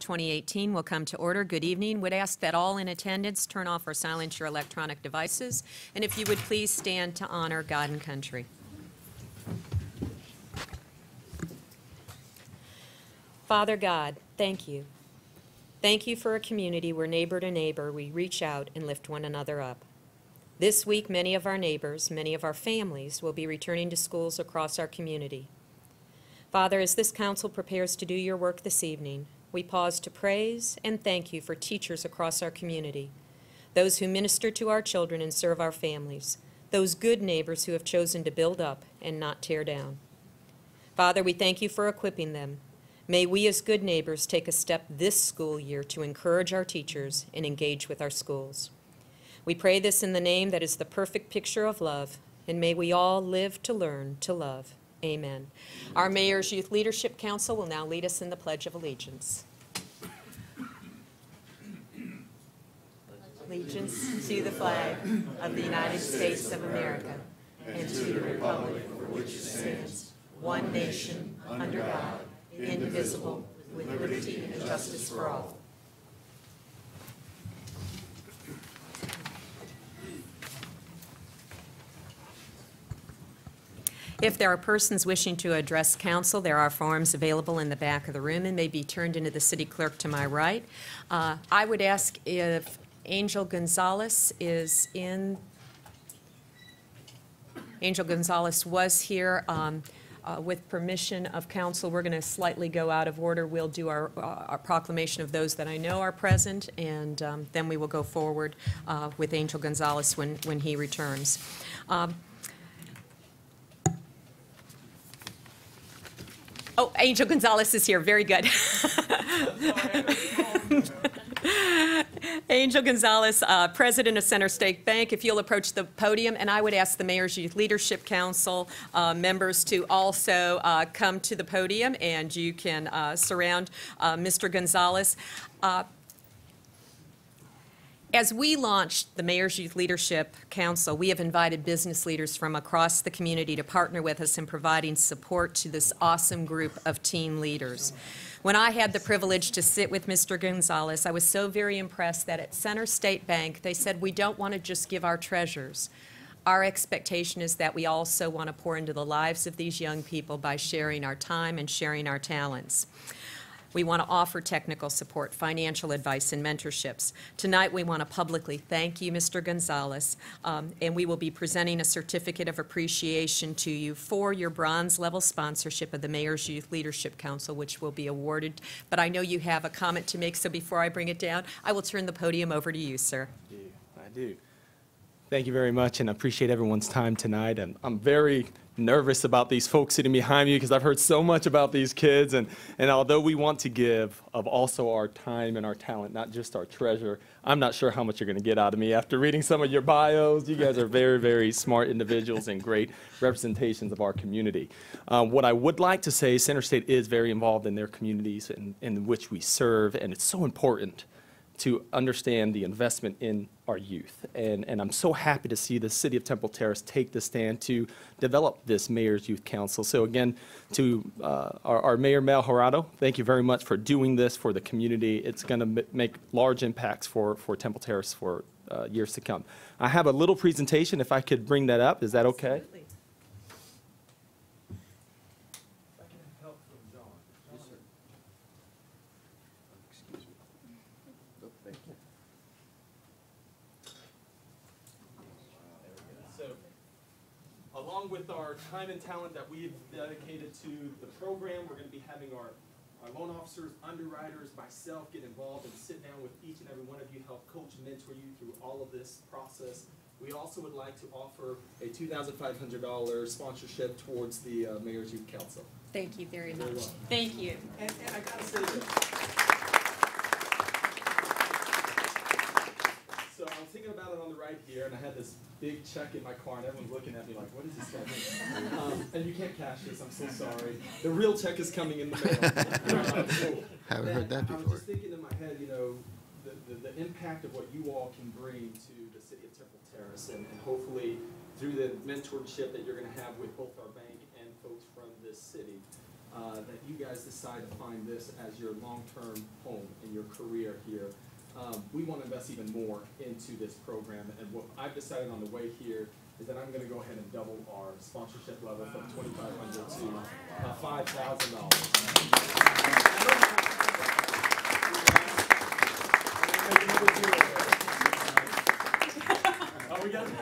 2018 will come to order. Good evening. Would ask that all in attendance turn off or silence your electronic devices, and if you would please stand to honor God and country. Father God, thank you. Thank you for a community where neighbor to neighbor we reach out and lift one another up. This week, many of our neighbors, many of our families will be returning to schools across our community. Father, as this council prepares to do your work this evening, we pause to praise and thank you for teachers across our community, those who minister to our children and serve our families, those good neighbors who have chosen to build up and not tear down. Father, we thank you for equipping them. May we as good neighbors take a step this school year to encourage our teachers and engage with our schools. We pray this in the name that is the perfect picture of love, and may we all live to learn to love. Amen. Our Mayor's Youth Leadership Council will now lead us in the Pledge of Allegiance. Allegiance to the flag of the United States of America and to the republic for which it stands, one nation, under God, indivisible, with liberty and justice for all. If there are persons wishing to address council, there are forms available in the back of the room and may be turned into the city clerk to my right. I would ask if Angel Gonzalez is in. Angel Gonzalez was here. With permission of council, we're going to slightly go out of order. We'll do our proclamation of those that I know are present, and then we will go forward with Angel Gonzalez when he returns. Oh, Angel Gonzalez is here. Very good. Angel Gonzalez, President of Center State Bank, if you'll approach the podium, and I would ask the Mayor's Youth Leadership Council members to also come to the podium, and you can surround Mr. Gonzalez. As we launched the Mayor's Youth Leadership Council, we have invited business leaders from across the community to partner with us in providing support to this awesome group of teen leaders. When I had the privilege to sit with Mr. Gonzalez, I was so very impressed that at Center State Bank, they said, we don't want to just give our treasures. Our expectation is that we also want to pour into the lives of these young people by sharing our time and sharing our talents. We want to offer technical support, financial advice, and mentorships. Tonight, we want to publicly thank you, Mr. Gonzalez, and we will be presenting a certificate of appreciation to you for your bronze level sponsorship of the Mayor's Youth Leadership Council, which will be awarded. But I know you have a comment to make, so before I bring it down, I will turn the podium over to you, sir. I do. Thank you very much, and I appreciate everyone's time tonight. And I'm very nervous about these folks sitting behind me because I've heard so much about these kids, and although we want to give of also our time and our talent, not just our treasure, I'm not sure how much you're going to get out of me after reading some of your bios. You guys are very, very smart individuals and great representations of our community. What I would like to say, Center State is very involved in their communities in which we serve, and it's so important to understand the investment in our youth. And I'm so happy to see the City of Temple Terrace take the stand to develop this Mayor's Youth Council. So again, to our Mayor, Mel Jurado, thank you very much for doing this for the community. It's going to make large impacts for Temple Terrace for years to come. I have a little presentation, if I could bring that up. Is that okay? Absolutely. Along with our time and talent that we've dedicated to the program, we're going to be having our loan officers, underwriters, myself get involved and sit down with each and every one of you, help coach and mentor you through all of this process. We also would like to offer a $2,500 sponsorship towards the Mayor's Youth Council. Thank you very much. Thank you. And I got to say this. So I was thinking about it on the right here, and I had this big check in my car, and everyone's looking at me like, what is this guy doing? And you can't cash this, I'm so sorry. The real check is coming in the mail. Haven't heard that before. I was just thinking in my head, you know, the impact of what you all can bring to the City of Temple Terrace, and hopefully through the mentorship that you're going to have with both our bank and folks from this city, that you guys decide to find this as your long-term home career here, we want to invest even more into this program. And what I've decided on the way here is that I'm going to go ahead and double our sponsorship level from $2,500 to $5,000. Oh, we got it?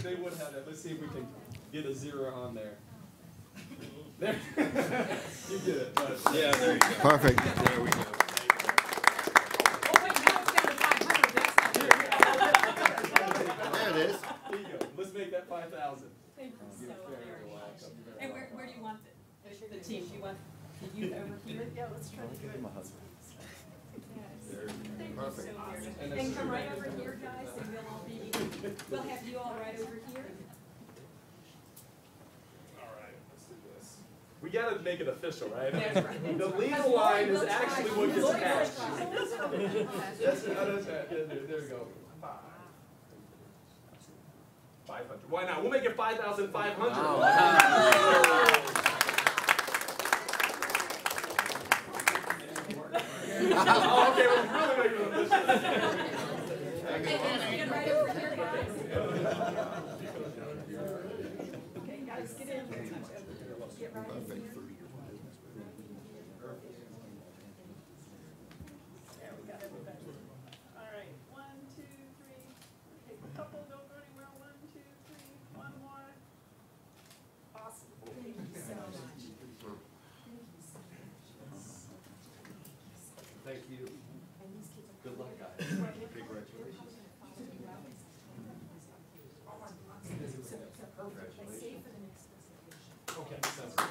They would have that. Let's see if we can get a 0 on there. There. You did it. Yeah, there you go. Perfect. There we go. There it is. There you go. Let's make that 5,000. Thank you so very much. And where do you want the team? Do you want the youth over here? Yeah, let's try to do it. Perfect. And come right over here, guys, and we'll have you all right over here. All right, let's do this. We got to make it official, right? That's right. The legal line is actually what gets attached. That's right. There we go. 500. Why not? We'll make it 5,500. Oh, okay, we're really making it official. And right over here, guys. Okay, guys, get in. Get right over here. There, we got everybody. All right, 1, 2, 3. Okay, couple, don't go anywhere. 1, 2, 3. One more. Awesome. Thank you so much. Thank you. Good luck, guys. Congratulations. Okay, sounds good.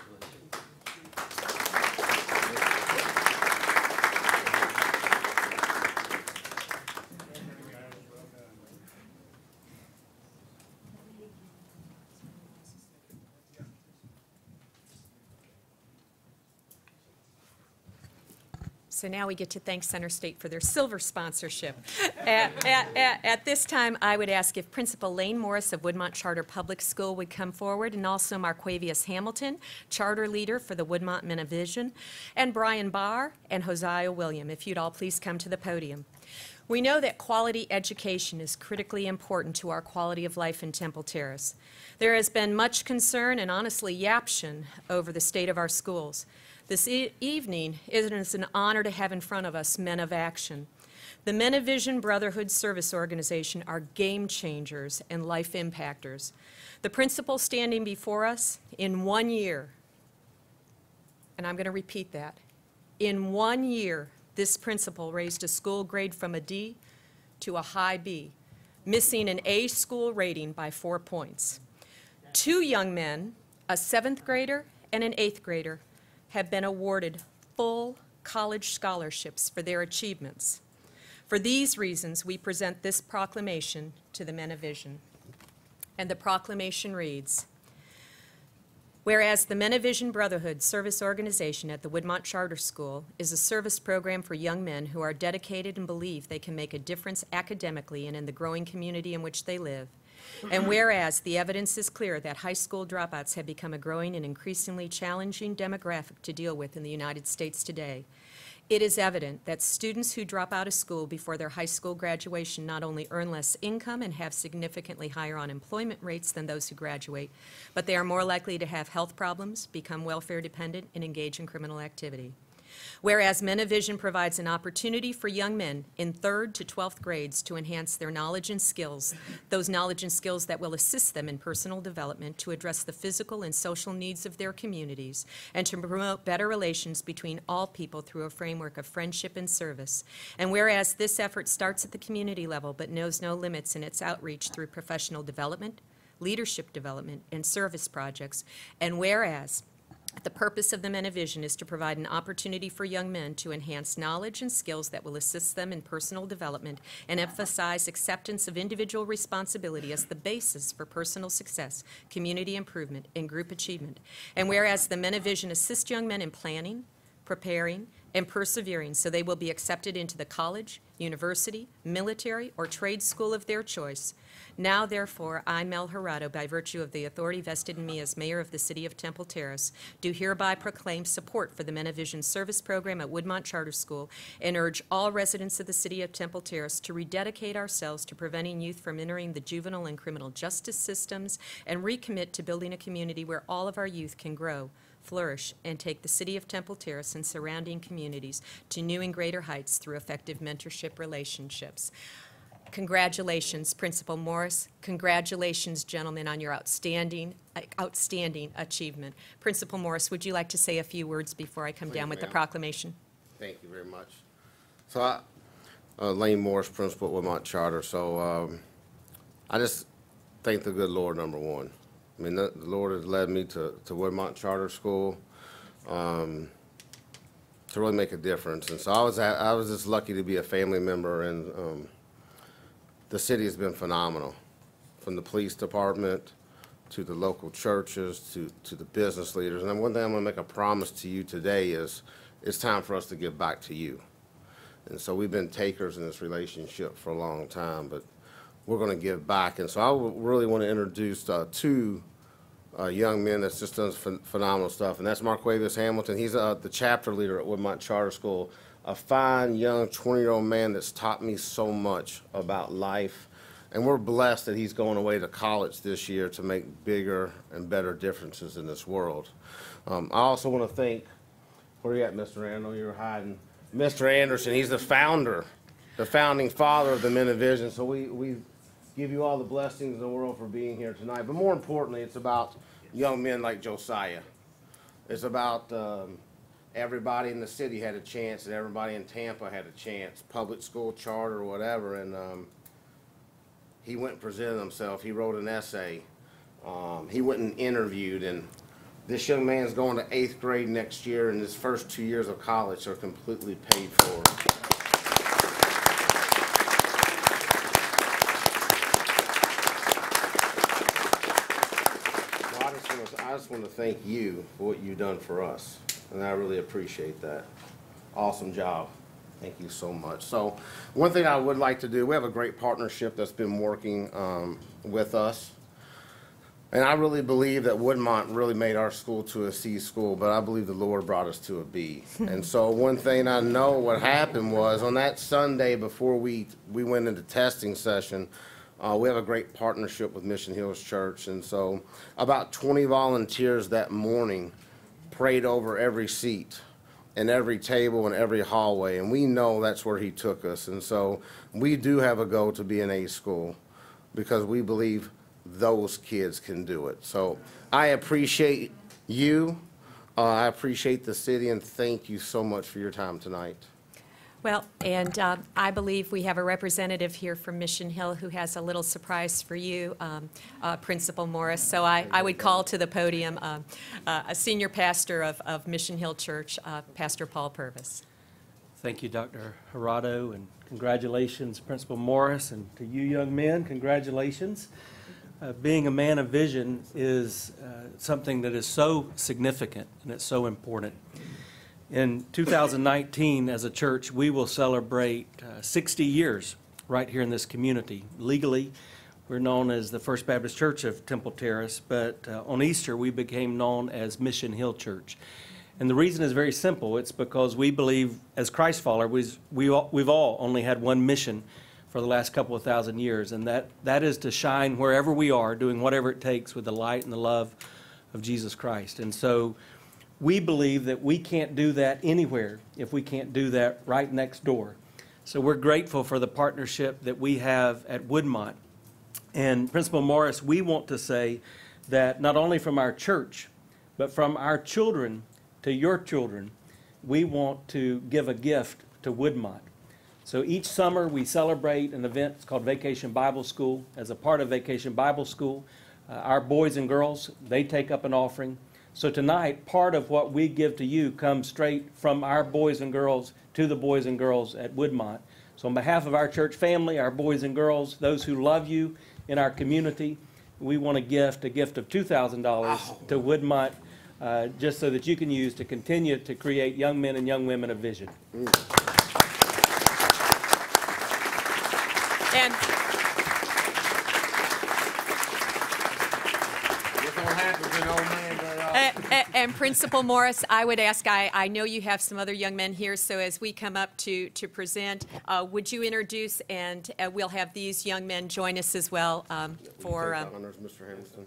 So now we get to thank Center State for their silver sponsorship. At this time, I would ask if Principal Lane Morris of Woodmont Charter Public School would come forward, and also Marquavius Hamilton, Charter Leader for the Woodmont Minivision, and Brian Barr and Hosea William, if you'd all please come to the podium. We know that quality education is critically important to our quality of life in Temple Terrace. There has been much concern and honestly yaption over the state of our schools. This evening, it is an honor to have in front of us men of action. The Minivision Brotherhood Service Organization are game changers and life impactors. The principal standing before us, in 1 year, and I'm going to repeat that, in 1 year, this principal raised a school grade from a D to a high B, missing an A school rating by 4 points. 2 young men, a 7th grader and an 8th grader, have been awarded full college scholarships for their achievements. For these reasons, we present this proclamation to the Minivision. And the proclamation reads, whereas the Minivision Brotherhood Service Organization at the Woodmont Charter School is a service program for young men who are dedicated and believe they can make a difference academically and in the growing community in which they live. And whereas the evidence is clear that high school dropouts have become a growing and increasingly challenging demographic to deal with in the United States today, it is evident that students who drop out of school before their high school graduation not only earn less income and have significantly higher unemployment rates than those who graduate, but they are more likely to have health problems, become welfare dependent, and engage in criminal activity. Whereas Minivision provides an opportunity for young men in 3rd to 12th grades to enhance their knowledge and skills, those knowledge and skills that will assist them in personal development to address the physical and social needs of their communities and to promote better relations between all people through a framework of friendship and service. And whereas this effort starts at the community level but knows no limits in its outreach through professional development, leadership development, and service projects, and whereas the purpose of the Minivision is to provide an opportunity for young men to enhance knowledge and skills that will assist them in personal development and emphasize acceptance of individual responsibility as the basis for personal success, community improvement, and group achievement. And whereas the Minivision assists young men in planning, preparing, and persevering so they will be accepted into the college, university, military, or trade school of their choice. Now, therefore, I, Mel Jurado, by virtue of the authority vested in me as mayor of the city of Temple Terrace, do hereby proclaim support for the Men of Vision service program at Woodmont Charter School and urge all residents of the city of Temple Terrace to rededicate ourselves to preventing youth from entering the juvenile and criminal justice systems and recommit to building a community where all of our youth can grow, flourish, and take the city of Temple Terrace and surrounding communities to new and greater heights through effective mentorship relationships. Congratulations, Principal Morris. Congratulations, gentlemen, on your outstanding achievement. Principal Morris, would you like to say a few words before I come down with the proclamation? Thank you very much. So Lane Morris, principal at Woodmont Charter. So I just thank the good Lord, number one. I mean, the Lord has led me to Woodmont Charter School to really make a difference. And so I was just lucky to be a family member, and the city has been phenomenal, from the police department to the local churches to the business leaders. And then one thing I'm going to make a promise to you today is it's time for us to give back to you. And so we've been takers in this relationship for a long time, but we're going to give back. And so I really want to introduce two young men that's just done phenomenal stuff, and that's Marquavius Hamilton. He's the chapter leader at Woodmont Charter School, a fine, young, 20-year-old man that's taught me so much about life. And we're blessed that he's going away to college this year to make bigger and better differences in this world. I also want to thank, where are you at, Mr. Anderson? I know you were hiding. Mr. Anderson, he's the founding father of the Men of Vision. So we give you all the blessings in the world for being here tonight. But more importantly, it's about young men like Josiah. It's about everybody in the city had a chance, and everybody in Tampa had a chance, public school, charter, or whatever. And he went and presented himself. He wrote an essay. He went and interviewed. And this young man's going to 8th grade next year, and his first 2 years of college are completely paid for. I just want to thank you for what you've done for us, and I really appreciate that. Awesome job. Thank you so much. So one thing I would like to do, we have a great partnership that's been working with us, and I really believe that Woodmont really made our school to a C school, but I believe the Lord brought us to a B. And so one thing I know what happened was on that Sunday before we went into testing session, we have a great partnership with Mission Hills Church, and so about 20 volunteers that morning prayed over every seat and every table and every hallway, and we know that's where he took us. And so we do have a goal to be an A school because we believe those kids can do it. So I appreciate you, I appreciate the city, and thank you so much for your time tonight. Well, and I believe we have a representative here from Mission Hill who has a little surprise for you, Principal Morris. So I would call to the podium a senior pastor of Mission Hill Church, Pastor Paul Purvis. Thank you, Dr. Jurado, and congratulations, Principal Morris, and to you young men, congratulations. Being a man of vision is something that is so significant and it's so important. In 2019, as a church, we will celebrate 60 years right here in this community. Legally, we're known as the First Baptist Church of Temple Terrace, but on Easter, we became known as Mission Hill Church. And the reason is very simple. It's because we believe, as Christ followers, we've all only had one mission for the last couple of thousand years, and that is to shine wherever we are, doing whatever it takes with the light and the love of Jesus Christ. And so we believe that we can't do that anywhere if we can't do that right next door. So we're grateful for the partnership that we have at Woodmont. And Principal Morris, we want to say that not only from our church, but from our children to your children, we want to give a gift to Woodmont. So each summer we celebrate an event. It's called Vacation Bible School. As a part of Vacation Bible School, our boys and girls, they take up an offering. So tonight, part of what we give to you comes straight from our boys and girls to the boys and girls at Woodmont. So on behalf of our church family, our boys and girls, those who love you in our community, we want to gift a gift of $2,000 to Woodmont just so that you can use to continue to create young men and young women of vision. And This don't happen to an old man very often. And Principal Morris, I would ask, I know you have some other young men here, so as we come up to present, would you introduce, and we'll have these young men join us as well for... Take the honors, Mr. Hamilton.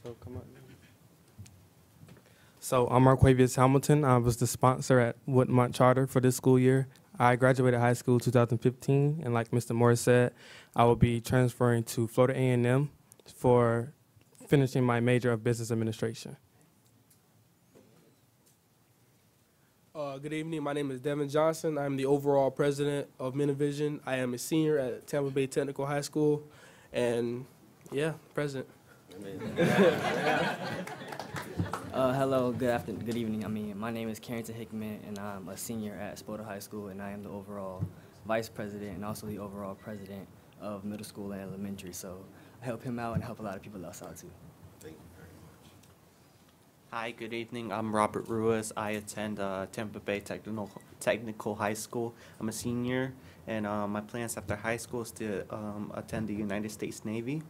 So come on. So I'm Marquavius Hamilton. I was the sponsor at Woodmont Charter for this school year. I graduated high school 2015, and like Mr. Morris said, I will be transferring to Florida A&M for finishing my major of business administration. Good evening. My name is Devin Johnson. I'm the overall president of Minivision. I am a senior at Tampa Bay Technical High School, and yeah, president. Hello, good evening. My name is Carrington Hickman, and I'm a senior at Spoda High School, and I am the overall vice president and also the overall president of middle school and elementary. So I help him out and help a lot of people else out too. Thank you very much. Hi, good evening. I'm Robert Ruiz. I attend Tampa Bay Technical High School. I'm a senior, and my plans after high school is to attend the United States Navy.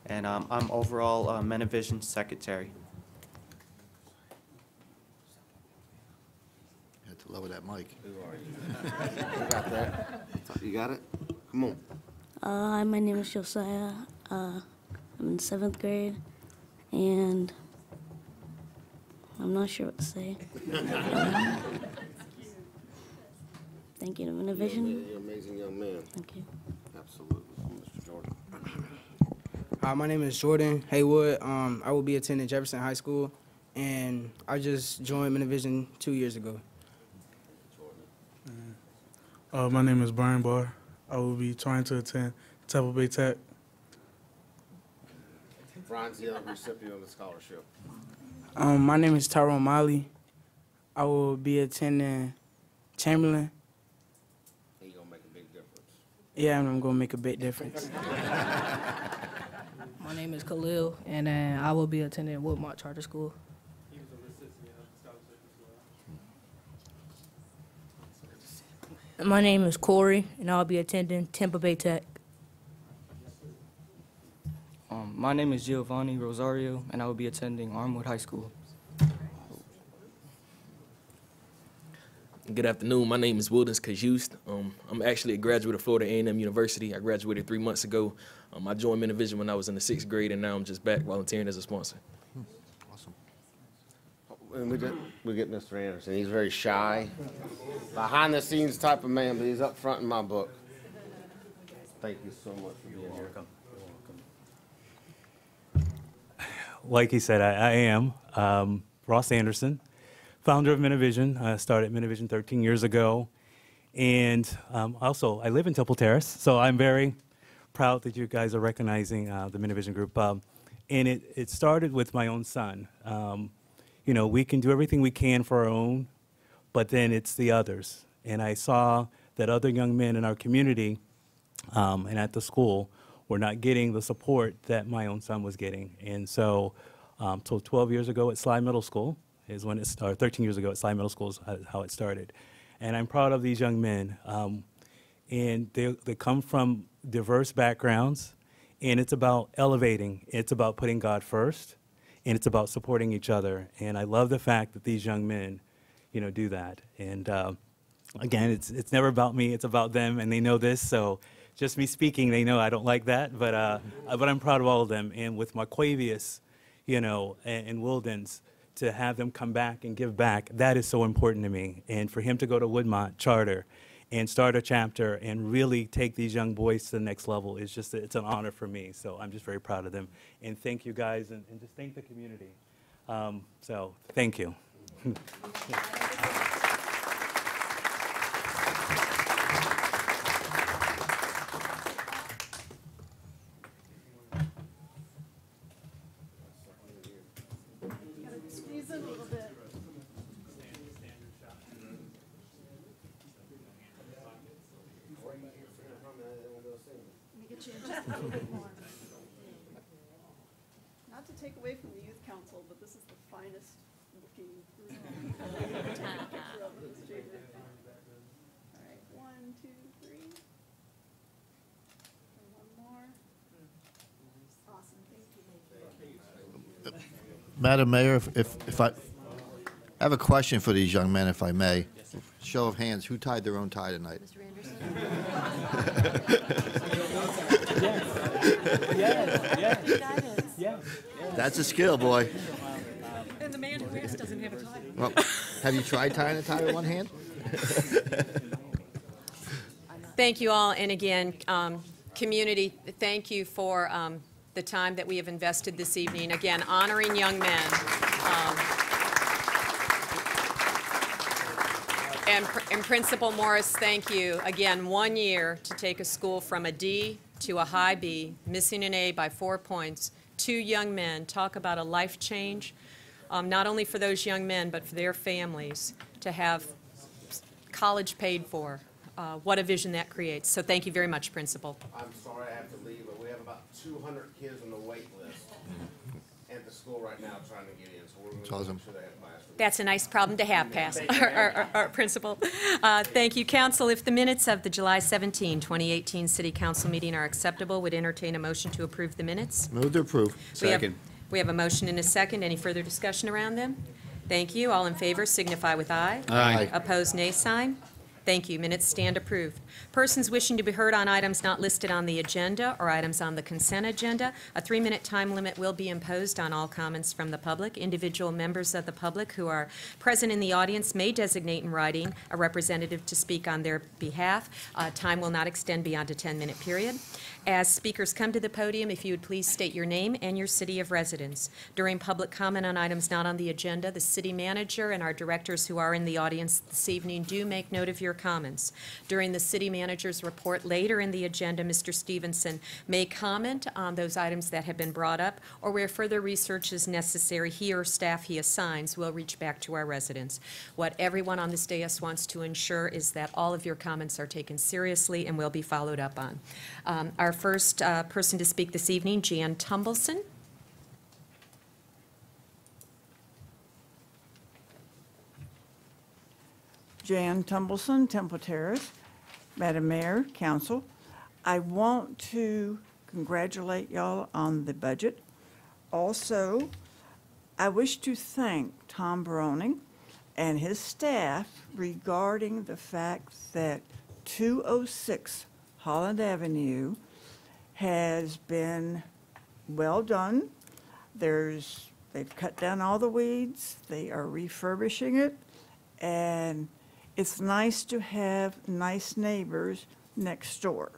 And I'm overall Minivision secretary. You had to lower that mic. Who are you? You got that? You got it? Come on. Hi, my name is Josiah. I'm in 7th grade, and I'm not sure what to say. Thank you to Minivision. You're an amazing young man. Thank you. Absolutely. Mr. Jordan. My name is Jordan Haywood. I will be attending Jefferson High School, and I just joined Minivision 2 years ago. My name is Brian Barr. I will be trying to attend Tampa Bay Tech. Brian's the young recipient of the scholarship. My name is Tyrone Miley. I will be attending Chamberlain. And you're going to make a big difference. Yeah, I'm going to make a big difference. My name is Khalil, and I will be attending Woodmont Charter School. My name is Corey, and I'll be attending Tampa Bay Tech. My name is Giovanni Rosario, and I will be attending Armwood High School. Good afternoon. My name is Wildens Kajust. I'm actually a graduate of Florida A&M University. I graduated 3 months ago. I joined Minivision when I was in the 6th grade, and now I'm just back volunteering as a sponsor. Awesome. And we get Mr. Anderson. He's very shy, behind-the-scenes type of man, but he's up front in my book. Thank you so much for being here. Like he said, I am Ross Anderson, founder of Minivision. I started Minivision 13 years ago. And also, I live in Temple Terrace, so I'm very proud that you guys are recognizing the Minivision group. And it started with my own son. You know, we can do everything we can for our own, but then it's the others. And I saw that other young men in our community and at the school were not getting the support that my own son was getting. And so 12 years ago at Sly Middle School is when it started, 13 years ago at Sly Middle School is how it started. And I'm proud of these young men. And they come from diverse backgrounds, and it's about elevating. It's about putting God first, and it's about supporting each other. And I love the fact that these young men, you know, do that. And again, it's never about me, it's about them, and they know this, so just me speaking, they know I don't like that, but I'm proud of all of them. And with Marquavius, you know, and Wildens, to have them come back and give back, that is so important to me. And for him to go to Woodmont Charter and start a chapter and really take these young boys to the next level is just, it's an honor for me. So I'm just very proud of them. And thank you guys, and just thank the community. So thank you. Squeeze in a little bit. Let me get you in just a little bit more. Not to take away from the youth council, Parcel, but this is the finest looking group. Picture of this junior. All right, 1, 2, 3. And one more. Awesome, thank you. Madam Mayor, if I have a question for these young men, if I may. Show of hands, who tied their own tie tonight? Mr. Anderson? Yes. That's a skill, boy. And the man who asked doesn't have a tie. Well, have you tried tying a tie with one hand? Thank you all, and again, community, thank you for the time that we have invested this evening. Again, honoring young men. And Principal Morris, thank you. Again, 1 year to take a school from a D to a high B, missing an A by 4 points. 2 young men. Talk about a life change, not only for those young men, but for their families to have college paid for. What a vision that creates. So thank you very much, Principal. I'm sorry I have to leave, but we have about 200 kids on the wait list at the school right now trying to get in. So we're going to make sure they have classes. That's a nice problem to have, Principal. Thank you, Council. If the minutes of the July 17, 2018 City Council meeting are acceptable, would entertain a motion to approve the minutes. Move to approve. We have a motion and a second. Any further discussion around them? Thank you. All in favor signify with aye. Aye. Opposed, nay sign. Thank you. Minutes stand approved. Persons wishing to be heard on items not listed on the agenda or items on the consent agenda, a 3-minute time limit will be imposed on all comments from the public. Individual members of the public who are present in the audience may designate in writing a representative to speak on their behalf. Time will not extend beyond a 10-minute period. As speakers come to the podium, if you would please state your name and your city of residence. During public comment on items not on the agenda, the city manager and our directors who are in the audience this evening do make note of your comments. During the city manager's report later in the agenda, Mr. Stevenson may comment on those items that have been brought up, or where further research is necessary, he or staff he assigns will reach back to our residents. What everyone on this dais wants to ensure is that all of your comments are taken seriously and will be followed up on. Our first person to speak this evening, Jan Tumbleson. Jan Tumbleson, Temple Terrace. Madam Mayor, Council, I want to congratulate y'all on the budget. Also, I wish to thank Tom Baroning and his staff regarding the fact that 206 Holland Avenue has been well done. They've cut down all the weeds, they are refurbishing it, and it's nice to have nice neighbors next door.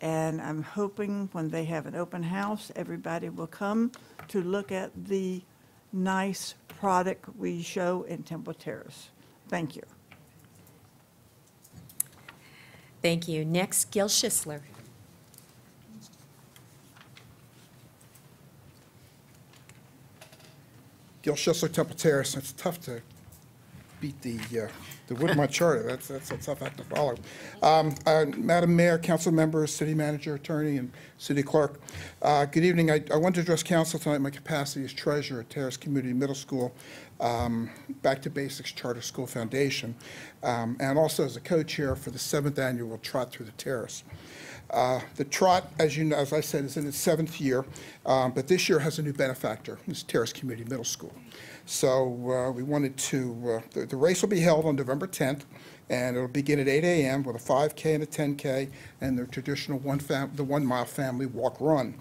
And I'm hoping when they have an open house, everybody will come to look at the nice product we show in Temple Terrace. Thank you. Thank you. Next, Gil Schisler. Gil Schisler, Temple Terrace. It's tough to beat the Woodmont Charter. That's a tough act to follow. Madam Mayor, council members, city manager, attorney, and city clerk. Good evening. I want to address council tonight in my capacity as treasurer at Terrace Community Middle School, Back to Basics Charter School Foundation, and also as a co-chair for the 7th annual Trot Through the Terrace. The Trot, as you know, as I said, is in its 7th year, but this year has a new benefactor. It's Terrace Community Middle School. So we wanted to, the race will be held on November 10th, and it'll begin at 8 a.m. with a 5K and a 10K, and the traditional 1 mile family walk run.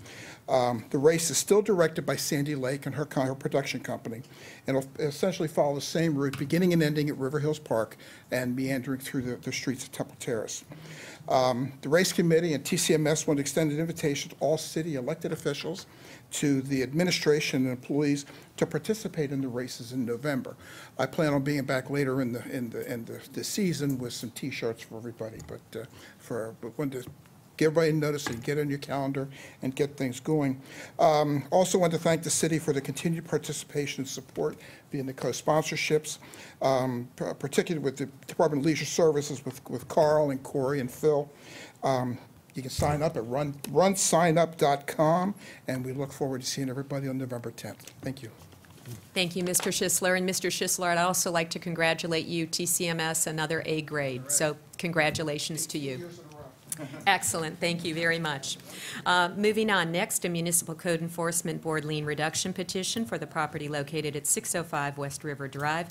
The race is still directed by Sandy Lake and her production company, and it'll essentially follow the same route, beginning and ending at River Hills Park and meandering through the streets of Temple Terrace. The race committee and TCMS want to extend an invitation to all city elected officials, to the administration and employees to participate in the races in November. I plan on being back later in the season with some T-shirts for everybody, but wanted to give everybody notice and get on your calendar and get things going. Also want to thank the city for the continued participation and support via the co-sponsorships, particularly with the Department of Leisure Services with Carl and Corey and Phil. You can sign up at runsignup.com, and we look forward to seeing everybody on November 10th. Thank you. Thank you, Mr. Schisler. And Mr. Schisler, I'd also like to congratulate you, TCMS, another A grade. So congratulations to you. Excellent, thank you very much. Moving on, next, a Municipal Code Enforcement Board lien reduction petition for the property located at 605 West River Drive.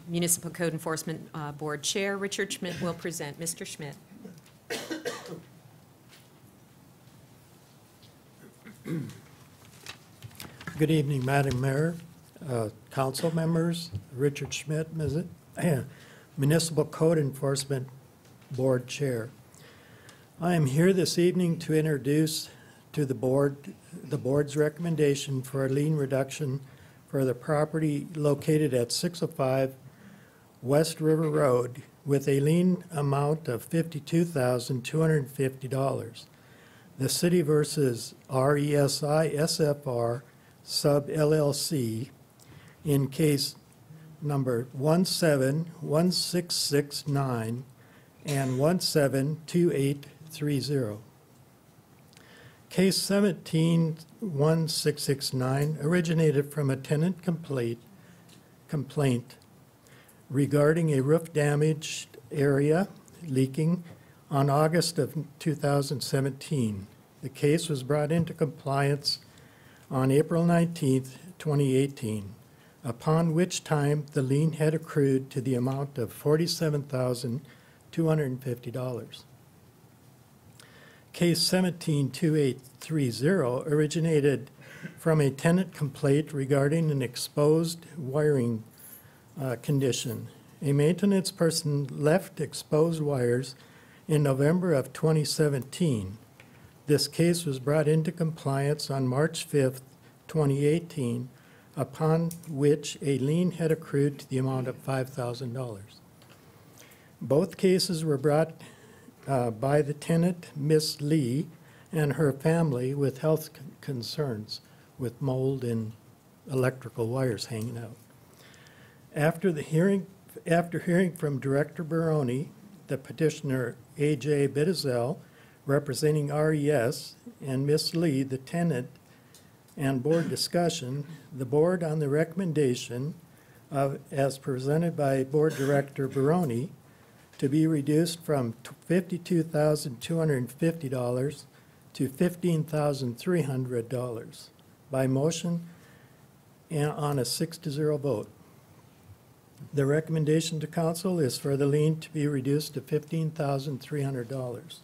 Municipal Code Enforcement Board Chair Richard Schmidt will present. Mr. Schmidt. Good evening, Madam Mayor, council members, Richard Schmidt, Municipal Code Enforcement Board Chair. I am here this evening to introduce to the board's recommendation for a lien reduction for the property located at 605 West River Road with a lien amount of $52,250. The city versus RESI SFR sub LLC in case number 171669 and 172830. Case 171669 originated from a tenant complaint regarding a roof damaged area leaking on August of 2017. The case was brought into compliance on April 19th, 2018, upon which time the lien had accrued to the amount of $47,250. Case 172830 originated from a tenant complaint regarding an exposed wiring condition. A maintenance person left exposed wires in November of 2017. This case was brought into compliance on March 5th, 2018, upon which a lien had accrued to the amount of $5,000. Both cases were brought by the tenant, Miss Lee, and her family with health concerns with mold and electrical wires hanging out. After hearing from Director Baroni, the petitioner A.J. Bidizel, representing RES, and Miss Lee, the tenant, and board discussion, the board, on the recommendation as presented by Board Director Baroni, to be reduced from $52,250 to $15,300 by motion and on a 6-0 vote. The recommendation to council is for the lien to be reduced to $15,300.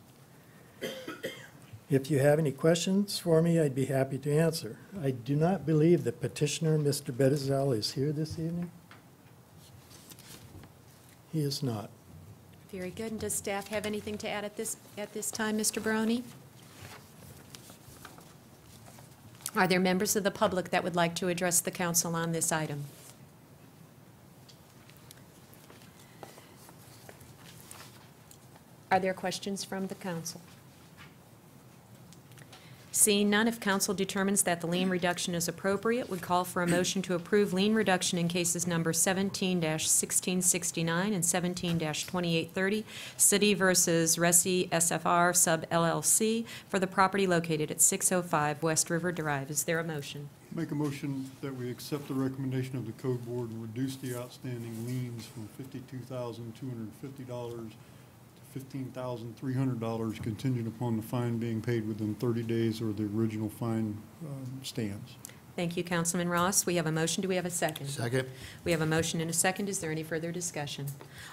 If you have any questions for me, I'd be happy to answer. I do not believe the petitioner, Mr. Bidizel, is here this evening. He is not. Very good. And does staff have anything to add at this time, Mr. Baroni? Are there members of the public that would like to address the council on this item? Are there questions from the council? Seeing none, if council determines that the lien reduction is appropriate, would call for a motion to approve lien reduction in cases number 17-1669 and 17-2830, City versus Resi SFR sub LLC, for the property located at 605 West River Drive. Is there a motion? Make a motion that we accept the recommendation of the Code Board and reduce the outstanding liens from $52,250 to $15,300 contingent upon the fine being paid within 30 days or the original fine stands. Thank you, Councilman Ross. We have a motion. Do we have a second? Second. We have a motion and a second. Is there any further discussion?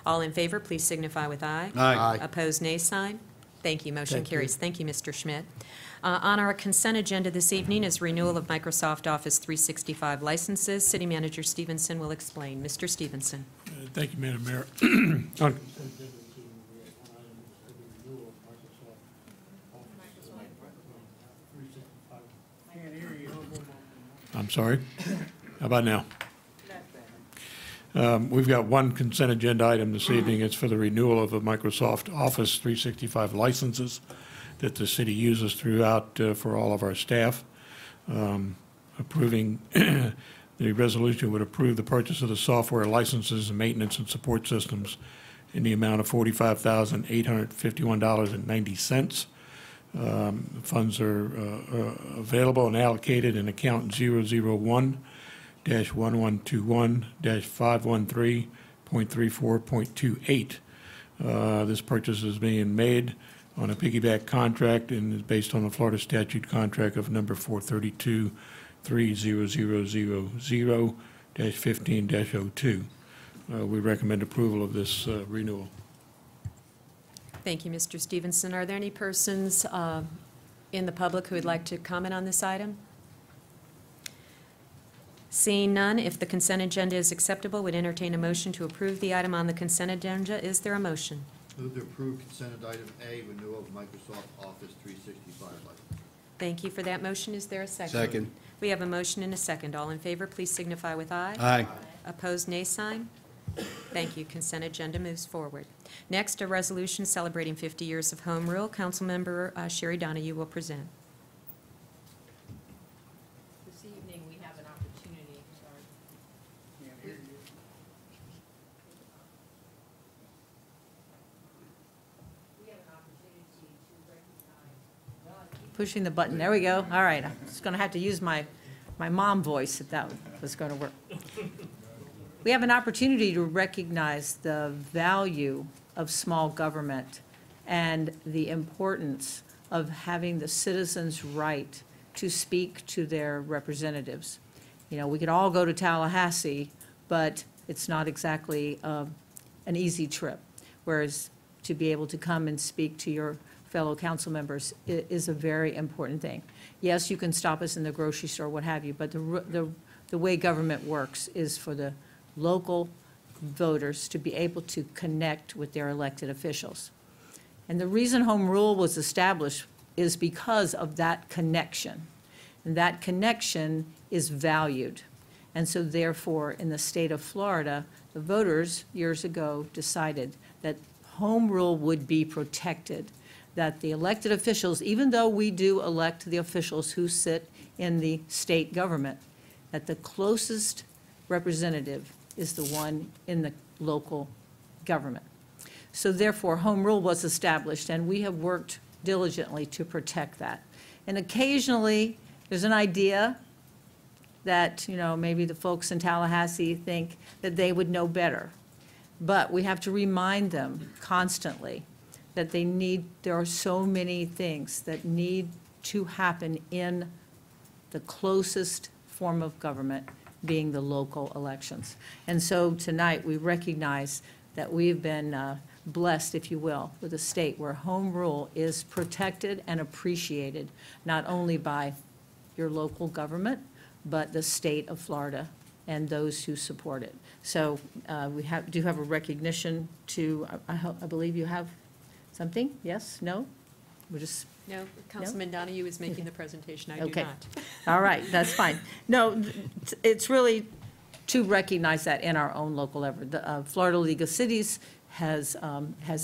All in favor, please signify with aye. Aye. Opposed, nay sign. Thank you. Motion Thank you. carries. Thank you, Mr. Schmidt. On our consent agenda this evening is renewal of Microsoft Office 365 licenses. City Manager Stevenson will explain. Mr. Stevenson. Thank you, Madam Mayor. I'm sorry. How about now? We've got one consent agenda item this evening. It's for the renewal of the Microsoft Office 365 licenses that the city uses throughout for all of our staff. Approving the resolution would approve the purchase of the software licenses and maintenance and support systems in the amount of $45,851.90. Funds are available and allocated in account 001 1121-513.34.28. This purchase is being made on a piggyback contract and is based on the Florida statute contract of number 432-30000-15-02. We recommend approval of this renewal. Thank you, Mr. Stevenson. Are there any persons in the public who would like to comment on this item? Seeing none, if the consent agenda is acceptable, would entertain a motion to approve the item on the consent agenda. Is there a motion? Move to approve consent item A, renewal of Microsoft Office 365 license. Thank you for that motion. Is there a second? Second. We have a motion and a second. All in favor, please signify with aye. Aye. Opposed, nay sign. Thank you. Consent agenda moves forward. Next, a resolution celebrating 50 years of Home Rule. Councilmember Sherry Donahue will present. This evening, we have an opportunity. Pushing the button. There we go. All right. I'm just going to have to use my mom voice if that was going to work. We have an opportunity to recognize the value of small government and the importance of having the citizens' right to speak to their representatives. You know, we could all go to Tallahassee, but it's not exactly an easy trip, whereas to be able to come and speak to your fellow council members is a very important thing. Yes, you can stop us in the grocery store, what have you, but the way government works is for the local voters to be able to connect with their elected officials. And the reason Home Rule was established is because of that connection. And that connection is valued. And so therefore, in the state of Florida, the voters years ago decided that Home Rule would be protected, that the elected officials, even though we do elect the officials who sit in the state government, that the closest representative is the one in the local government. So therefore, Home Rule was established, and we have worked diligently to protect that. And occasionally, there's an idea that, you know, maybe the folks in Tallahassee think that they would know better. But we have to remind them constantly that there are so many things that need to happen in the closest form of government, being the local elections. And so tonight, we recognize that we've been blessed, if you will, with a state where Home Rule is protected and appreciated, not only by your local government, but the state of Florida and those who support it. So we do have a recognition to, I believe you have something? Yes? No? We're just. No, Councilman Donahue is making the presentation. I do Okay. not. All right, that's fine. No, it's really to recognize that in our own local effort. The Florida League of Cities has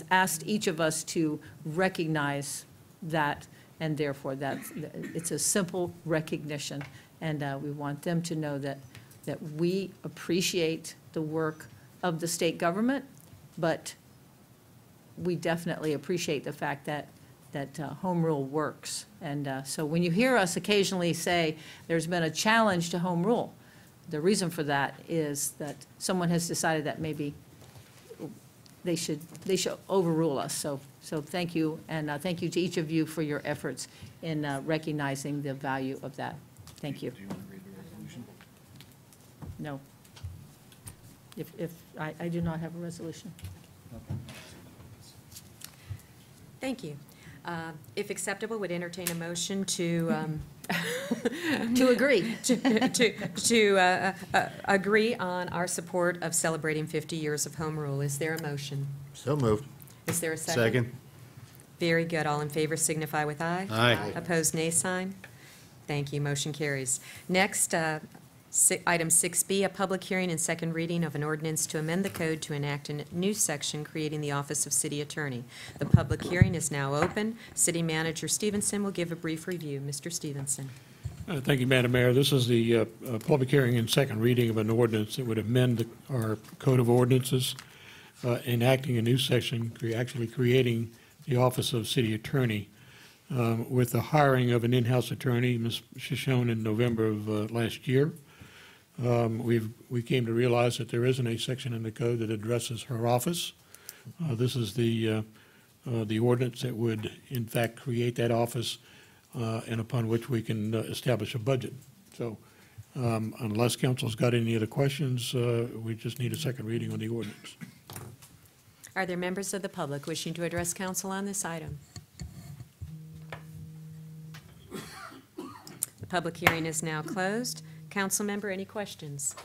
asked each of us to recognize that, and therefore it's a simple recognition. And we want them to know that we appreciate the work of the state government, but we definitely appreciate the fact that Home Rule works. And so when you hear us occasionally say there's been a challenge to Home Rule, the reason for that is that someone has decided that maybe they should overrule us. So thank you, and thank you to each of you for your efforts in recognizing the value of that. Thank you. Do you want to read the resolution? No. If I do not have a resolution. Thank you. If acceptable, would entertain a motion to To agree. to agree on our support of celebrating 50 years of Home Rule. Is there a motion? So moved. Is there a second? Second. Very good. All in favor signify with aye. Aye. Opposed, nay sign. Thank you. Motion carries. Next, item 6B, a public hearing and second reading of an ordinance to amend the code to enact a new section creating the Office of City Attorney. The public hearing is now open. City Manager Stevenson will give a brief review. Mr. Stevenson. Thank you, Madam Mayor. This is the public hearing and second reading of an ordinance that would amend our Code of Ordinances, enacting a new section, actually creating the Office of City Attorney, with the hiring of an in-house attorney, Ms. Shishon, in November of last year. We came to realize that there isn't a section in the code that addresses her office. This is the ordinance that would, in fact, create that office and upon which we can establish a budget. So unless council's got any other questions, we just need a second reading on the ordinance. Are there members of the public wishing to address council on this item? The public hearing is now closed. Council member, any questions?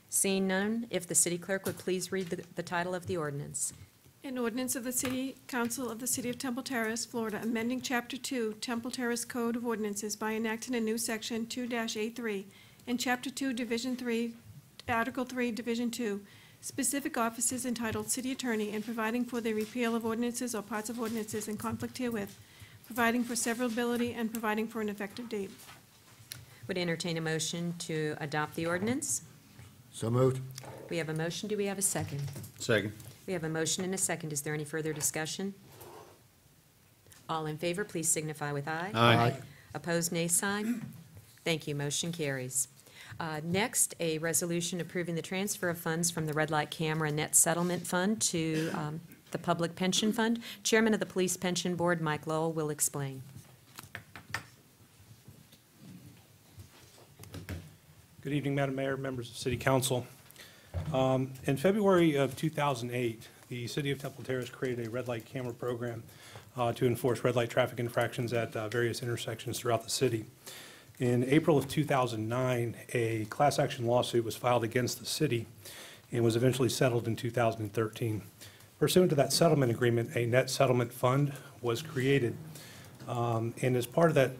Seeing none, if the city clerk would please read the title of the ordinance. An ordinance of the City Council of the City of Temple Terrace, Florida, amending Chapter 2, Temple Terrace Code of Ordinances by enacting a new Section 2-A3 and Chapter 2, Division 3, Article 3, Division 2, specific offices entitled City Attorney, and providing for the repeal of ordinances or parts of ordinances in conflict herewith, providing for severability, and providing for an effective date. Would entertain a motion to adopt the ordinance. So moved. We have a motion. Do we have a second? Second. We have a motion and a second. Is there any further discussion? All in favor, please signify with aye. Aye. Opposed, nay sign. Thank you. Motion carries. Next, a resolution approving the transfer of funds from the Red Light Camera Net Settlement Fund to the Public Pension Fund. Chairman of the Police Pension Board, Mike Lowell, will explain. Good evening, Madam Mayor, members of City Council. In February of 2008, the City of Temple Terrace created a red light camera program to enforce red light traffic infractions at various intersections throughout the city. In April of 2009, a class action lawsuit was filed against the city and was eventually settled in 2013. Pursuant to that settlement agreement, a net settlement fund was created. And as part of that,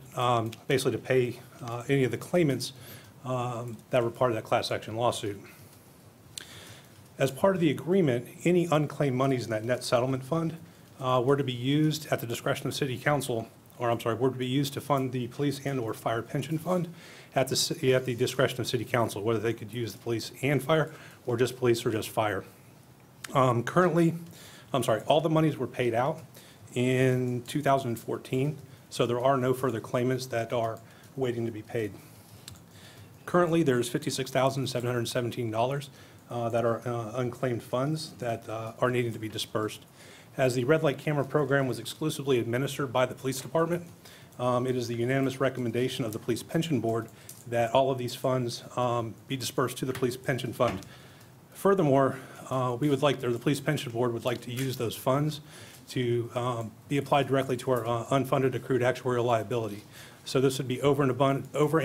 basically to pay any of the claimants that were part of that class action lawsuit. As part of the agreement, any unclaimed monies in that net settlement fund were to be used at the discretion of City Council, or I'm sorry, were to be used to fund the police and/or fire pension fund at the discretion of City Council, whether they could use the police and fire, or just police or just fire. Currently, all the monies were paid out in 2014, so there are no further claimants that are waiting to be paid. Currently, there's $56,717 that are unclaimed funds that are needing to be dispersed. As the red light camera program was exclusively administered by the police department, it is the unanimous recommendation of the Police Pension Board that all of these funds be dispersed to the Police Pension Fund. Furthermore, we would like, or the Police Pension Board would like to use those funds to be applied directly to our unfunded accrued actuarial liability. So this would be over and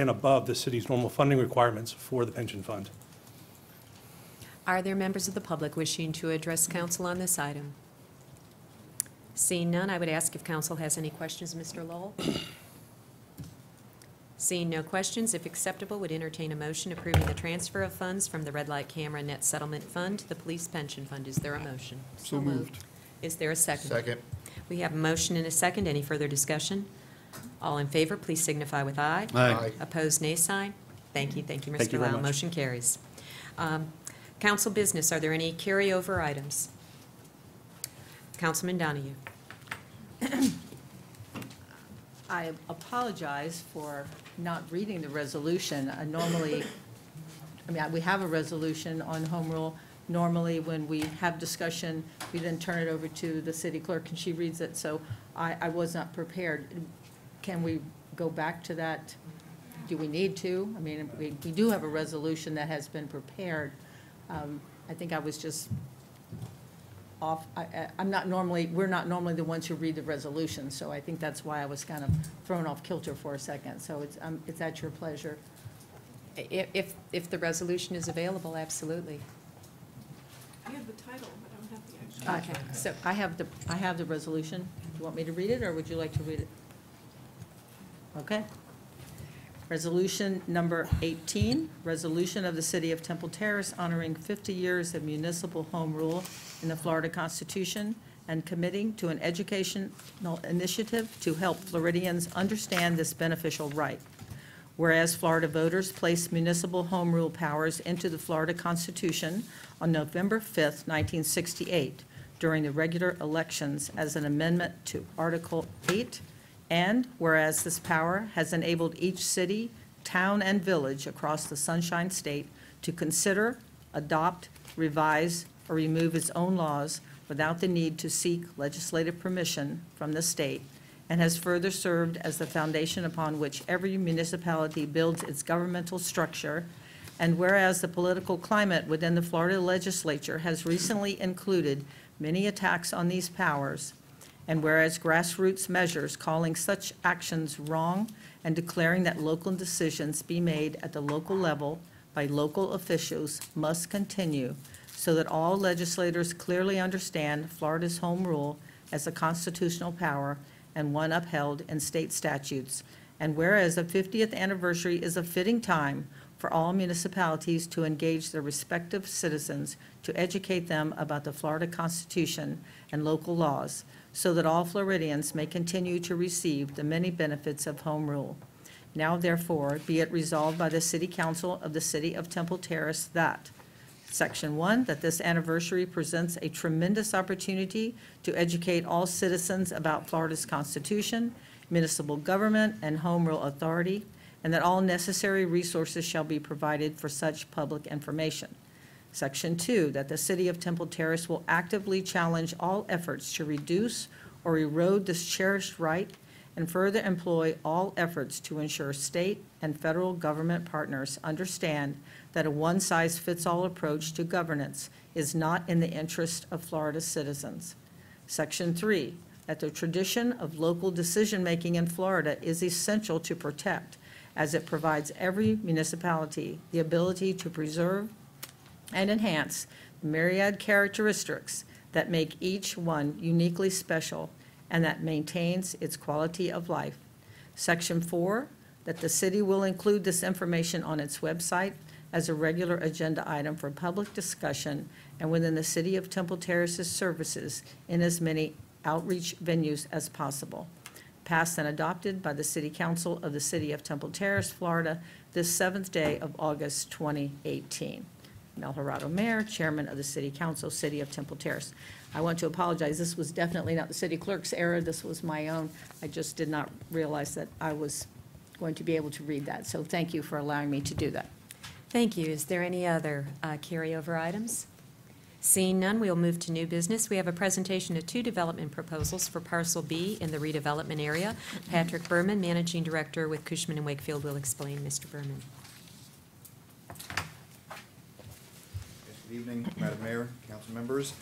above the city's normal funding requirements for the pension fund. Are there members of the public wishing to address council on this item? Seeing none, I would ask if council has any questions, Mr. Lowell. Seeing no questions, if acceptable, would entertain a motion approving the transfer of funds from the Red Light Camera Net Settlement Fund to the Police Pension Fund. Is there a motion? So moved. Is there a second? Second. We have a motion and a second. Any further discussion? All in favor, please signify with aye. Aye. Opposed, nay sign. Thank you, Mr. Thank you very Lowell. much. Motion carries. Council business, are there any carryover items? Councilman Donahue. I apologize for not reading the resolution. Normally, we have a resolution on home rule. Normally, when we have discussion, we then turn it over to the city clerk and she reads it, so I was not prepared. Can we go back to that? Do we need to? I mean, we do have a resolution that has been prepared. I think I was just off. We're not normally the ones who read the resolution, so I think that's why I was kind of thrown off kilter for a second. So it's at your pleasure. If the resolution is available, absolutely. I have the title, but I don't have the actual. Okay, so I have the resolution. Do you want me to read it, or would you like to read it? Okay. Resolution number 18, resolution of the City of Temple Terrace honoring 50 years of municipal home rule in the Florida Constitution and committing to an educational initiative to help Floridians understand this beneficial right. Whereas Florida voters placed municipal home rule powers into the Florida Constitution on November 5th, 1968, during the regular elections as an amendment to Article 8, and whereas this power has enabled each city town and village across the Sunshine State to consider, adopt, revise, or remove its own laws without the need to seek legislative permission from the state, and has further served as the foundation upon which every municipality builds its governmental structure. And whereas the political climate within the Florida legislature has recently included many attacks on these powers, and whereas grassroots measures calling such actions wrong and declaring that local decisions be made at the local level by local officials must continue, so that all legislators clearly understand Florida's home rule as a constitutional power and one upheld in state statutes. And whereas the 50th anniversary is a fitting time for all municipalities to engage their respective citizens to educate them about the Florida Constitution and local laws, so that all Floridians may continue to receive the many benefits of home rule. Now therefore, be it resolved by the City Council of the City of Temple Terrace that Section 1, that this anniversary presents a tremendous opportunity to educate all citizens about Florida's Constitution, municipal government, and home rule authority, and that all necessary resources shall be provided for such public information. Section 2, that the City of Temple Terrace will actively challenge all efforts to reduce or erode this cherished right, and further employ all efforts to ensure state and federal government partners understand that a one-size-fits-all approach to governance is not in the interest of Florida citizens. Section 3, that the tradition of local decision-making in Florida is essential to protect, as it provides every municipality the ability to preserve and enhance the myriad characteristics that make each one uniquely special and that maintains its quality of life. Section 4, that the city will include this information on its website as a regular agenda item for public discussion and within the City of Temple Terrace's services in as many outreach venues as possible. Passed and adopted by the City Council of the City of Temple Terrace, Florida, this 7th day of August 2018. Mel Gerardo, Mayor, Chairman of the City Council, City of Temple Terrace. I want to apologize. This was definitely not the city clerk's error. This was my own. I just did not realize that I was going to be able to read that. So thank you for allowing me to do that. Thank you. Is there any other carryover items? Seeing none, we'll move to new business. We have a presentation of 2 development proposals for Parcel B in the redevelopment area. Patrick Berman, Managing Director with Cushman & Wakefield, will explain. Mr. Berman. Good evening, Madam Mayor, council members.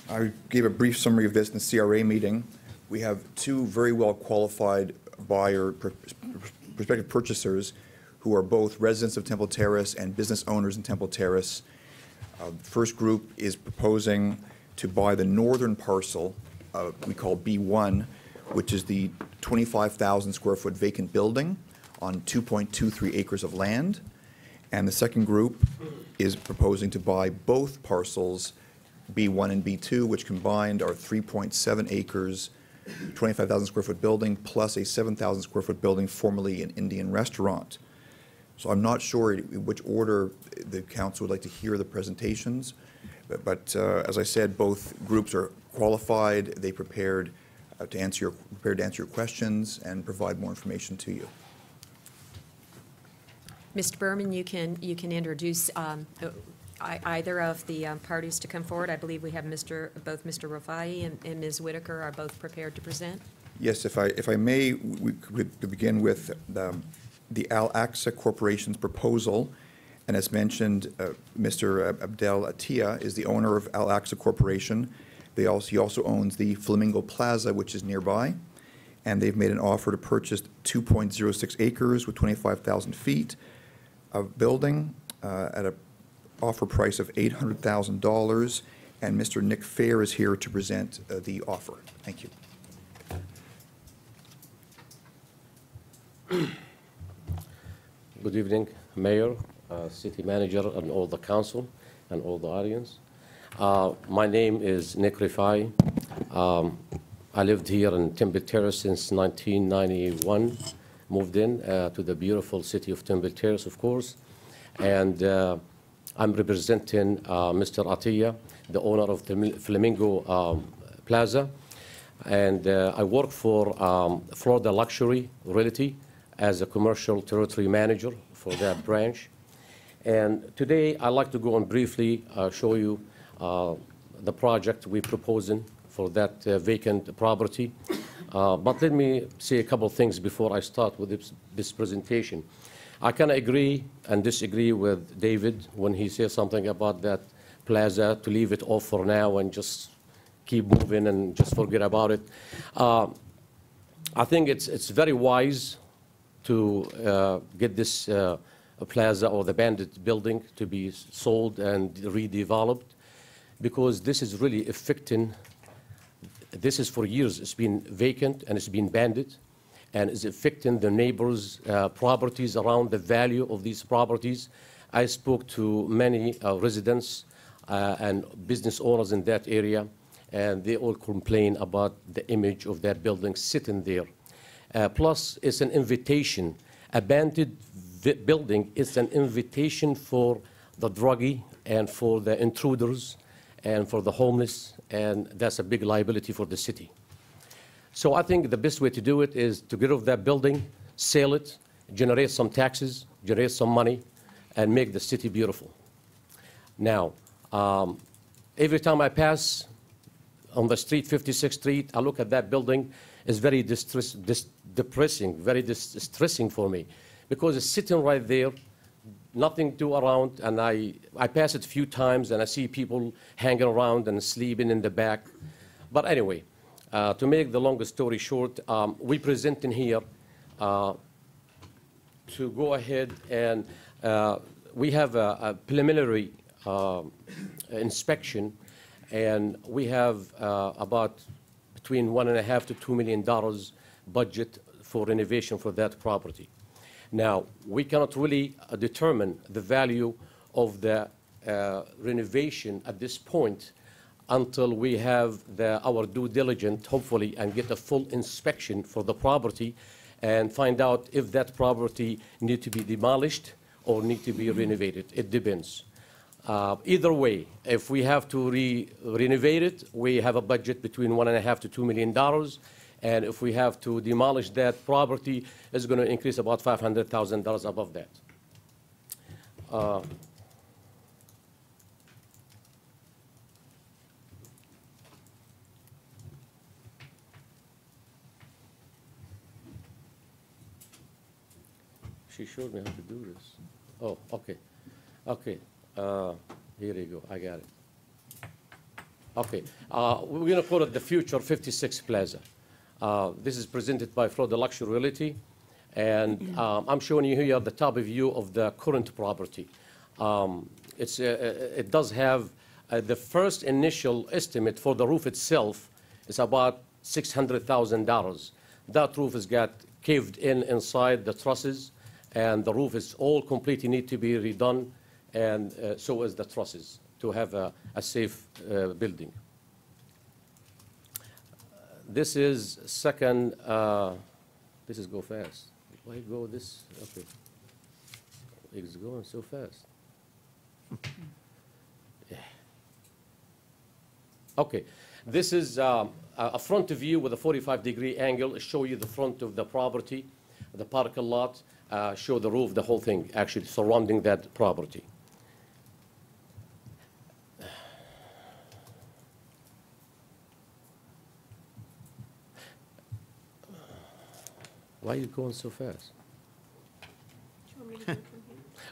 I gave a brief summary of this in the CRA meeting. We have 2 very well qualified prospective purchasers who are both residents of Temple Terrace and business owners in Temple Terrace. The first group is proposing to buy the northern parcel, we call B1, which is the 25,000 square foot vacant building on 2.23 acres of land. And the second group is proposing to buy both parcels, B1 and B2, which combined are 3.7 acres, 25,000 square foot building, plus a 7,000 square foot building formerly an Indian restaurant. So I'm not sure in which order the council would like to hear the presentations, but as I said, both groups are qualified. They prepared to answer your questions and provide more information to you. Mr. Berman, you can introduce either of the parties to come forward. I believe we have both Mr. Rafai and Ms. Whitaker are both prepared to present. Yes, if I may, we could begin with the Al-Aqsa Corporation's proposal. And as mentioned, Mr. Abdel Attia is the owner of Al-Aqsa Corporation. He also owns the Flamingo Plaza, which is nearby. And they've made an offer to purchase 2.06 acres with 25,000 feet of building at an offer price of $800,000. And Mr. Nick Fair is here to present the offer. Thank you. Good evening, Mayor, City Manager, and all the council, and all the audience. My name is Nick Rafai. I lived here in Temple Terrace since 1991, moved in to the beautiful city of Temple Terrace, of course, and I'm representing Mr. Attia, the owner of the Flamingo Plaza, and I work for Florida Luxury Realty as a commercial territory manager for that branch. And today, I'd like to go and briefly show you the project we're proposing for that vacant property. But let me say a couple things before I start with this presentation. I can agree and disagree with David when he says something about that plaza, to leave it off for now and just keep moving and just forget about it. I think it's very wise to get this plaza or the bandit building to be sold and redeveloped, because this is really affecting, this is for years, it's been vacant and it's been bandit, and it's affecting the neighbors' properties around the value of these properties. I spoke to many residents and business owners in that area, and they all complain about the image of that building sitting there. Plus, it's an invitation. Abandoned building is an invitation for the druggie and for the intruders and for the homeless, and that's a big liability for the city. So I think the best way to do it is to get rid of that building, sell it, generate some taxes, generate some money, and make the city beautiful. Now, every time I pass on the street, 56th Street, I look at that building. It's very depressing, very distressing for me, because it's sitting right there, nothing to do around, and I pass it a few times, and I see people hanging around and sleeping in the back. But anyway, to make the long story short, we present in here to go ahead and we have a preliminary inspection, and we have about between $1.5 to $2 million budget for renovation for that property. Now, we cannot really determine the value of the renovation at this point until we have our due diligence, hopefully, and get a full inspection for the property and find out if that property needs to be demolished or need to be renovated. It depends. Either way, if we have to renovate it, we have a budget between $1.5 to $2 million. And if we have to demolish that property, it's going to increase about $500,000 above that. She showed me how to do this. Oh, okay. Okay. Here you go. I got it. Okay. We're going to call it the Future 56 Plaza. This is presented by Florida Luxury Realty, and I'm showing you here the top view of the current property. It does have the first initial estimate for the roof itself is about $600,000. That roof has got caved in inside the trusses, and the roof is all completely need to be redone, and so is the trusses to have a safe building. This is second, this is go fast. Why go this? Okay. It's going so fast. Yeah. Okay. This is a front view with a 45-degree angle. It shows you the front of the property, the parking lot, show the roof, the whole thing actually surrounding that property. Why are you going so fast?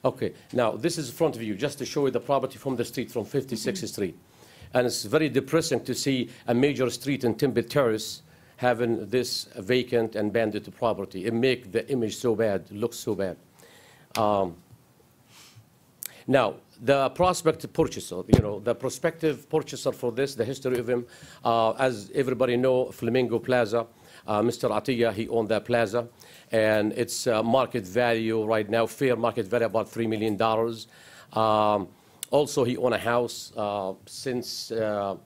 Okay, now this is front view, just to show you the property from the street, from 56th Street. And it's very depressing to see a major street in Temple Terrace having this vacant and abandoned property. It makes the image so bad, it looks so bad. Now, the prospective purchaser, the prospective purchaser for this, the history of him, as everybody know, Flamingo Plaza, Mr. Atiyah, he owned that plaza, and its market value right now, fair market value, about $3 million. Also, he owned a house since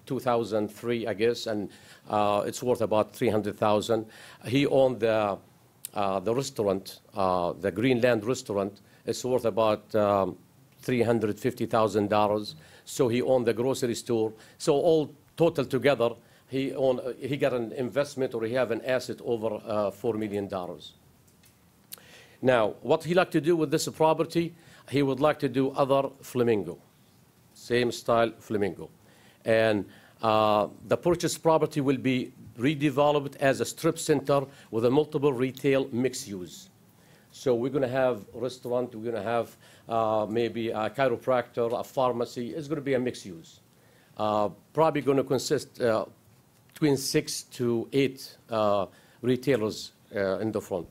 2003, I guess, and it's worth about $300,000. He owned the restaurant, the Greenland restaurant. It's worth about $350,000. So he owned the grocery store. So all total together, he got an investment, or he have an asset over $4 million. Now, what he like to do with this property, he would like to do other flamingo, same style flamingo. And the purchased property will be redeveloped as a strip center with a multiple retail mixed use. So we're going to have a restaurant, we're going to have maybe a chiropractor, a pharmacy. It's going to be a mixed use. Probably going to consist between 6 to 8 retailers in the front.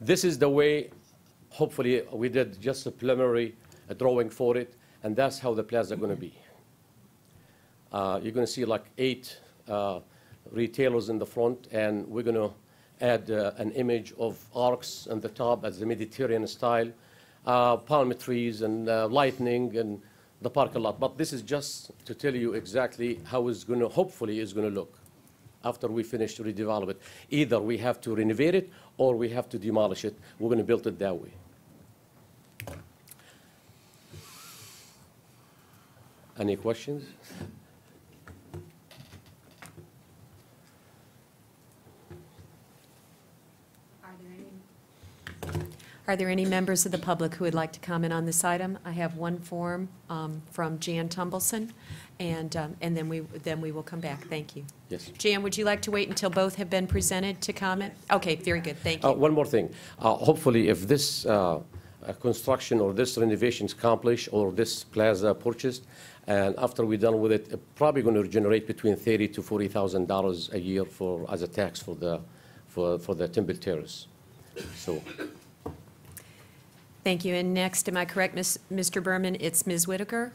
This is the way, hopefully, we did just a preliminary drawing for it, and that's how the plaza is going to be. You're going to see like 8 retailers in the front, and we're going to add an image of arcs on the top as the Mediterranean style, palm trees and lightning and the parking lot. But this is just to tell you exactly how it's going to, hopefully, is going to look after we finish to redevelop it. Either we have to renovate it or we have to demolish it. We're going to build it that way. Any questions? Are there any members of the public who would like to comment on this item? I have one form from Jan Tumbleson, and then we will come back. Thank you. Yes. Jan, would you like to wait until both have been presented to comment? Okay, very good. Thank you. One more thing. Hopefully, if this construction or this renovation is accomplished or this plaza purchased, and after we're done with it, probably going to generate between $30,000 to $40,000 a year as a tax for the Temple Terrace. So. Thank you. And next, am I correct, Mr. Berman? It's Ms. Whitaker?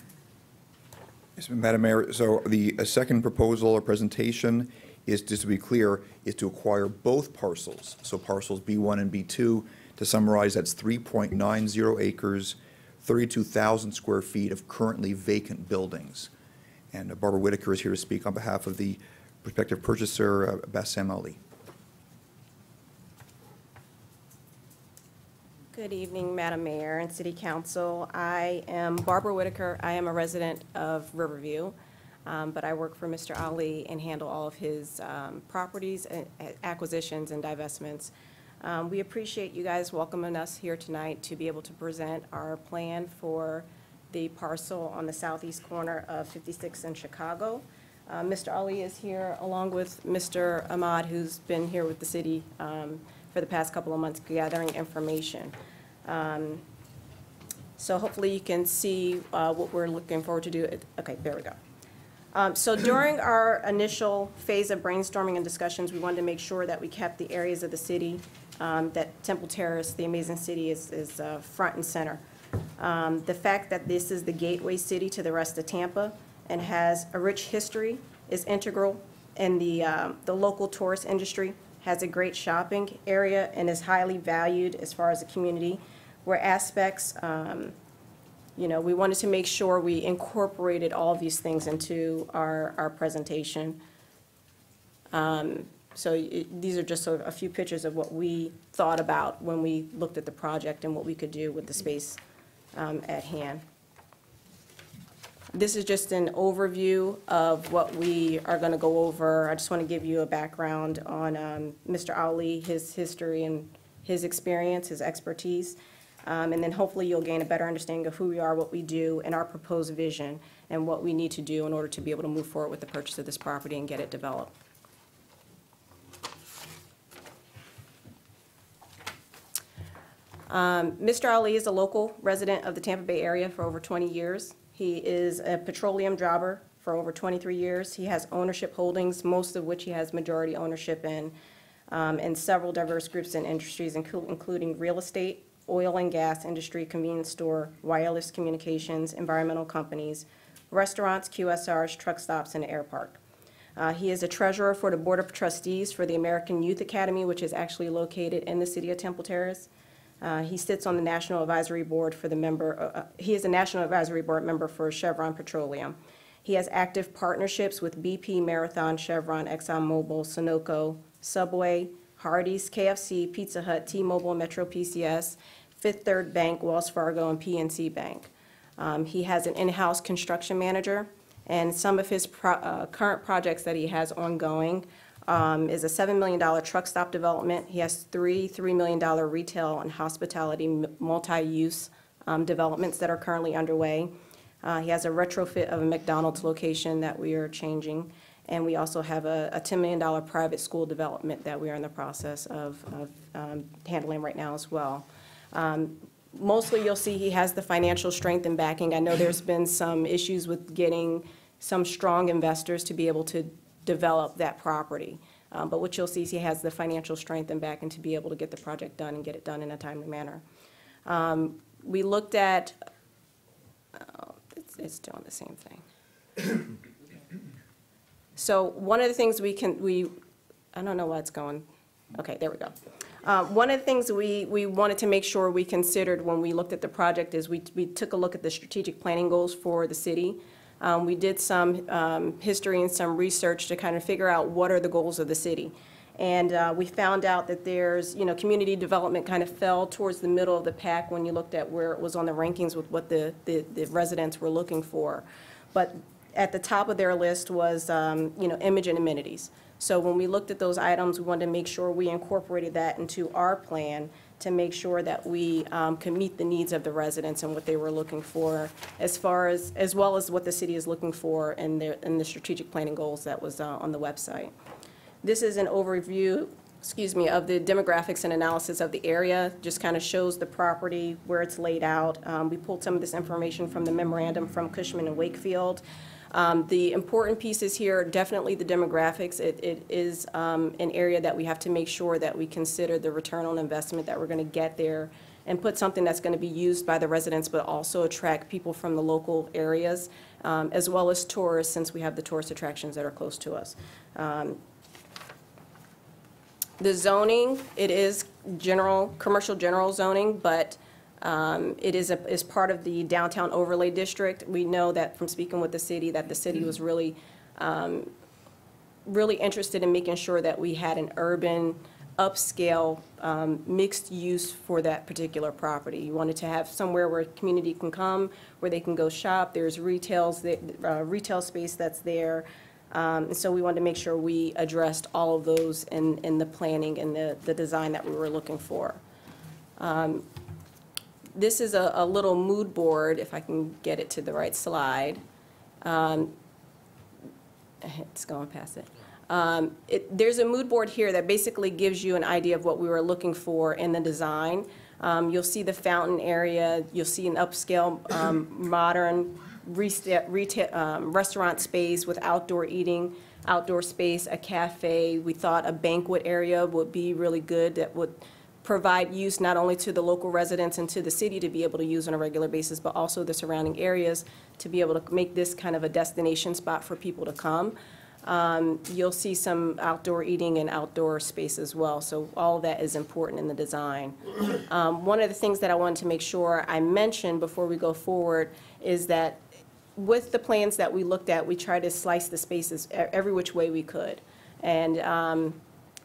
Yes, Madam Mayor, so the second proposal or presentation is, just to be clear, is to acquire both parcels. So parcels B1 and B2, to summarize, that's 3.90 acres, 32,000 square feet of currently vacant buildings. And Barbara Whitaker is here to speak on behalf of the prospective purchaser, Bassem Ali. Good evening, Madam Mayor and City Council. I am Barbara Whitaker. I am a resident of Riverview, but I work for Mr. Ali and handle all of his properties, acquisitions, and divestments. We appreciate you guys welcoming us here tonight to be able to present our plan for the parcel on the southeast corner of 56 in Chicago. Mr. Ali is here along with Mr. Ahmad, who's been here with the city for the past couple of months gathering information. So hopefully you can see what we're looking forward to do. Okay, there we go. So during our initial phase of brainstorming and discussions, we wanted to make sure that we kept the areas of the city that Temple Terrace, the amazing city, is front and center. The fact that this is the gateway city to the rest of Tampa and has a rich history is integral in the local tourist industry, has a great shopping area, and is highly valued as far as the community, where aspects, we wanted to make sure we incorporated all of these things into our presentation. These are just sort of a few pictures of what we thought about when we looked at the project and what we could do with the space at hand. This is just an overview of what we are going to go over. I just want to give you a background on Mr. Ali, his history and his experience, his expertise, and then hopefully you'll gain a better understanding of who we are, what we do, and our proposed vision, and what we need to do in order to be able to move forward with the purchase of this property and get it developed. Mr. Ali is a local resident of the Tampa Bay area for over 20 years. He is a petroleum jobber for over 23 years. He has ownership holdings, most of which he has majority ownership in several diverse groups and industries, including real estate, oil and gas industry, convenience store, wireless communications, environmental companies, restaurants, QSRs, truck stops, and an air park. He is a treasurer for the Board of Trustees for the American Youth Academy, which is actually located in the city of Temple Terrace. He sits on the National Advisory Board for the member, he is a National Advisory Board member for Chevron Petroleum. He has active partnerships with BP, Marathon, Chevron, ExxonMobil, Sunoco, Subway, Hardee's, KFC, Pizza Hut, T-Mobile, Metro PCS, Fifth Third Bank, Wells Fargo, and PNC Bank. He has an in-house construction manager, and some of his current projects that he has ongoing is a $7 million truck stop development. He has three $3 million retail and hospitality multi-use developments that are currently underway. He has a retrofit of a McDonald's location that we are changing. And we also have a $10 million private school development that we are in the process of handling right now as well. Mostly you'll see he has the financial strength and backing. I know there's been some issues with getting some strong investors to be able to develop that property. But what you'll see is he has the financial strength and backing to be able to get the project done and get it done in a timely manner. We looked at, it's doing the same thing. So one of the things I don't know why it's going, okay, there we go. One of the things we wanted to make sure we considered when we looked at the project is we took a look at the strategic planning goals for the city. We did some history and some research to kind of figure out what are the goals of the city. And we found out that there's, community development kind of fell towards the middle of the pack when you looked at where it was on the rankings with what the residents were looking for. But at the top of their list was, image and amenities. So when we looked at those items, we wanted to make sure we incorporated that into our plan to make sure that we can meet the needs of the residents and what they were looking for, as well as what the city is looking for in the strategic planning goals that was on the website. This is an overview, of the demographics and analysis of the area. Just kind of shows the property, where it's laid out. We pulled some of this information from the memorandum from Cushman and Wakefield. The important pieces here are definitely the demographics. It is an area that we have to make sure that we consider the return on investment that we're going to get there and put something that's going to be used by the residents but also attract people from the local areas, as well as tourists, since we have the tourist attractions that are close to us. The zoning, it is commercial general zoning, but it is part of the downtown overlay district. We know that from speaking with the city that the city was really interested in making sure that we had an urban upscale mixed use for that particular property. You wanted to have somewhere where community can come, where they can go shop. There's retail space that's there. And so we wanted to make sure we addressed all of those in the planning and the design that we were looking for. This is a little mood board, if I can get it to the right slide. It's going past it. There's a mood board here that basically gives you an idea of what we were looking for in the design. You'll see the fountain area. You'll see an upscale, modern restaurant space with outdoor eating, outdoor space, a cafe. We thought a banquet area would be really good, that would provide use not only to the local residents and to the city to be able to use on a regular basis, but also the surrounding areas to be able to make this kind of a destination spot for people to come. You'll see some outdoor eating and outdoor space as well, so all of that is important in the design. One of the things that I wanted to make sure I mentioned before we go forward is that with the plans that we looked at, we tried to slice the spaces every which way we could. And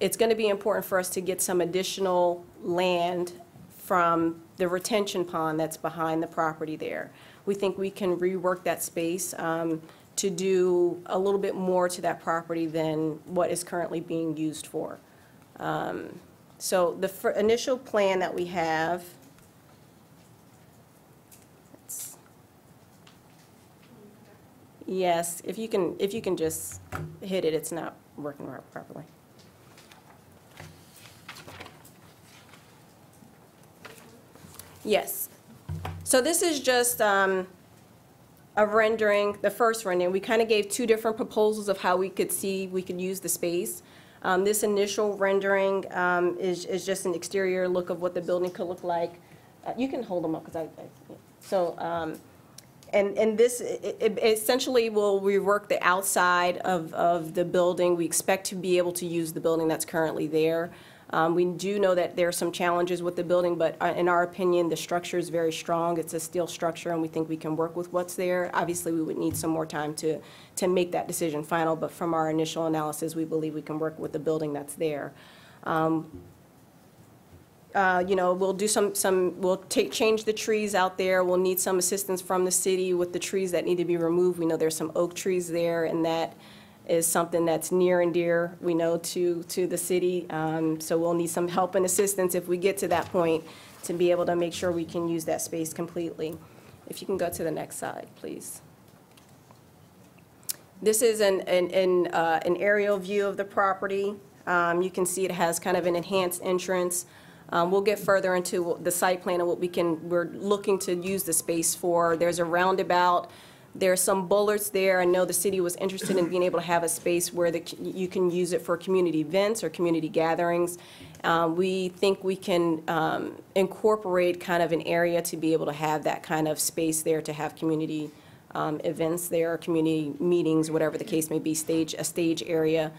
it's going to be important for us to get some additional land from the retention pond that's behind the property there. We think we can rework that space to do a little bit more to that property than what is currently being used for. So the initial plan that we have, yes, if you can just hit it, it's not working right properly. Yes. So this is just a rendering, the first rendering. We kind of gave two different proposals of how we could use the space. This initial rendering is just an exterior look of what the building could look like. You can hold them up because and this essentially will rework the outside of the building. We expect to be able to use the building that's currently there. We do know that there are some challenges with the building, but in our opinion, the structure is very strong. It's a steel structure, and we think we can work with what's there. Obviously, we would need some more time to make that decision final, but from our initial analysis, we believe we can work with the building that's there. We'll do we'll change the trees out there. We'll need some assistance from the city with the trees that need to be removed. We know there's some oak trees there in that is something that's near and dear, we know, to the city. So we'll need some help and assistance if we get to that point to be able to make sure we can use that space completely. If you can go to the next slide, please. This is an aerial view of the property. You can see it has kind of an enhanced entrance. We'll get further into the site plan and what we're looking to use the space for. There's a roundabout. There's some bollards there. I know the city was interested in being able to have a space where you can use it for community events or community gatherings. We think we can incorporate kind of an area to be able to have that kind of space there to have community events there, community meetings, whatever the case may be, a stage area.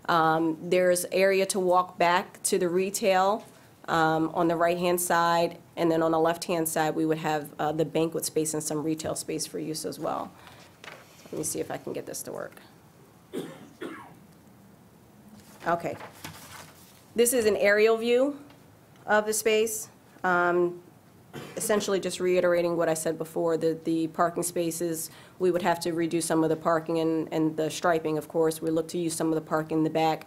There's area to walk back to the retail on the right-hand side, and then on the left-hand side, we would have the banquet space and some retail space for use as well. Let me see if I can get this to work. Okay. This is an aerial view of the space. Essentially just reiterating what I said before, the parking spaces, we would have to redo some of the parking and the striping, of course. We look to use some of the parking in the back.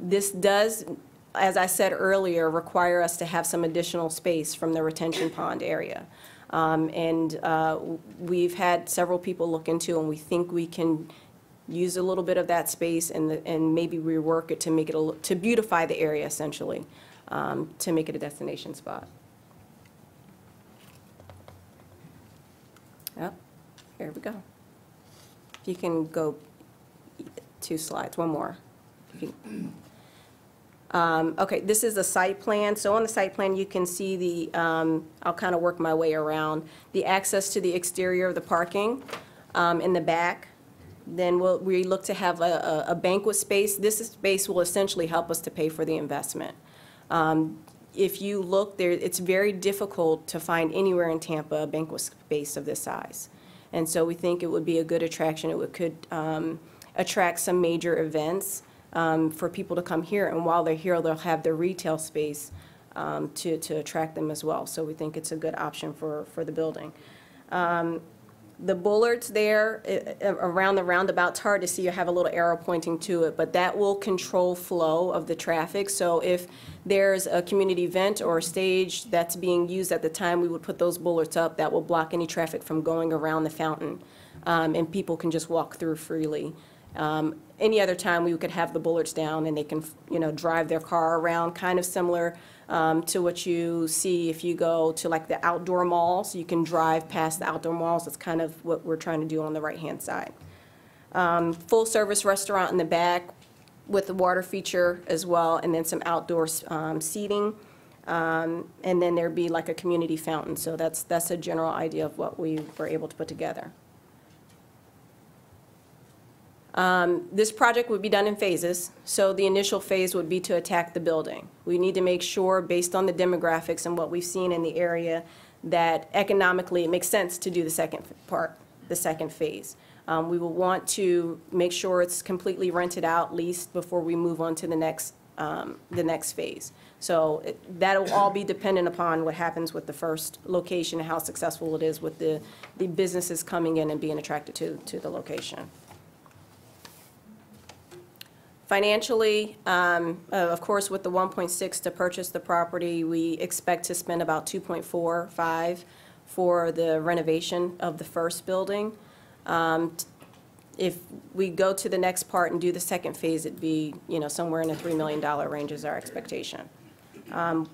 This does, as I said earlier, require us to have some additional space from the retention pond area. We've had several people look into, and we think we can use a little bit of that space and maybe rework it to make it to beautify the area, essentially, to make it a destination spot. Yep, here we go. If you can go 2 slides, one more. Okay, this is the site plan. So on the site plan, you can see the, I'll kind of work my way around, the access to the exterior of the parking in the back. Then we look to have a banquet space. This space will essentially help us to pay for the investment. If you look there, it's very difficult to find anywhere in Tampa a banquet space of this size. And so we think it would be a good attraction. It could attract some major events for people to come here. And while they're here, they'll have their retail space to attract them as well. So we think it's a good option for the building. The bollards there around the roundabout, it's hard to see. You have a little arrow pointing to it, but that will control flow of the traffic. So if there's a community event or a stage that's being used at the time, we would put those bollards up. That will block any traffic from going around the fountain, and people can just walk through freely. Any other time, we could have the bollards down and they can, drive their car around, kind of similar to what you see if you go to like the outdoor malls. You can drive past the outdoor malls. That's kind of what we're trying to do on the right-hand side. Full service restaurant in the back with the water feature as well, and then some outdoor seating. And then there'd be like a community fountain. So that's a general idea of what we were able to put together. This project would be done in phases, so the initial phase would be to attack the building. We need to make sure, based on the demographics and what we've seen in the area, that economically it makes sense to do the second part, the second phase. We will want to make sure it's completely rented out, leased, before we move on to the next phase. So that'll all be dependent upon what happens with the first location and how successful it is with the businesses coming in and being attracted to the location. Financially, of course, with the 1.6 to purchase the property, we expect to spend about 2.45 for the renovation of the first building. If we go to the next part and do the second phase, it'd be, somewhere in the $3 million range is our expectation.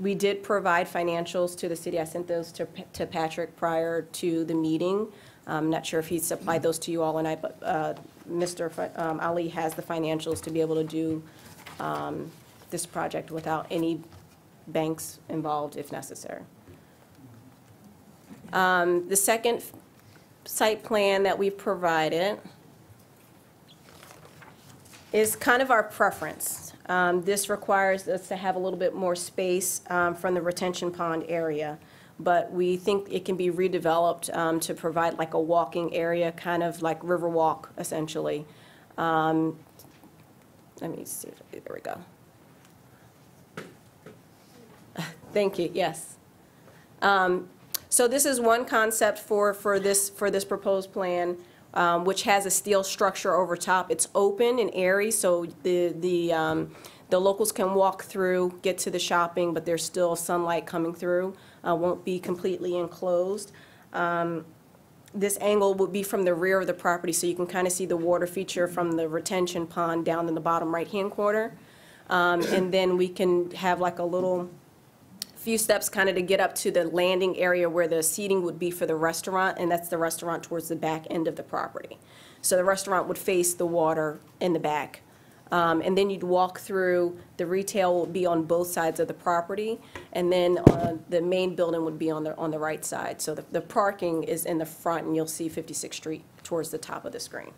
We did provide financials to the city. I sent those to Patrick prior to the meeting. I'm not sure if he supplied those to you all or not, but Mr. Ali has the financials to be able to do this project without any banks involved if necessary. The second site plan that we've provided is kind of our preference. This requires us to have a little bit more space from the retention pond area, but we think it can be redeveloped to provide like a walking area, kind of like Riverwalk, essentially. Let me see, there we go. Thank you, yes. So this is one concept for this proposed plan. which has a steel structure over top. It's open and airy, so the locals can walk through, get to the shopping, but there's still sunlight coming through. Won't be completely enclosed. This angle would be from the rear of the property, so you can kind of see the water feature from the retention pond down in the bottom right-hand corner. And then we can have like a little few steps kind of to get up to the landing area where the seating would be for the restaurant, and that's the restaurant towards the back end of the property. So the restaurant would face the water in the back. And then you'd walk through, the retail will be on both sides of the property, and then the main building would be on the right side. So the parking is in the front, and you'll see 56th Street towards the top of the screen.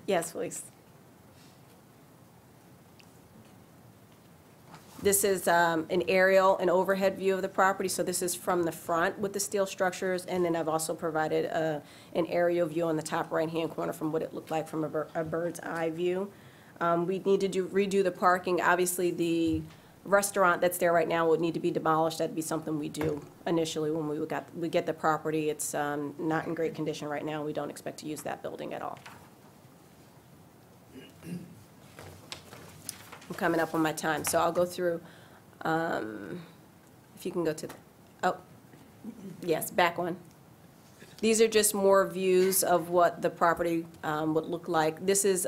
Yes, please. This is an aerial, an overhead view of the property, so this is from the front with the steel structures, and then I've also provided an aerial view on the top right-hand corner from what it looked like from a bird's eye view. We need to redo the parking. Obviously, the restaurant that's there right now would need to be demolished. That'd be something we do initially when we get the property. It's not in great condition right now. We don't expect to use that building at all. I'm coming up on my time, so I'll go through, if you can go to the, oh, yes, back one. These are just more views of what the property would look like. This is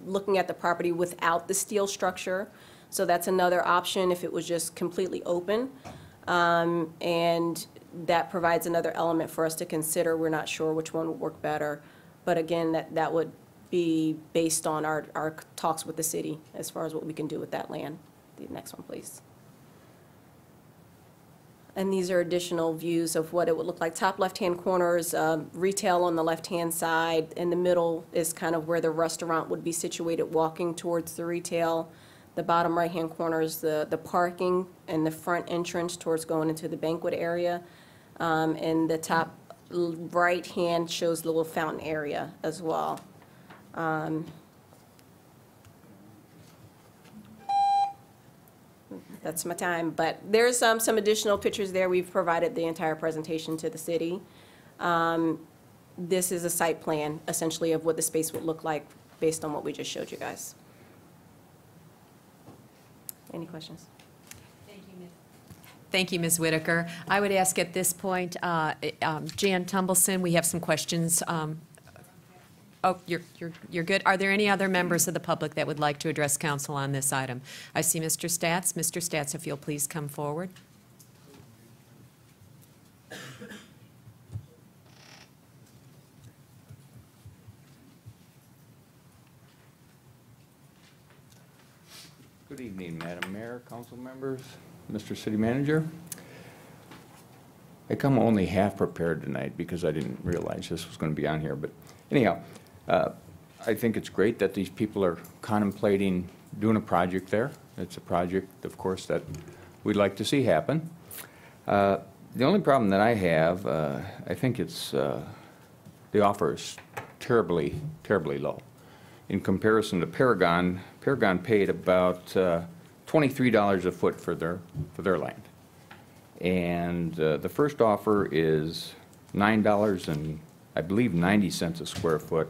looking at the property without the steel structure, so that's another option if it was just completely open. And that provides another element for us to consider. We're not sure which one would work better, but again, that would be based on our talks with the city as far as what we can do with that land. The next one, please. And these are additional views of what it would look like. Top left-hand corner is retail on the left-hand side. In the middle is kind of where the restaurant would be situated, walking towards the retail. The bottom right-hand corner is the parking and the front entrance towards going into the banquet area. And the top right-hand shows the little fountain area as well. That's my time, but there's some additional pictures there. We've provided the entire presentation to the city. This is a site plan, essentially, of what the space would look like based on what we just showed you guys. Any questions? Thank you, Ms. Whitaker. I would ask at this point, Jan Tumbleson, we have some questions. Oh, you're good. Are there any other members of the public that would like to address council on this item? I see Mr. Stats. Mr. Stats, if you'll please come forward. Good evening, Madam Mayor, council members, Mr. City Manager. I come only half prepared tonight because I didn't realize this was going to be on here, but anyhow, I think it's great that these people are contemplating doing a project there. It's a project, of course, that we'd like to see happen. The only problem that I have, I think it's the offer is terribly, terribly low. In comparison to Paragon, Paragon paid about $23 a foot for their land. And the first offer is $9 and I believe 90 cents a square foot.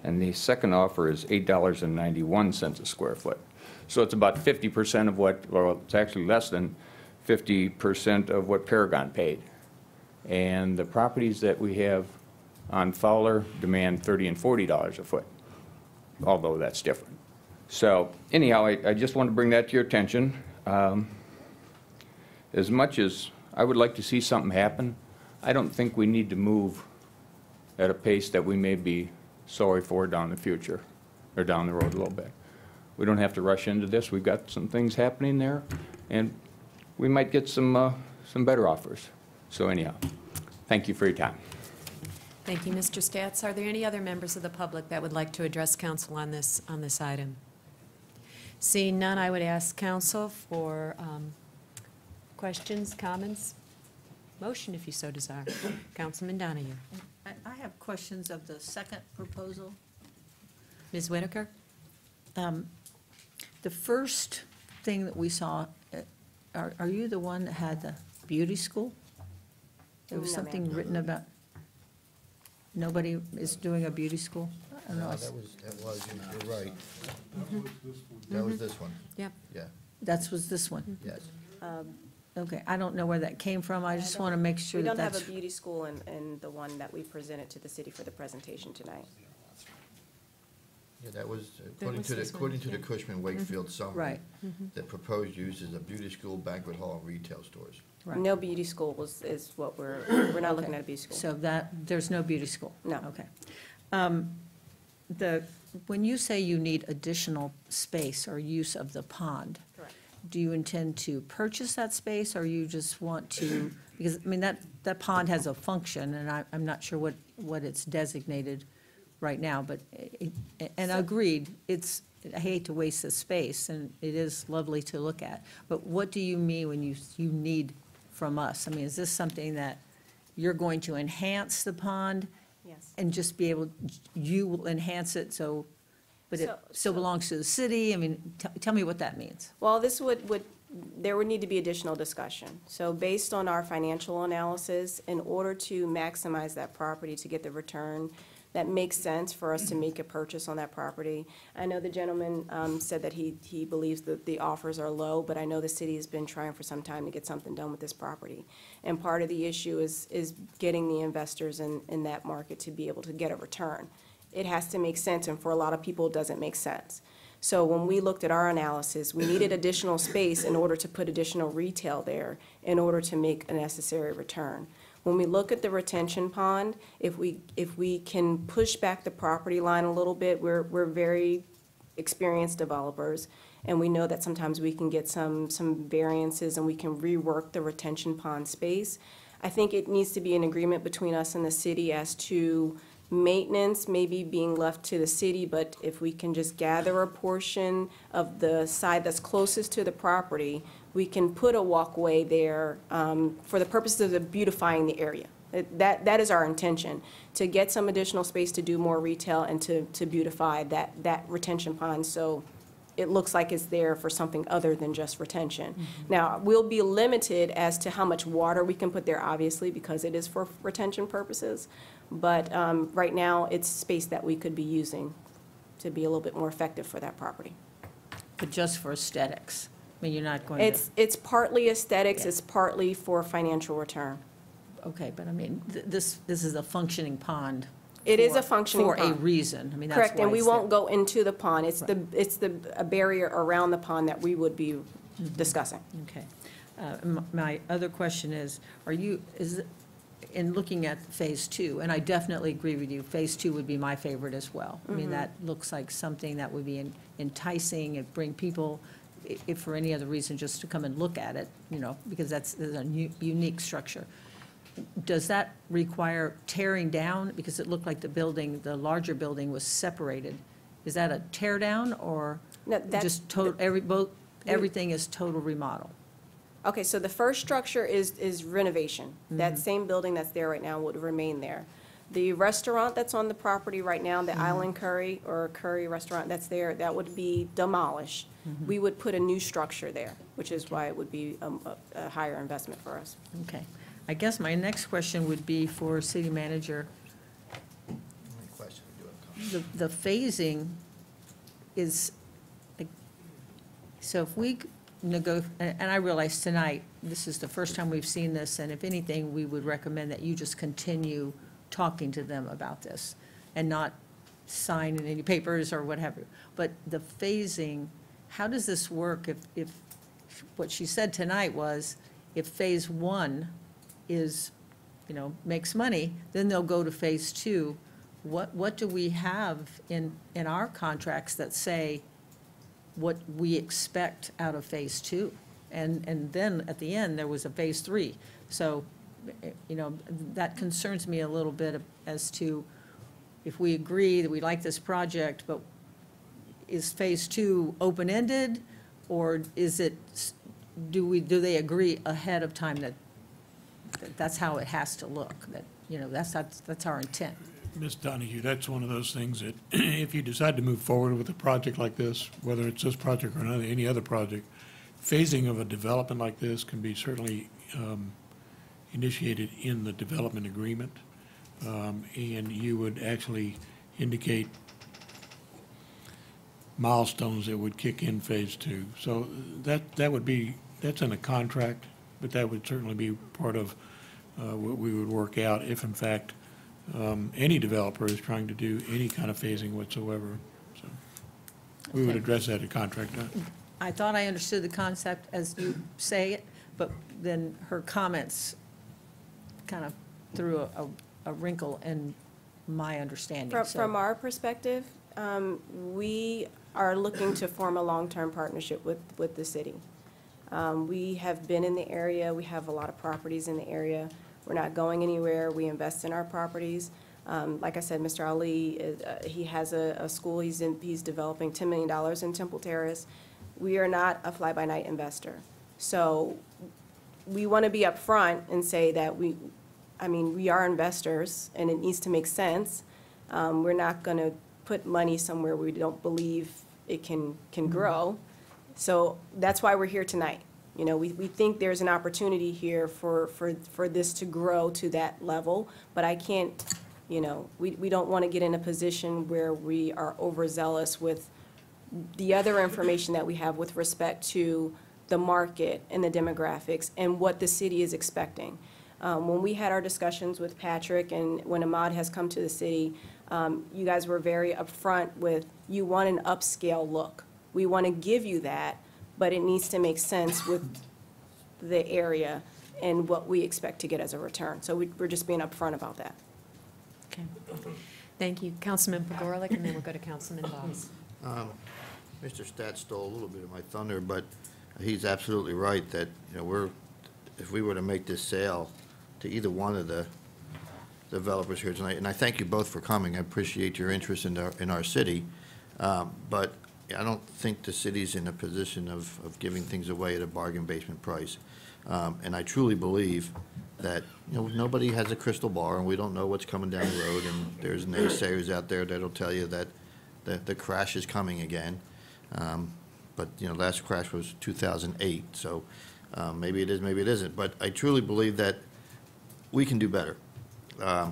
And the second offer is $8.91 a square foot. So it's about 50% of what, well, it's actually less than 50% of what Paragon paid. And the properties that we have on Fowler demand $30 and $40 a foot, although that's different. So anyhow, I just want to bring that to your attention. As much as I would like to see something happen, I don't think we need to move at a pace that we may be sorry for down the future, or down the road a little bit. We don't have to rush into this. We've got some things happening there, and we might get some better offers. So anyhow, thank you for your time. Thank you, Mr. Stats. Are there any other members of the public that would like to address council on this item? Seeing none, I would ask council for questions, comments, motion if you so desire. Councilman Donahue. I have questions of the second proposal. Ms. Whitaker? The first thing that we saw are you the one that had the beauty school? There was No, something ma'am. written about, nobody is doing a beauty school? I don't know. you're right. That was this one. Yep. Yeah, That was this one? yes. Okay, I don't know where that came from. I just want to make sure We that don't have that's. a beauty school in the one that we presented to the city for the presentation tonight. Yeah, that was, was this one, according to the yeah. Cushman Wakefield summary. Right. The proposed use is a beauty school, banquet hall, and retail stores. Right. No beauty school is what we're not looking at a beauty school. So there's no beauty school? No. Okay. When you say you need additional space or use of the pond. Correct. Do you intend to purchase that space, or you just want to, because, I mean, that pond has a function, and I'm not sure what it's designated right now, but, and agreed, I hate to waste the space, and it is lovely to look at, but what do you mean when you need from us? I mean, is this something that you're going to enhance the pond? Yes. And just be able, you will enhance it, but it still belongs to the city? I mean, tell me what that means. Well, this there would need to be additional discussion. So based on our financial analysis, in order to maximize that property to get the return that makes sense for us to make a purchase on that property. I know the gentleman said that he believes that the offers are low, but I know the city has been trying for some time to get something done with this property. And part of the issue is getting the investors in that market to be able to get a return. It has to make sense, and for a lot of people, it doesn't make sense. So when we looked at our analysis, we needed additional space in order to put additional retail there in order to make a necessary return. When we look at the retention pond, if we can push back the property line a little bit, we're very experienced developers, and we know that sometimes we can get some variances and we can rework the retention pond space. I think it needs to be an agreement between us and the city as to maintenance maybe being left to the city, but if we can just gather a portion of the side that's closest to the property, we can put a walkway there for the purposes of beautifying the area. That is our intention, to get some additional space to do more retail and to beautify that retention pond, so it looks like it's there for something other than just retention. Now, we'll be limited as to how much water we can put there, obviously, because it is for retention purposes. But right now, it's space that we could be using to be a little bit more effective for that property. But just for aesthetics? I mean, you're not going to... It's partly aesthetics, Yeah. it's partly for financial return. Okay, but I mean, this is a functioning pond. It is a functioning For a pond. reason. I mean, that's Correct, why and we it's won't there. go into the pond. It's a barrier around the pond that we would be discussing. Okay. My other question is in looking at Phase 2, and I definitely agree with you, Phase 2 would be my favorite as well. I mean, that looks like something that would be enticing and bring people, if for any other reason, just to come and look at it, because that's a unique structure. Does that require tearing down? Because it looked like the larger building was separated. Is that a tear down, or No, that's- just everything is total remodel? Okay, so the first structure is renovation. That same building that's there right now would remain there. The restaurant that's on the property right now, the Island Curry or Curry Restaurant that's there, that would be demolished. We would put a new structure there, which is why it would be a higher investment for us. Okay. I guess my next question would be for City Manager. The phasing is, so if we and I realize tonight, this is the first time we've seen this, and if anything, we would recommend that you just continue talking to them about this and not sign in any papers or what have you. But the phasing, how does this work if what she said tonight was, if Phase 1 is, makes money, then they'll go to Phase 2. What do we have in our contracts that say what we expect out of Phase 2? And then at the end, there was a Phase 3. So, that concerns me a little bit as to if we agree that we like this project, but is Phase 2 open-ended, or is it, do they agree ahead of time that that's how it has to look, that, that's our intent? Ms. Donahue, that's one of those things that if you decide to move forward with a project like this, whether it's this project or any other project, phasing of a development like this can be certainly initiated in the development agreement, and you would actually indicate milestones that would kick in phase two. So that would be, that's in a contract, but that would certainly be part of what we would work out if in fact any developer is trying to do any kind of phasing whatsoever. So we would Okay. address that at contract time. I thought I understood the concept as you say it, but then her comments kind of threw a wrinkle in my understanding. So- From our perspective, we are looking to form a long-term partnership with the city. We have been in the area, we have a lot of properties in the area. We're not going anywhere, we invest in our properties. Like I said, Mr. Ali, he has a school, he's developing $10 million in Temple Terrace. We are not a fly-by-night investor. So we want to be upfront and say that we are investors, and it needs to make sense. We're not going to put money somewhere we don't believe it can grow. So that's why we're here tonight. You know, we think there's an opportunity here for this to grow to that level, but I can't, you know, we don't want to get in a position where we are overzealous with the other information that we have with respect to the market and the demographics and what the city is expecting. When we had our discussions with Patrick and when Ahmad has come to the city, you guys were very upfront with, you want an upscale look. We want to give you that, but it needs to make sense with the area and what we expect to get as a return. So we're just being upfront about that. Okay. Thank you. Councilman Pagorlik, and then we'll go to Councilman Boggs. Mr. Stat stole a little bit of my thunder, but he's absolutely right that, you know, if we were to make this sale to either one of the developers here tonight, and I thank you both for coming, I appreciate your interest in our city, but I don't think the city's in a position of giving things away at a bargain basement price. And I truly believe that, you know, nobody has a crystal ball, and we don't know what's coming down the road, and there's naysayers out there that'll tell you that the crash is coming again. But, you know, last crash was 2008, so maybe it is, maybe it isn't. But I truly believe that we can do better. I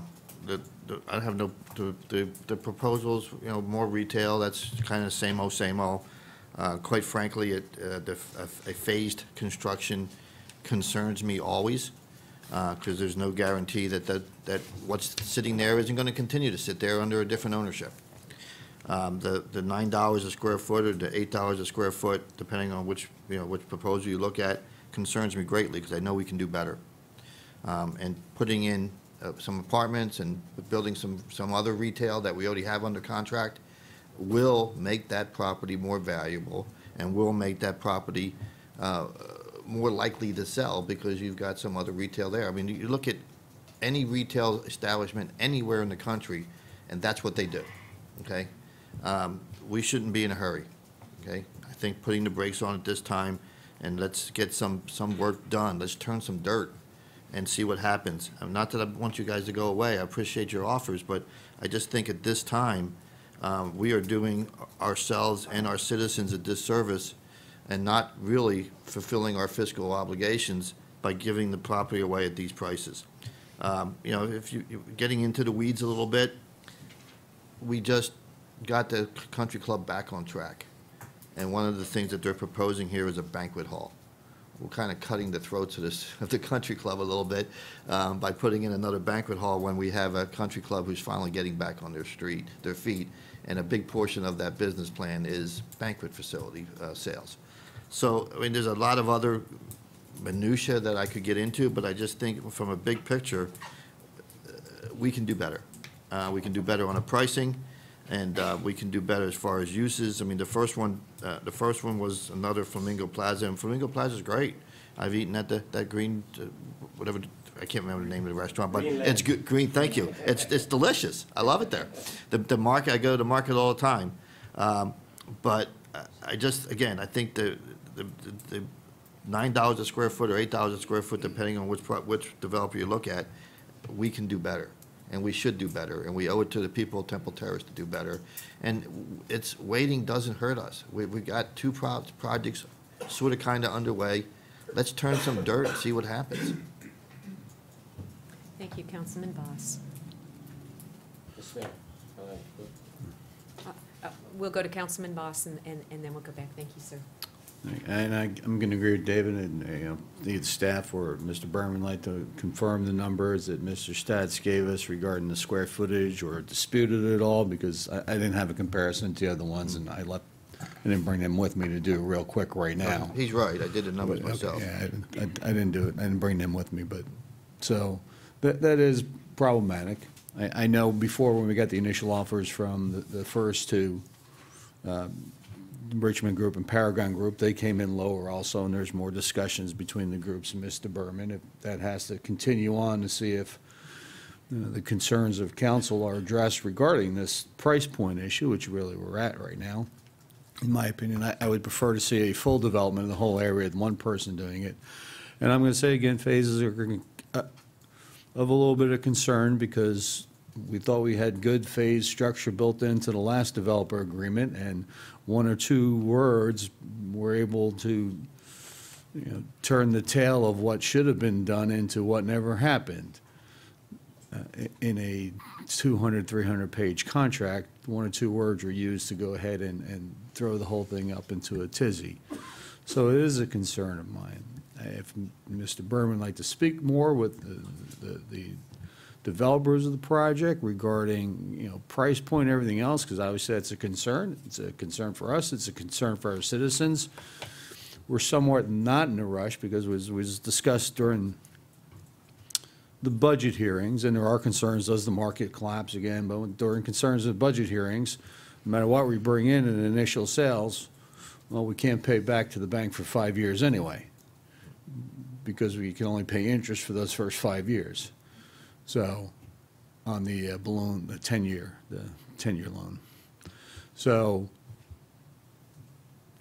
have the proposals, you know, more retail, that's kind of same old, same old. Quite frankly, a phased construction concerns me always, because there's no guarantee that what's sitting there isn't going to continue to sit there under a different ownership. The $9 a square foot or the $8 a square foot, depending on which proposal you look at, concerns me greatly, because I know we can do better. And putting in some apartments and building some other retail that we already have under contract will make that property more valuable and will make that property more likely to sell, because you've got some other retail there. I mean, you look at any retail establishment anywhere in the country, and that's what they do, okay? We shouldn't be in a hurry, okay? I think putting the brakes on at this time, and let's get some work done. Let's turn some dirt and see what happens. Not that I want you guys to go away. I appreciate your offers, but I just think at this time, we are doing ourselves and our citizens a disservice and not really fulfilling our fiscal obligations by giving the property away at these prices. You know, if you're getting into the weeds a little bit, we just got the country club back on track. And one of the things that they're proposing here is a banquet hall. We're kind of cutting the throats of the country club a little bit by putting in another banquet hall when we have a country club who's finally getting back on their feet. And a big portion of that business plan is banquet facility sales. So, I mean, there's a lot of other minutia that I could get into, but I just think from a big picture, we can do better. We can do better on the pricing, and we can do better as far as uses. I mean, the first one was another Flamingo Plaza, and Flamingo Plaza is great. I've eaten at that green, whatever, I can't remember the name of the restaurant, but it's good. Green, thank you. It's delicious. I love it there. The market, I go to the market all the time, but I just, again, I think the $9 a square foot or $8 a square foot, depending on which developer you look at, we can do better. And we should do better, and we owe it to the people of Temple Terrace to do better. And waiting doesn't hurt us. We got two projects sort of kind of underway. Let's turn some dirt and see what happens. Thank you, Councilman Boss. We'll go to Councilman Boss and then we'll go back. Thank you, sir. And I'm going to agree with David and the staff or Mr. Berman like to confirm the numbers that Mr. Stats gave us regarding the square footage or disputed it all, because I didn't have a comparison to the other ones, and I didn't bring them with me to do real quick right now. He's right, I did the numbers myself. Yeah, I didn't do it. I didn't bring them with me, but, so, that is problematic. I know before, when we got the initial offers from the first two, Richmond Group and Paragon Group, they came in lower also, and there's more discussions between the groups and Mr. Berman. If that has to continue on to see if the concerns of council are addressed regarding this price point issue, which really we're at right now. In my opinion, I would prefer to see a full development of the whole area with one person doing it. And I'm going to say again, phases are of a little bit of concern, because we thought we had good phase structure built into the last developer agreement, and one or two words were able to, turn the tale of what should have been done into what never happened. In a 200, 300-page contract, one or two words were used to go ahead and throw the whole thing up into a tizzy. So it is a concern of mine. If Mr. Berman would like to speak more with the developers of the project regarding, price point and everything else, because obviously that's a concern. It's a concern for us. It's a concern for our citizens. We're somewhat not in a rush, because it was discussed during the budget hearings, and there are concerns, does the market collapse again? But during concerns of budget hearings, no matter what we bring in initial sales, well, we can't pay back to the bank for 5 years anyway, because we can only pay interest for those first 5 years. So, on the balloon, the 10-year loan. So,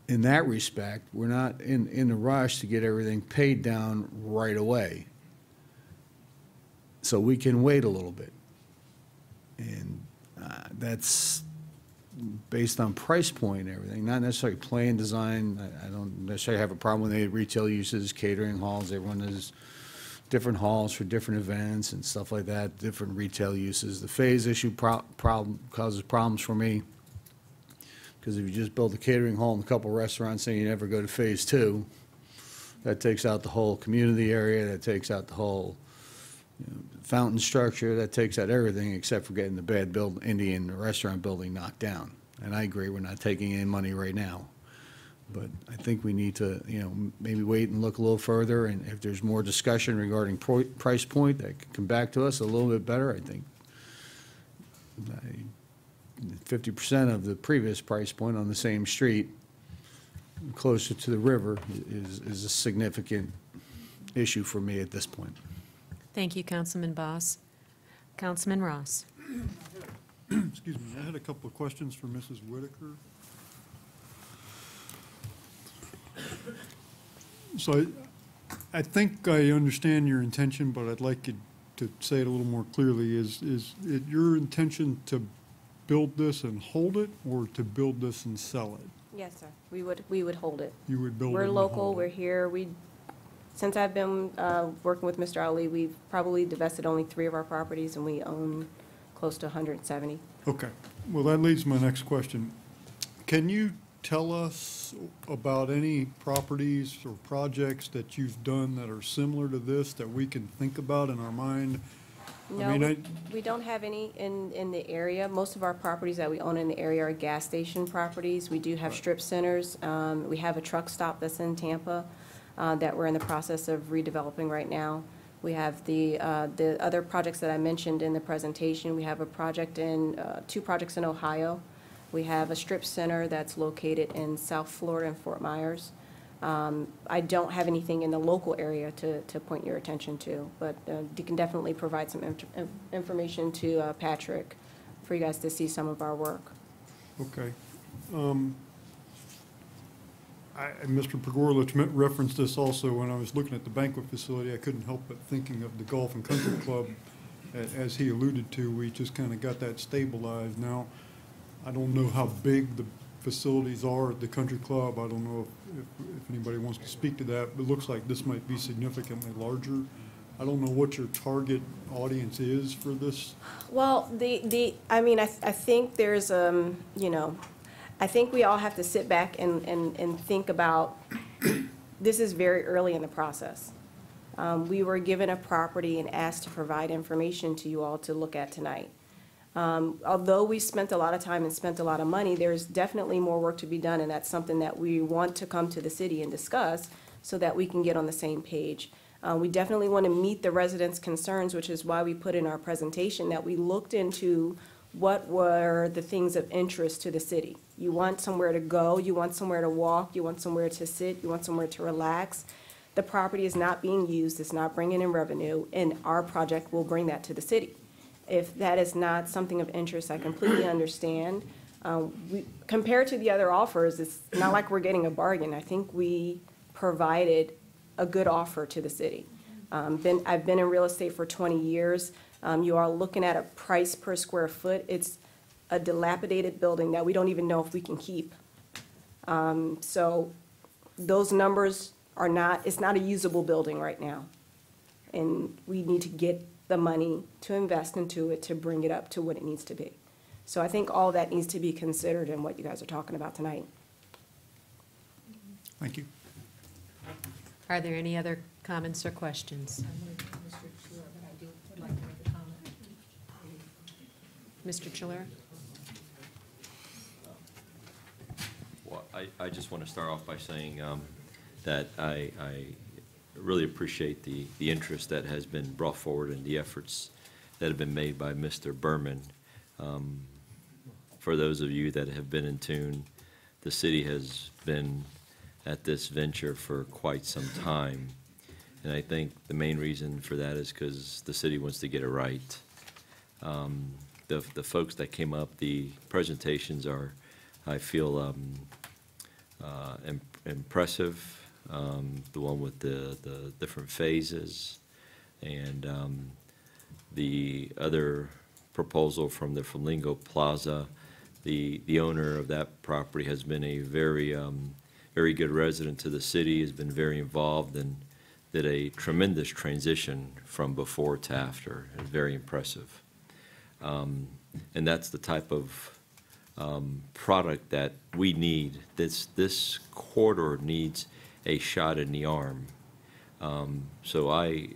in that respect, we're not in a rush to get everything paid down right away. So we can wait a little bit. And that's based on price point and everything, not necessarily plan design. I don't necessarily have a problem with any retail uses, catering halls. Everyone has different halls for different events and stuff like that, different retail uses. The phase issue causes problems for me, because if you just build a catering hall and a couple restaurants and you never go to phase two, that takes out the whole community area, that takes out the whole fountain structure, that takes out everything except for getting the bad Indian restaurant building knocked down. And I agree, we're not taking any money right now. But I think we need to, maybe wait and look a little further, and if there's more discussion regarding price point that could come back to us a little bit better, I think 50% of the previous price point on the same street, closer to the river, is a significant issue for me at this point. Thank you, Councilman Boss. Councilman Ross. Excuse me, I had a couple of questions for Mrs. Whitaker. So I think I understand your intention, but I'd like you to say it a little more clearly. Is it your intention to build this and hold it, or to build this and sell it? Yes, sir. We would hold it. You would build it We're and local, hold it. we're here. Since I've been working with Mr. Ali, we've probably divested only 3 of our properties, and we own close to 170. Okay. Well, that leads to my next question. Can you tell us about any properties or projects that you've done that are similar to this that we can think about in our mind? No, we don't have any in the area. Most of our properties that we own in the area are gas station properties. We do have strip centers. We have a truck stop that's in Tampa that we're in the process of redeveloping right now. We have the other projects that I mentioned in the presentation. We have a project in, 2 projects in Ohio. We have a strip center that's located in South Florida in Fort Myers. I don't have anything in the local area to point your attention to, but you can definitely provide some information to Patrick for you guys to see some of our work. Okay. Mr. Pogorlich referenced this also when I was looking at the banquet facility. I couldn't help but thinking of the Golf and Country Club. As he alluded to, we just kind of got that stabilized. Now, I don't know how big the facilities are at the country club. I don't know if anybody wants to speak to that, but it looks like this might be significantly larger. I don't know what your target audience is for this. Well, I mean, I think there's, you know, I think we all have to sit back and think about, this is very early in the process. We were given a property and asked to provide information to you all to look at tonight. Although we spent a lot of time and spent a lot of money, there's definitely more work to be done, and that's something that we want to come to the city and discuss so that we can get on the same page. We definitely want to meet the residents' concerns, which is why we put in our presentation that we looked into what were the things of interest to the city. You want somewhere to go, you want somewhere to walk, you want somewhere to sit, you want somewhere to relax. The property is not being used, it's not bringing in revenue, and our project will bring that to the city. If that is not something of interest, I completely understand. Compared to the other offers, it's not like we're getting a bargain. I think we provided a good offer to the city. I've been in real estate for 20 years. You are looking at a price per square foot. It's a dilapidated building that we don't even know if we can keep. So those numbers are not, it's not a usable building right now. And we need to get the money to invest into it to bring it up to what it needs to be. So I think all that needs to be considered in what you guys are talking about tonight. Thank you. Are there any other comments or questions? Mr. Chilera? Well, I just want to start off by saying that I really appreciate the interest that has been brought forward and the efforts that have been made by Mr. Berman. For those of you that have been in tune, the city has been at this venture for quite some time. And I think the main reason for that is because the city wants to get it right. The folks that came up, the presentations are, I feel, impressive. The one with the different phases, and the other proposal from the Flamingo Plaza. The owner of that property has been a very good resident to the city, has been very involved, and did a tremendous transition from before to after. It's very impressive. And that's the type of product that we need. This corridor needs a shot in the arm. So I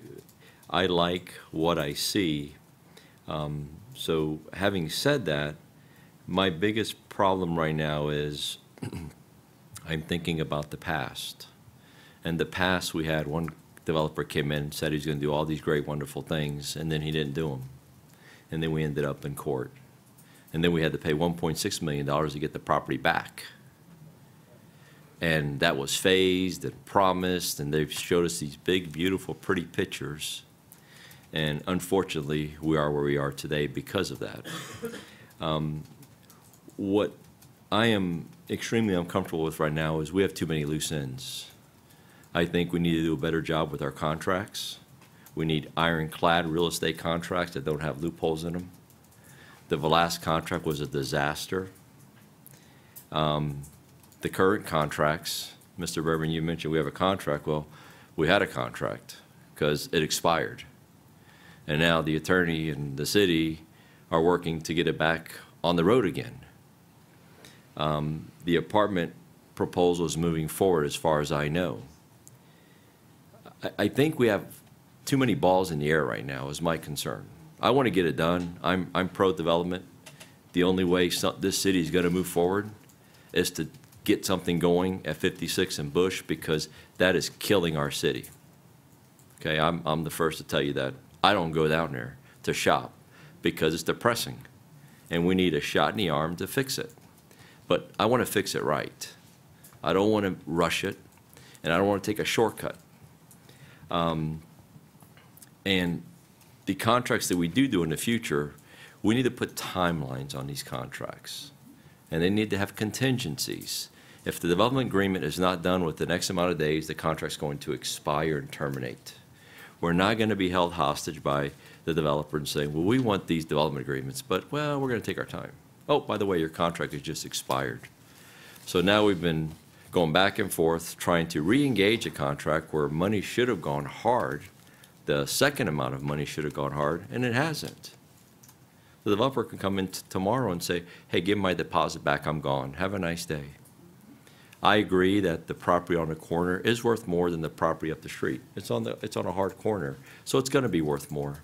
like what I see. So having said that, my biggest problem right now is I'm thinking about the past. And the past, we had one developer came in and said he's going to do all these great, wonderful things, and then he didn't do them. And then we ended up in court. And then we had to pay $1.6 million to get the property back. And that was phased and promised, and they've showed us these big, beautiful, pretty pictures. And unfortunately, we are where we are today because of that. What I am extremely uncomfortable with right now is we have too many loose ends. I think we need to do a better job with our contracts. We need ironclad real estate contracts that don't have loopholes in them. The last contract was a disaster. The current contracts, Mr. Berman, you mentioned we have a contract. Well, we had a contract because it expired. And now the attorney and the city are working to get it back on the road again. The apartment proposal is moving forward as far as I know. I think we have too many balls in the air right now is my concern. I want to get it done. I'm pro-development. The only way this city is going to move forward is to get something going at 56 and Bush, because that is killing our city. Okay, I'm the first to tell you that. I don't go down there to shop because it's depressing, and we need a shot in the arm to fix it. But I want to fix it right. I don't want to rush it, and I don't want to take a shortcut. And the contracts that we do in the future, we need to put timelines on these contracts, and they need to have contingencies. If the development agreement is not done within X amount of days, the contract's going to expire and terminate. We're not going to be held hostage by the developer and saying, well, we want these development agreements, but, well, we're going to take our time. Oh, by the way, your contract has just expired. So now we've been going back and forth, trying to re-engage a contract where money should have gone hard. The second amount of money should have gone hard, and it hasn't. The developer can come in tomorrow and say, hey, give my deposit back, I'm gone. Have a nice day. I agree that the property on the corner is worth more than the property up the street. It's on a hard corner, so it's going to be worth more.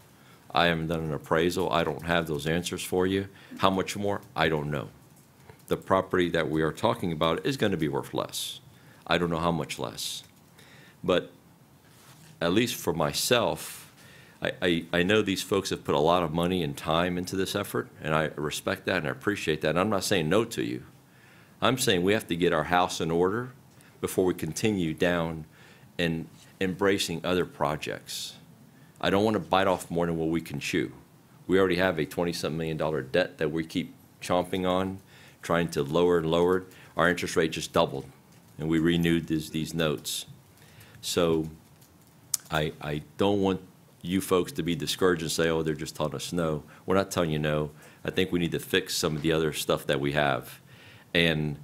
I haven't done an appraisal. I don't have those answers for you. How much more? I don't know. The property that we are talking about is going to be worth less. I don't know how much less. But at least for myself, I know these folks have put a lot of money and time into this effort, and I respect that and I appreciate that. And I'm not saying no to you. I'm saying we have to get our house in order before we continue down and embracing other projects. I don't want to bite off more than what we can chew. We already have a $20-something million debt that we keep chomping on, trying to lower and lower it. Our interest rate just doubled, and we renewed these notes. So I don't want you folks to be discouraged and say, oh, they're just telling us no. We're not telling you no. I think we need to fix some of the other stuff that we have. And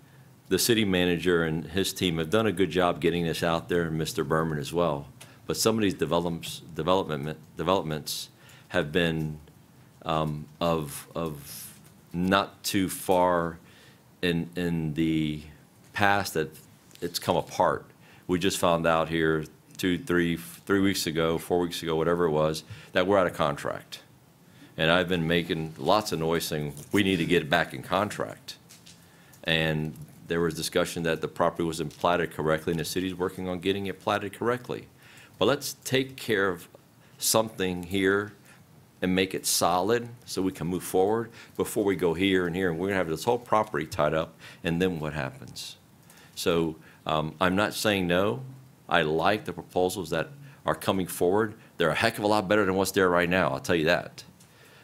the city manager and his team have done a good job getting this out there, and Mr. Berman as well. But some of these developments have been of not too far in the past that it's come apart. We just found out here 3 weeks ago, 4 weeks ago, whatever it was, that we're out of contract. And I've been making lots of noise saying we need to get it back in contract. And there was discussion that the property wasn't platted correctly, and the city's working on getting it platted correctly. But let's take care of something here and make it solid so we can move forward before we go here and here. And we're going to have this whole property tied up, and then what happens? So I'm not saying no. I like the proposals that are coming forward. They're a heck of a lot better than what's there right now, I'll tell you that.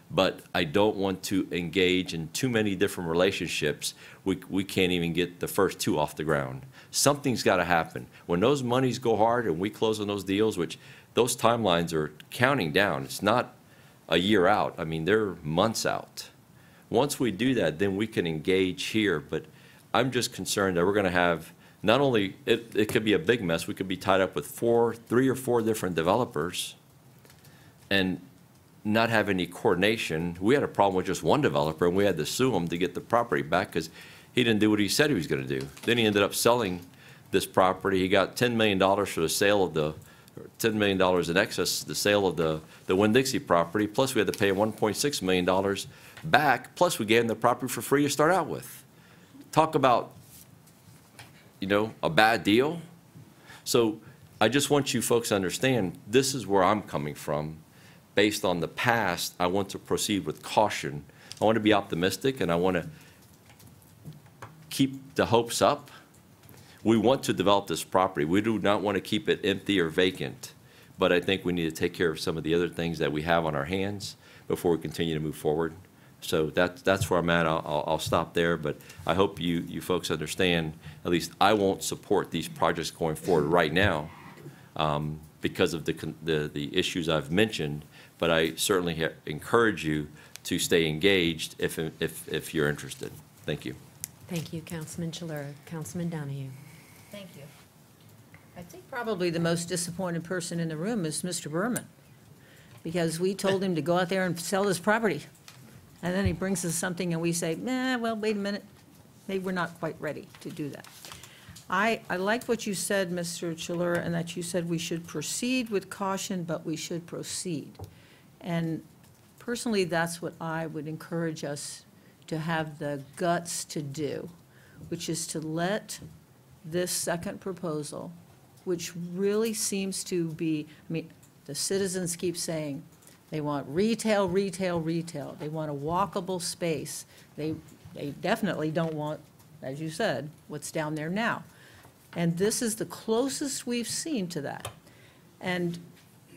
But I don't want to engage in too many different relationships. We can't even get the first 2 off the ground. Something's got to happen. When those monies go hard and we close on those deals, which those timelines are counting down, it's not a year out. I mean, they're months out. Once we do that, then we can engage here. But I'm just concerned that we're going to have not only, it could be a big mess. We could be tied up with 3 or 4 different developers and not have any coordination. We had a problem with just one developer, and we had to sue him to get the property back because he didn't do what he said he was going to do. Then he ended up selling this property. He got $10 million for the sale of the, $10 million in excess, the sale of the Winn-Dixie property, plus we had to pay $1.6 million back, plus we gave him the property for free to start out with. Talk about, you know, a bad deal. So I just want you folks to understand, this is where I'm coming from. Based on the past, I want to proceed with caution. I want to be optimistic, and I want to keep the hopes up. We want to develop this property. We do not want to keep it empty or vacant, but I think we need to take care of some of the other things that we have on our hands before we continue to move forward. So that's where I'm at. I'll stop there, but I hope you folks understand, at least I won't support these projects going forward right now because of the issues I've mentioned, but I certainly encourage you to stay engaged if you're interested. Thank you. Thank you, Councilman Chilura. Councilman Donahue. Thank you. I think probably the most disappointed person in the room is Mr. Berman, because we told him to go out there and sell his property. And then he brings us something and we say, nah, well, wait a minute, maybe we're not quite ready to do that. I like what you said, Mr. Chilura, and that you said we should proceed with caution, but we should proceed. And personally, that's what I would encourage us to have the guts to do, which is to let this second proposal, which really seems to be, I mean, the citizens keep saying they want retail, retail, retail. They want a walkable space. They definitely don't want, as you said, what's down there now. And this is the closest we've seen to that. And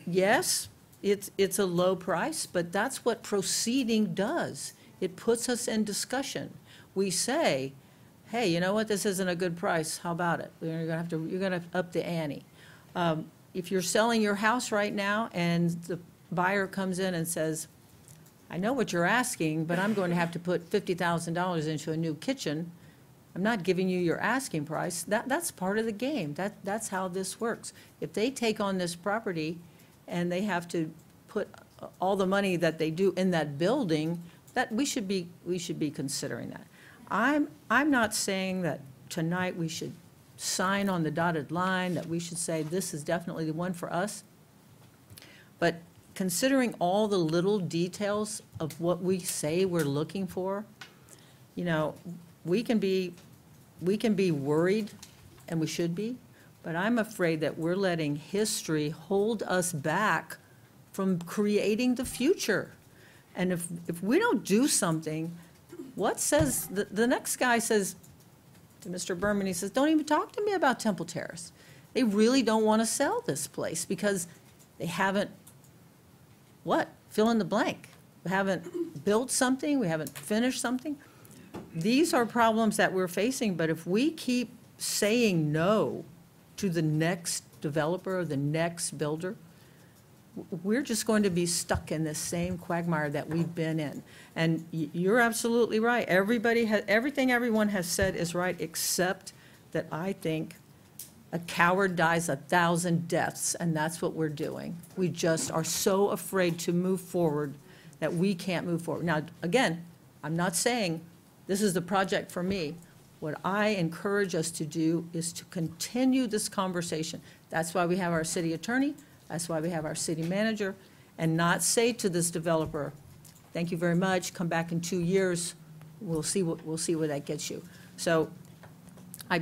yes, it's a low price, but that's what proceeding does. It puts us in discussion. We say, hey, you know what, this isn't a good price, how about it? You're gonna up the ante. If you're selling your house right now and the buyer comes in and says, I know what you're asking, but I'm going to have to put $50,000 into a new kitchen, I'm not giving you your asking price. That's part of the game. That's how this works. If they take on this property and they have to put all the money that they do in that building, that we should be considering that. I'm not saying that tonight we should sign on the dotted line, that we should say this is definitely the one for us. But considering all the little details of what we say we're looking for, you know, we can be worried, and we should be, but I'm afraid that we're letting history hold us back from creating the future. And if we don't do something, what says, the next guy says to Mr. Berman, he says, don't even talk to me about Temple Terrace. They really don't want to sell this place because they haven't, fill in the blank. We haven't built something, we haven't finished something. These are problems that we're facing, but if we keep saying no to the next developer or the next builder, we're just going to be stuck in this same quagmire that we've been in. And you're absolutely right. Everything everyone has said is right, except that I think a coward dies 1,000 deaths, and that's what we're doing. We just are so afraid to move forward that we can't move forward. Now, again, I'm not saying this is the project for me. What I encourage us to do is to continue this conversation. That's why we have our city attorney, that's why we have our city manager, and not say to this developer, thank you very much, come back in 2 years, we'll see where that gets you. So I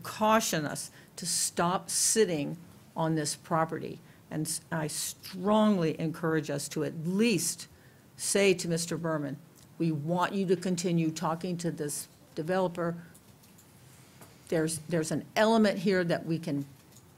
caution us to stop sitting on this property. And I strongly encourage us to at least say to Mr. Berman, we want you to continue talking to this developer. There's an element here that we can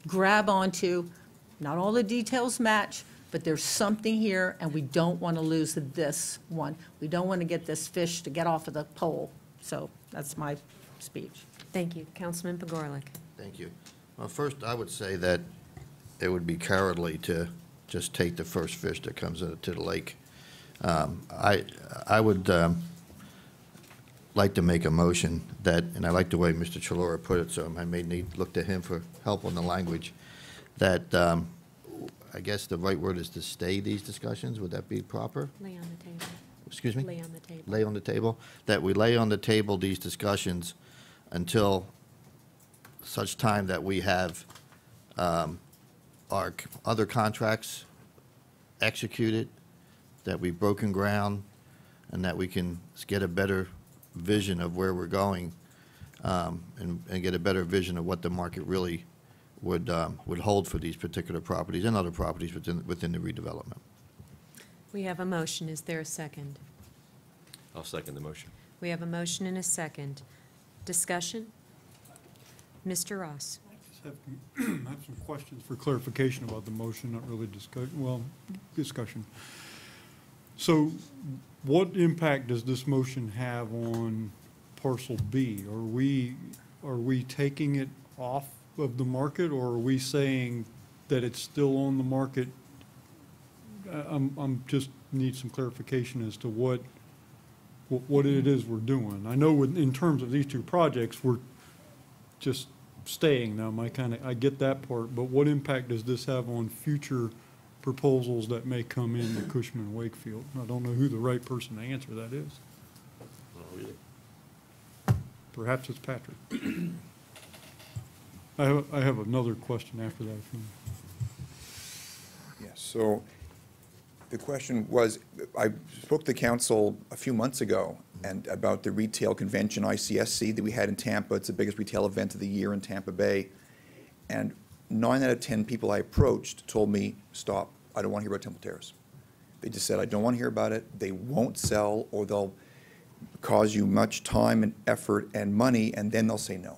grab onto. Not all the details match, but there's something here, and we don't want to lose this one. We don't want to get this fish to get off of the pole. So that's my speech. Thank you. Councilman Pagorlik. Thank you. Well, first, I would say that it would be cowardly to just take the first fish that comes into the lake. I would like to make a motion that, and I like the way Mr. Chalora put it, so I may need to look to him for help on the language, that I guess the right word is to stay these discussions. Would that be proper? Lay on the table. Excuse me? Lay on the table. Lay on the table? That we lay on the table these discussions until such time that we have our other contracts executed, that we've broken ground, and that we can get a better vision of where we're going, and get a better vision of what the market really would hold for these particular properties and other properties within the redevelopment. We have a motion. Is there a second? I'll second the motion. We have a motion and a second. Discussion? Mr. Ross. I have some questions for clarification about the motion, not really discussion. So what impact does this motion have on Parcel B? Are we taking it off of the market, or are we saying that it's still on the market? I'm just need some clarification as to what it is we're doing. I know in terms of these two projects, we're just staying them. I get that part, but what impact does this have on future proposals that may come in to Cushman and Wakefield? I don't know who the right person to answer that is. Perhaps it's Patrick. I have another question after that. Yes, so the question was, I spoke to council a few months ago and about the retail convention, ICSC, that we had in Tampa. It's the biggest retail event of the year in Tampa Bay. And 9 out of 10 people I approached told me, stop, I don't want to hear about Temple Terrace. They just said, I don't want to hear about it. They won't sell, or they'll cause you much time and effort and money, and then they'll say no.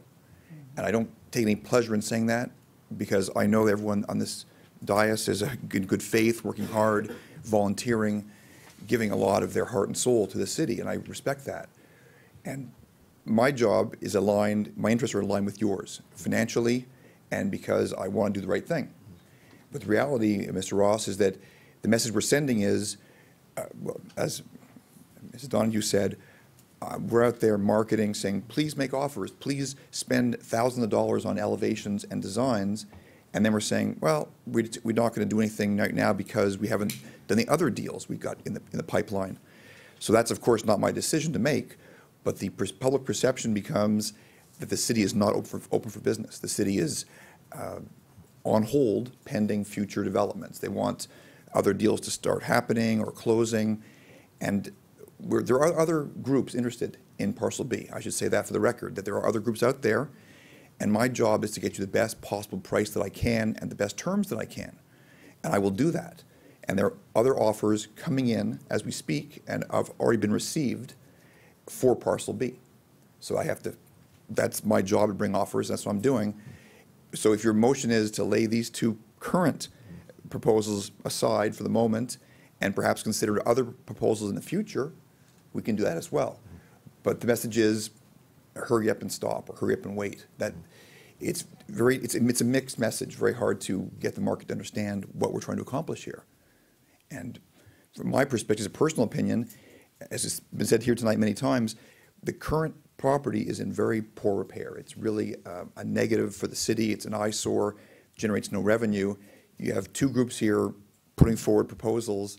And I don't take any pleasure in saying that, because I know everyone on this dais is in good faith, working hard, volunteering, giving a lot of their heart and soul to the city, and I respect that. And my job is aligned, my interests are aligned with yours, financially, and because I want to do the right thing. But the reality, Mr. Ross, is that the message we're sending is, well, as Mrs. Donahue said, we're out there marketing, saying, please make offers, please spend thousands of dollars on elevations and designs, and then we're saying, well, we're not going to do anything right now because we haven't done the other deals we've got in the pipeline. So that's, of course, not my decision to make, but the public perception becomes that the city is not open for business. The city is on hold pending future developments. They want other deals to start happening or closing, and there are other groups interested in Parcel B. I should say that for the record, that there are other groups out there, and my job is to get you the best possible price that I can and the best terms that I can, and I will do that. And there are other offers coming in as we speak and have already been received for Parcel B. So I have to, that's my job to bring offers, that's what I'm doing. So if your motion is to lay these two current proposals aside for the moment and perhaps consider other proposals in the future, we can do that as well. But the message is hurry up and stop, or hurry up and wait. That it's a mixed message, very hard to get the market to understand what we're trying to accomplish here. And from my perspective, as a personal opinion, as has been said here tonight many times, the current property is in very poor repair. It's really a negative for the city. It's an eyesore, generates no revenue. You have two groups here putting forward proposals.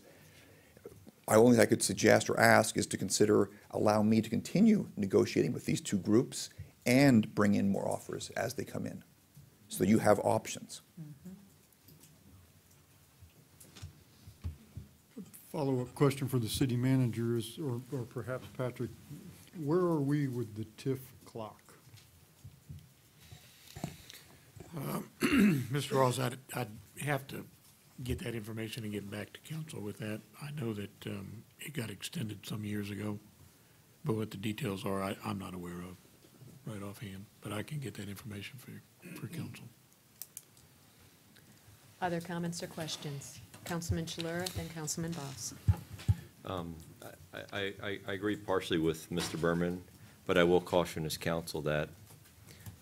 The only thing I could suggest or ask is to consider allow me to continue negotiating with these two groups and bring in more offers as they come in, so you have options. Follow-up question for the city manager is, or perhaps Patrick, where are we with the TIF clock? Mr. Ross, I'd have to get that information and get back to council with that. I know that it got extended some years ago, but what the details are, I'm not aware of right offhand, but I can get that information for council. Other comments or questions? Councilman Chalura, then Councilman Boss. I agree partially with Mr. Berman, but I will caution this council that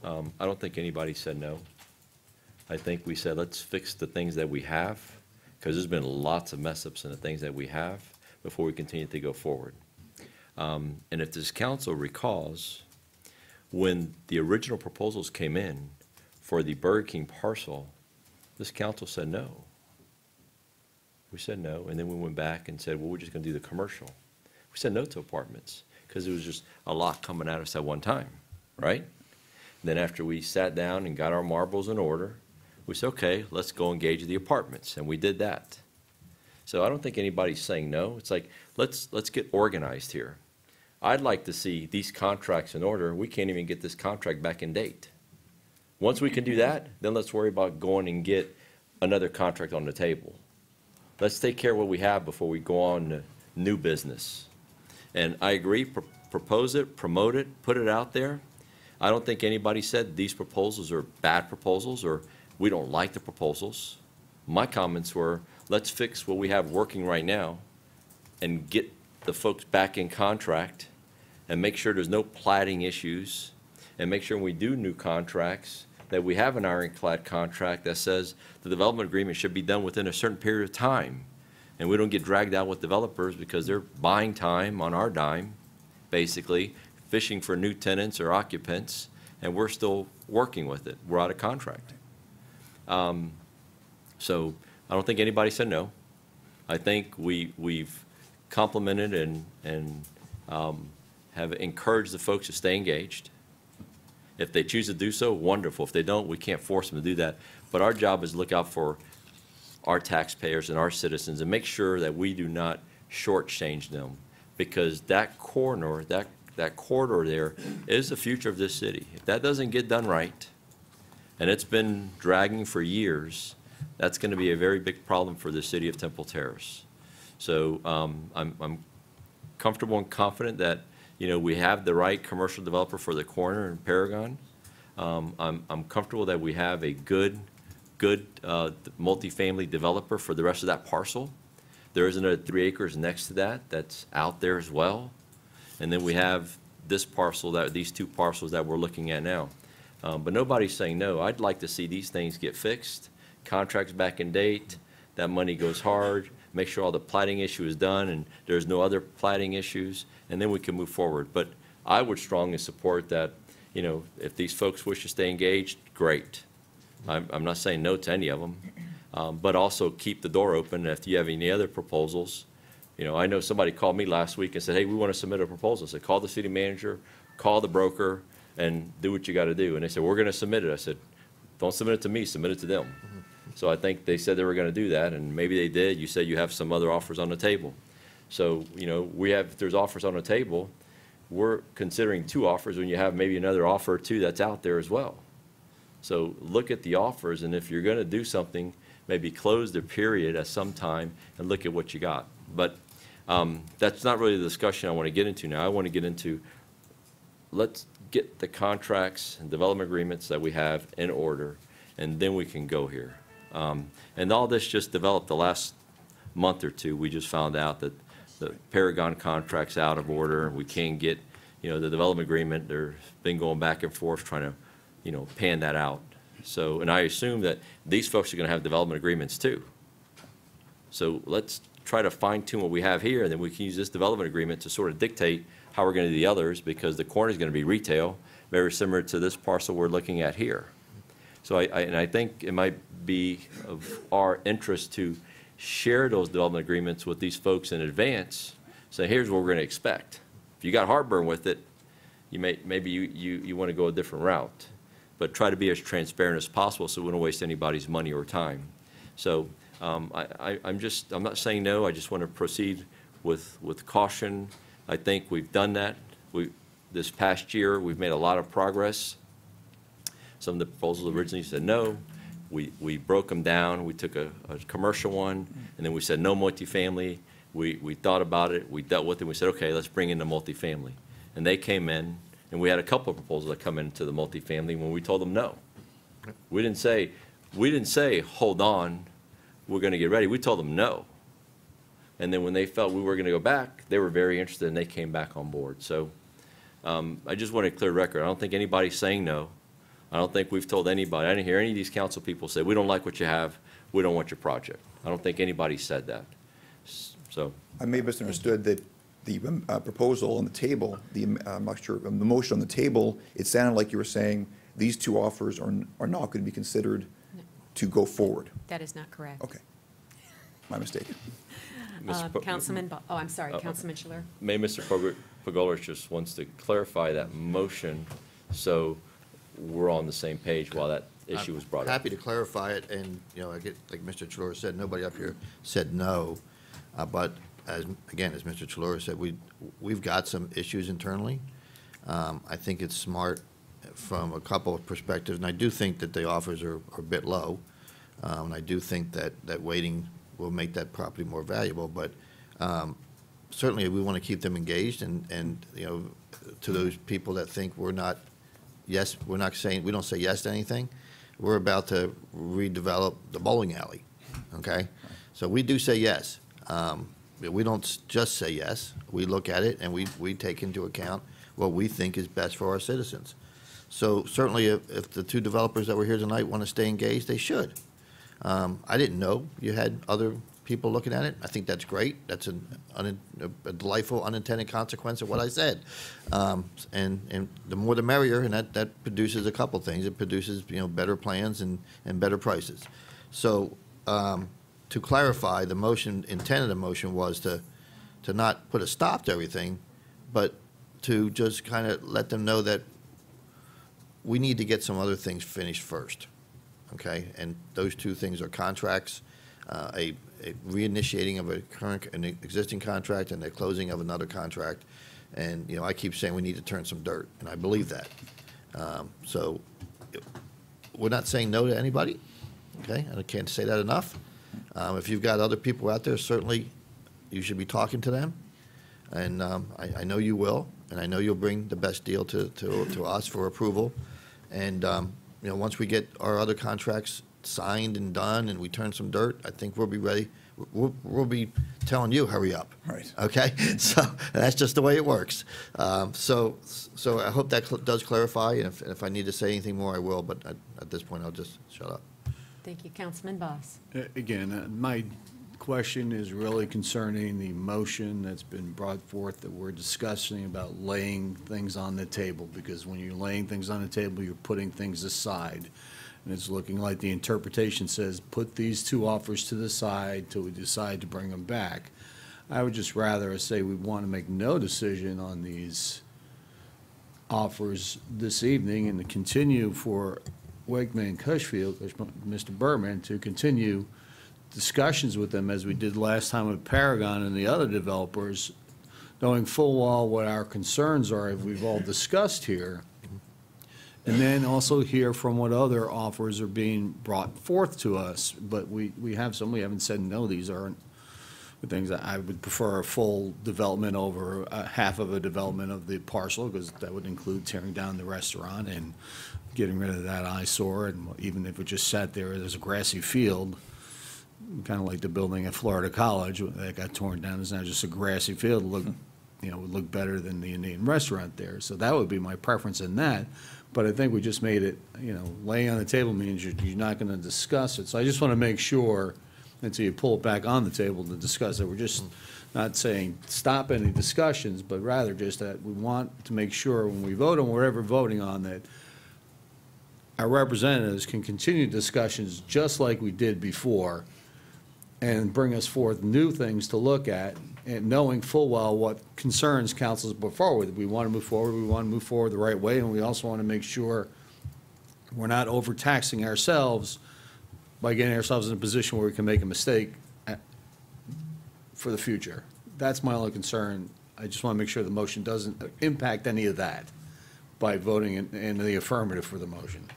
I don't think anybody said no. I think we said, let's fix the things that we have, because there's been lots of mess-ups in the things that we have before we continue to go forward. And if this council recalls, when the original proposals came in for the Burger King parcel, this council said no. We said no, and then we went back and said, well, we're just going to do the commercial. We said no to apartments, because it was just a lot coming at us at one time, right? And then after we sat down and got our marbles in order, we said, okay, let's go engage the apartments, and we did that. So I don't think anybody's saying no. It's like, let's get organized here. I'd like to see these contracts in order. We can't even get this contract back in date. Once we can do that, then let's worry about going and get another contract on the table. Let's take care of what we have before we go on to new business. And I agree, propose it, promote it, put it out there. I don't think anybody said these proposals are bad proposals or we don't like the proposals. My comments were, let's fix what we have working right now and get the folks back in contract and make sure there's no platting issues, and make sure when we do new contracts that we have an ironclad contract that says the development agreement should be done within a certain period of time. And we don't get dragged out with developers because they're buying time on our dime, basically, fishing for new tenants or occupants, and we're still working with it. We're out of contract. So I don't think anybody said no. I think we've complimented and have encouraged the folks to stay engaged. If they choose to do so, wonderful. If they don't, we can't force them to do that. But our job is to look out for our taxpayers and our citizens and make sure that we do not shortchange them, because that corridor, that corridor there is the future of this city. If that doesn't get done right, and it's been dragging for years, that's going to be a very big problem for the city of Temple Terrace. So I'm comfortable and confident that, you know, we have the right commercial developer for the corner in Paragon. I'm comfortable that we have a good multifamily developer for the rest of that parcel. There is another 3 acres next to that that's out there as well. And then we have this parcel, these 2 parcels that we're looking at now. But nobody's saying no. I'd like to see these things get fixed, contracts back in date, that money goes hard, make sure all the plating issue is done and there's no other plating issues, and then we can move forward. But I would strongly support that, you know, if these folks wish to stay engaged, great. I'm not saying no to any of them, but also keep the door open. If you have any other proposals, you know, I know somebody called me last week and said, hey, we want to submit a proposal. I said, call the city manager, call the broker, and do what you got to do. And they said, we're going to submit it. I said, don't submit it to me, submit it to them. So I think they said they were going to do that, and maybe they did. You said you have some other offers on the table. So, you know, if there's offers on the table, we're considering 2 offers when you have maybe another offer or 2 that's out there as well. So look at the offers, and if you're going to do something, maybe close the period at some time and look at what you got. But that's not really the discussion I want to get into now. I want to get into, let's get the contracts and development agreements that we have in order, and then we can go here. And all this just developed the last month or 2. We just found out that the Paragon contract's out of order. We can't get, you know, the development agreement. They've been going back and forth trying to, you know, pan that out. So, and I assume that these folks are going to have development agreements too. So let's try to fine tune what we have here, and then we can use this development agreement to sort of dictate how we're going to do the others, because the corner is going to be retail, very similar to this parcel we're looking at here. So I think it might be of our interest to share those development agreements with these folks in advance. So here's what we're going to expect. If you got heartburn with it, maybe you want to go a different route, but try to be as transparent as possible so we don't waste anybody's money or time. So I'm not saying no. I just want to proceed with caution. I think we've done that. This past year, we've made a lot of progress. Some of the proposals originally said no. We broke them down. We took a commercial one, and then we said no multifamily. We thought about it. We dealt with it. We said, okay, let's bring in the multifamily. And they came in, and we had a couple of proposals that come into the multifamily when we told them no. We didn't say, hold on, we're going to get ready. We told them no. And then when they felt we were going to go back, they were very interested, and they came back on board. So I just want a clear record. I don't think anybody's saying no. I don't think we've told anybody. I didn't hear any of these council people say, we don't like what you have, we don't want your project. I don't think anybody said that. So I may have misunderstood that the proposal on the table, I'm not sure, the motion on the table, it sounded like you were saying these 2 offers are not going to be considered to go forward. That is not correct. Okay. My mistake. Councilman, I'm sorry, Councilman Schiller. Maybe Mr. Pagolis just wants to clarify that motion so we're on the same page while that issue was brought up. Happy to clarify it, and, you know, like Mr. Chalora said, nobody up here said no. But as Mr. Chalora said, we've got some issues internally. I think it's smart from a couple of perspectives, and I do think that the offers are a bit low. And I do think that waiting will make that property more valuable, but certainly we want to keep them engaged, and you know, to those people that think we don't say yes to anything, we're about to redevelop the bowling alley, okay? So we do say yes. We don't just say yes. We look at it, and we take into account what we think is best for our citizens. So certainly if the 2 developers that were here tonight want to stay engaged, they should. I didn't know you had other people looking at it. I think that's great. That's a delightful unintended consequence of what I said. And the more the merrier, and that produces a couple things. It produces, you know, better plans and better prices. So to clarify, the motion, intent of the motion was to not put a stop to everything, but to just kind of let them know that we need to get some other things finished first, okay? And those 2 things are contracts, a reinitiating of an existing contract, and the closing of another contract. And, you know, I keep saying we need to turn some dirt, and I believe that. So we're not saying no to anybody, okay? I can't say that enough. If you've got other people out there, certainly you should be talking to them. And I know you will, and I know you'll bring the best deal to us for approval. And, you know, once we get our other contracts signed and done and we turn some dirt, I think we'll be ready. We'll be telling you, hurry up. Right. Okay? So that's just the way it works. So I hope that does clarify, and if I need to say anything more, I will, but at this point, I'll just shut up. Thank you. Councilman Boss. Again, my question is really concerning the motion that's been brought forth that we're discussing about laying things on the table, because when you're laying things on the table, you're putting things aside. And it's looking like the interpretation says, put these two offers to the side till we decide to bring them back. I would just rather say we want to make no decision on these offers this evening and to continue for Wakeman and Cushfield, Mr. Berman, to continue discussions with them as we did last time with Paragon and the other developers, knowing full well what our concerns are, as we've all discussed here. And then also hear from what other offers are being brought forth to us. But we have some, we haven't said no, these aren't the things that I would prefer a full development over half of a development of the parcel, because that would include tearing down the restaurant and getting rid of that eyesore. And even if it just sat there as a grassy field, kind of like the building at Florida College that got torn down, it's now just a grassy field. Would look better than the Indian restaurant there. So that would be my preference in that. But I think we just made it, laying on the table means you're not going to discuss it. So I just want to make sure, until you pull it back on the table to discuss it, we're just not saying stop any discussions, but rather just that we want to make sure when we vote on whatever we're voting on, that our representatives can continue discussions just like we did before and bring us forth new things to look at, and knowing full well what concerns council's put forward. We want to move forward the right way, and we also want to make sure we're not overtaxing ourselves by getting ourselves in a position where we can make a mistake for the future. That's my only concern. I just want to make sure the motion doesn't impact any of that by voting in the affirmative for the motion.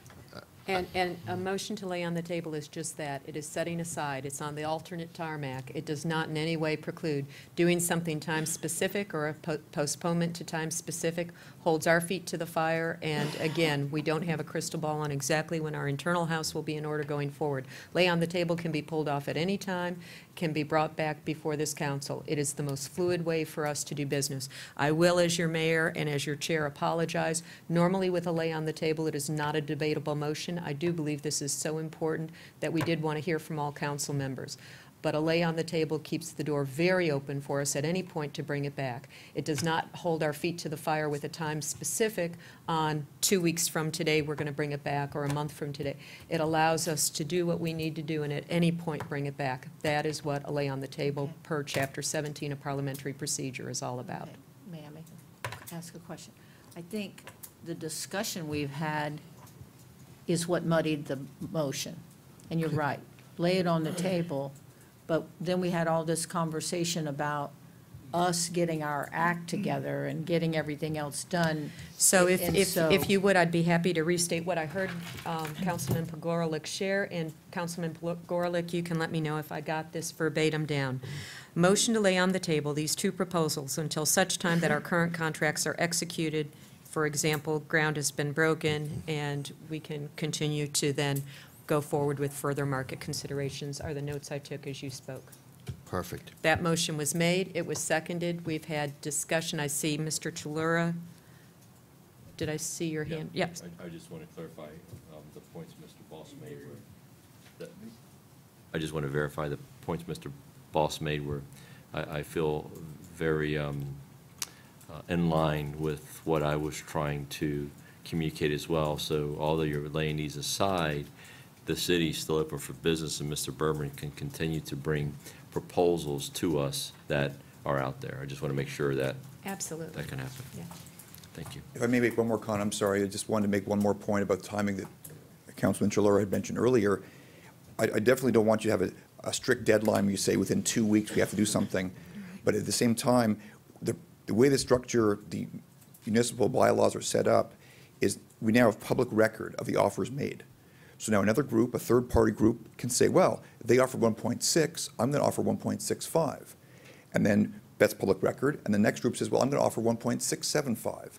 And a motion to lay on the table is just that. It is setting aside. It's on the alternate tarmac. It does not in any way preclude doing something time-specific, or a postponement to time-specific holds our feet to the fire. And again, we don't have a crystal ball on exactly when our internal house will be in order going forward. Lay on the table can be pulled off at any time, can be brought back before this council. It is the most fluid way for us to do business. I will, as your mayor and as your chair, apologize. Normally with a lay on the table, it is not a debatable motion. I do believe this is so important that we did want to hear from all council members. But a lay on the table keeps the door very open for us at any point to bring it back. It does not hold our feet to the fire with a time specific on 2 weeks from today we're going to bring it back, or a month from today. It allows us to do what we need to do and at any point bring it back. That is what a lay on the table per Chapter 17 of Parliamentary Procedure is all about. May I ask a question? I think the discussion we've had is what muddied the motion. And you're right, lay it on the table. But then we had all this conversation about us getting our act together and getting everything else done. So if you would, I'd be happy to restate what I heard Councilman Pogorelic share. And Councilman Pogorelic, you can let me know if I got this verbatim down. Motion to lay on the table these two proposals until such time that our current contracts are executed. For example, ground has been broken, and we can continue to then go forward with further market considerations, are the notes I took as you spoke. Perfect. That motion was made. It was seconded. We've had discussion. I see Mr. Chalura. Did I see your hand? Yes. I just want to clarify the points Mr. Boss made were, I just want to verify the points Mr. Boss made were, I feel very in line with what I was trying to communicate as well. So although you're laying these aside, the city's still open for business, and Mr. Berman can continue to bring proposals to us that are out there. I just want to make sure that absolutely that can happen. Yeah. Thank you. If I may make one more comment, I'm sorry, I just wanted to make one more point about timing that Councilman Chalura had mentioned earlier. I definitely don't want you to have a strict deadline where you say within 2 weeks we have to do something. But at the same time, the way the structure, the municipal bylaws are set up is we now have public record of the offers made. So now another group, a third-party group, can say, well, they offer 1.6, I'm going to offer 1.65. And then that's public record. And the next group says, well, I'm going to offer 1.675.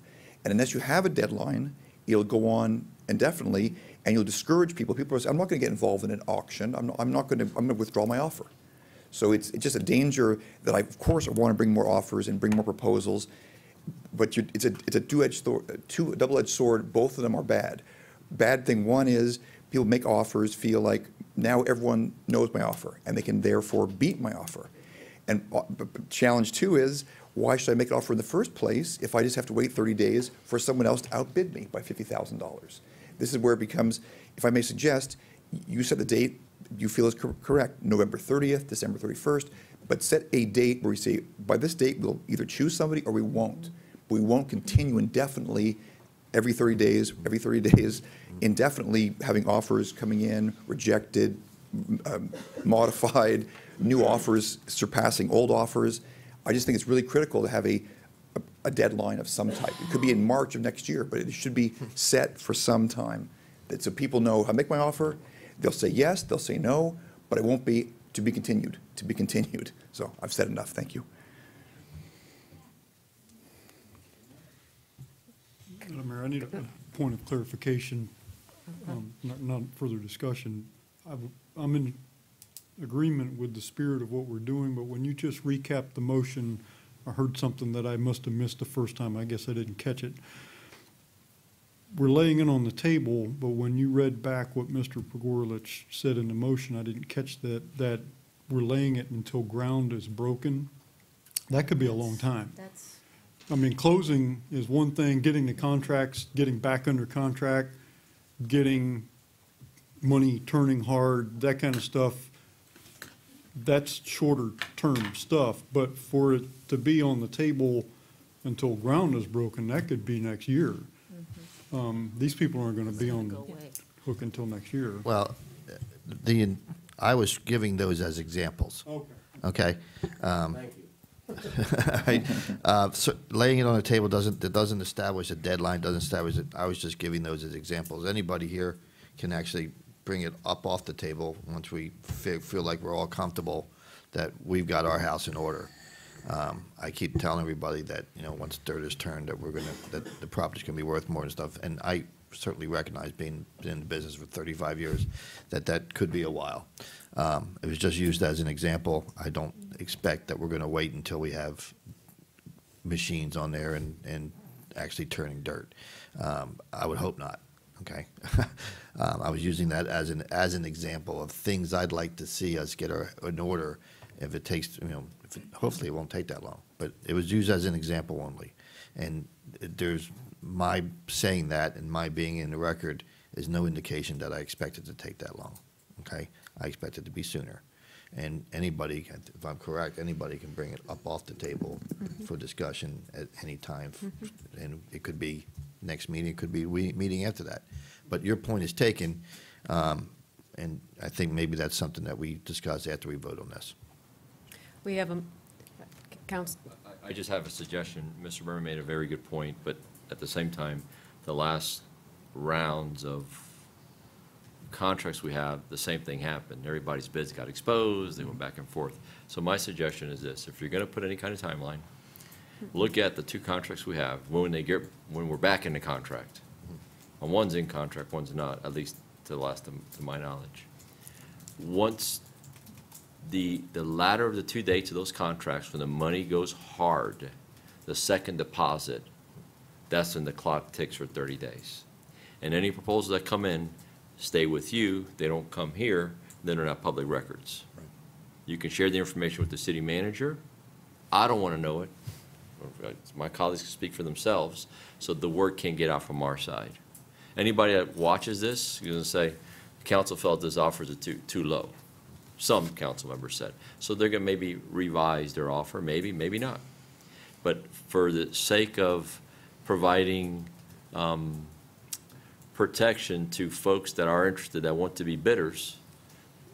And unless you have a deadline, it'll go on indefinitely, and you'll discourage people. People say, I'm not going to get involved in an auction. I'm going to withdraw my offer. So it's just a danger that I, of course, I want to bring more offers and bring more proposals, but it's a double-edged sword. Both of them are bad. Bad thing one is people make offers, feel like now everyone knows my offer, and they can therefore beat my offer. And challenge two is, why should I make an offer in the first place if I just have to wait 30 days for someone else to outbid me by $50,000? This is where it becomes, if I may suggest, you set the date you feel is correct, November 30th, December 31st, but set a date where you say, by this date, we'll either choose somebody or we won't. We won't continue indefinitely every 30 days, indefinitely having offers coming in, rejected, modified, new offers surpassing old offers. I just think it's really critical to have a deadline of some type. It could be in March of next year, but it should be set for some time. So people know, I make my offer, they'll say yes, they'll say no, but it won't be to be continued, So I've said enough, thank you. Madam Mayor, I need a point of clarification, not further discussion. I'm in agreement with the spirit of what we're doing, but when you just recapped the motion, I heard something that I must have missed the first time. I guess I didn't catch it. We're laying it on the table, but when you read back what Mr. Pogorelic said in the motion, I didn't catch that we're laying it until ground is broken. That could be a long time. I mean, closing is one thing, getting the contracts, getting back under contract, getting money turning hard, that kind of stuff, that's shorter term stuff. But for it to be on the table until ground is broken, that could be next year. These people aren't going to be on the hook until next year. Well, I was giving those as examples. Okay. Thank you. So laying it on the table doesn't establish a deadline, doesn't establish it. I was just giving those as examples. Anybody here can actually bring it up off the table once we feel like we're all comfortable that we've got our house in order. I keep telling everybody that, once dirt is turned, that the property's gonna be worth more and stuff. And I certainly recognize, being in the business for 35 years, that could be a while. It was just used as an example. I don't expect that we're gonna wait until we have machines on there and actually turning dirt. I would hope not, okay? I was using that as an example of things I'd like to see us get in order. If it takes, hopefully it won't take that long. But it was used as an example only. And there's my saying that and my being in the record is no indication that I expect it to take that long, okay? I expect it to be sooner. And anybody, if I'm correct, anybody can bring it up off the table for discussion at any time. And it could be next meeting, it could be meeting after that. But your point is taken, and I think maybe that's something that we discuss after we vote on this. We have a, Council. I just have a suggestion. Mr. Berman made a very good point, but at the same time, the last rounds of contracts we have, the same thing happened. Everybody's bids got exposed, they went back and forth. So my suggestion is this: if you're gonna put any kind of timeline, look at the two contracts we have, when we're back in the contract. And one's in contract, one's not, at least to the last to my knowledge. Once the latter of the two dates of those contracts, when the money goes hard, the second deposit, that's when the clock ticks for 30 days. And any proposals that come in stay with you, they don't come here, then they're not public records. Right. You can share the information with the city manager. I don't want to know it. My colleagues can speak for themselves, so the word can get out from our side. Anybody that watches this, you're going to say, council felt this offers are too low. Some council members said. So they're going to maybe revise their offer, maybe not. But for the sake of providing protection to folks that are interested, that want to be bidders,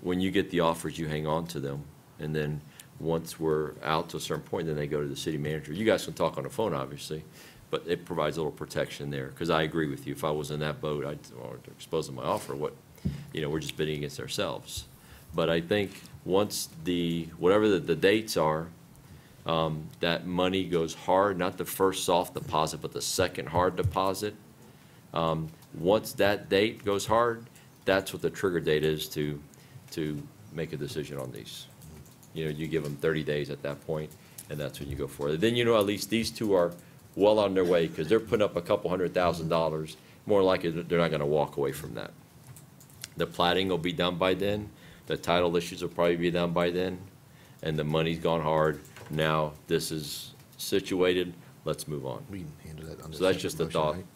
when you get the offers, you hang on to them. And then once we're out to a certain point, then they go to the city manager. You guys can talk on the phone, obviously, but it provides a little protection there. Because I agree with you. If I was in that boat, I'd expose my offer. We're just bidding against ourselves. But I think once whatever the dates are, that money goes hard, not the first soft deposit, but the second hard deposit. Once that date goes hard, that's what the trigger date is to make a decision on these. You give them 30 days at that point, and that's when you go for it. Then at least these two are well on their way, because they're putting up a couple $100,000. More likely they're not going to walk away from that. The plating will be done by then, the title issues will probably be done by then, and the money's gone hard. Now, this is situated, let's move on. We can handle that under a So that's separate just a motion, thought. right?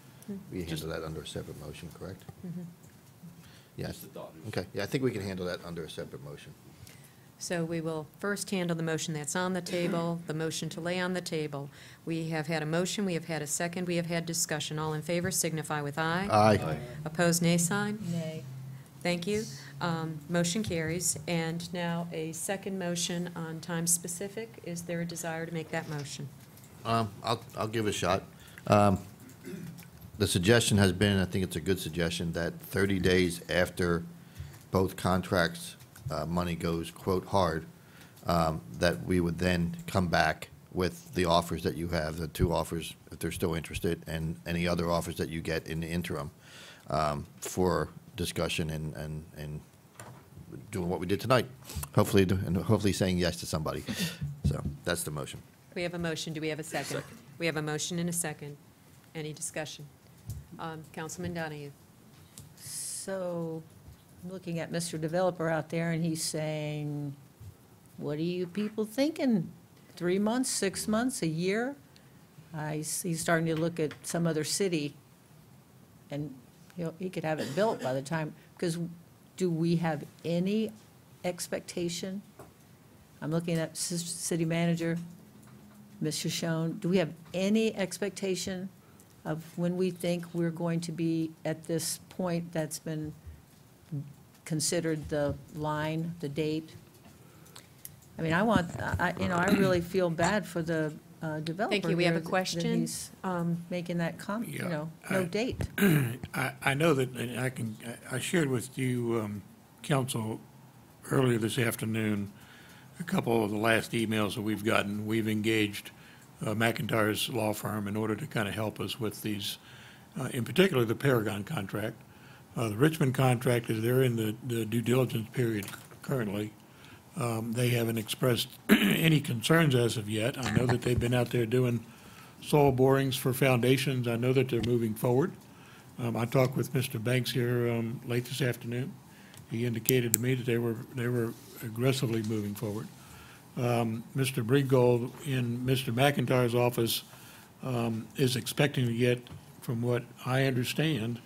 We can handle that under a separate motion, correct? Yes. Just a thought. Okay, yeah, I think we can handle that under a separate motion. So we will first handle the motion that's on the table, the motion to lay on the table. We have had a motion, we have had a second, we have had discussion. All in favor signify with aye. Aye. Opposed, nay sign? Nay. Thank you. Motion carries. And now a second motion on time specific. Is there a desire to make that motion? I'll give it a shot. The suggestion has been, I think it's a good suggestion, that 30 days after both contracts, money goes, quote, hard, that we would then come back with the offers that you have, the two offers, if they're still interested, and any other offers that you get in the interim, for discussion and doing what we did tonight. Hopefully saying yes to somebody. So that's the motion. We have a motion. Do we have a second? We have a motion and a second. Any discussion? Councilman Donahue. So, I'm looking at Mr. Developer out there, and he's saying, what are you people thinking? 3 months, 6 months, a year? He's starting to look at some other city, and he could have it built by the time, because do we have any expectation? I'm looking at city manager, Mr. Schoen, do we have any expectation of when we think we're going to be at this point that's been considered the line, the date? I mean, I really feel bad for the developer. Thank you. We have a here that question. he's making that no I- date. I know that, and I shared with you, council, earlier this afternoon, a couple of the last emails that we've gotten. We've engaged McIntyre's law firm in order to kind of help us with these, in particular, the Paragon contract. The Richmond contract is, they're in the due diligence period currently. They haven't expressed any concerns as of yet. I know that they've been out there doing soil borings for foundations. I know that they're moving forward. I talked with Mr. Banks here late this afternoon. He indicated to me that they were aggressively moving forward. Mr. Bringold in Mr. McIntyre's office is expecting to get, from what I understand,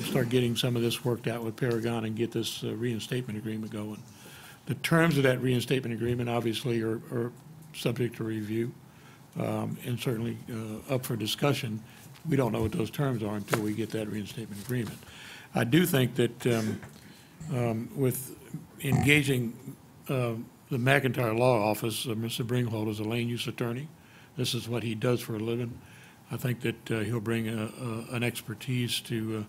start getting some of this worked out with Paragon and get this reinstatement agreement going. The terms of that reinstatement agreement obviously are subject to review and certainly up for discussion. We don't know what those terms are until we get that reinstatement agreement. I do think that with engaging the McIntyre Law Office, Mr. Bringhold is a land use attorney. This is what he does for a living. I think that he'll bring an expertise to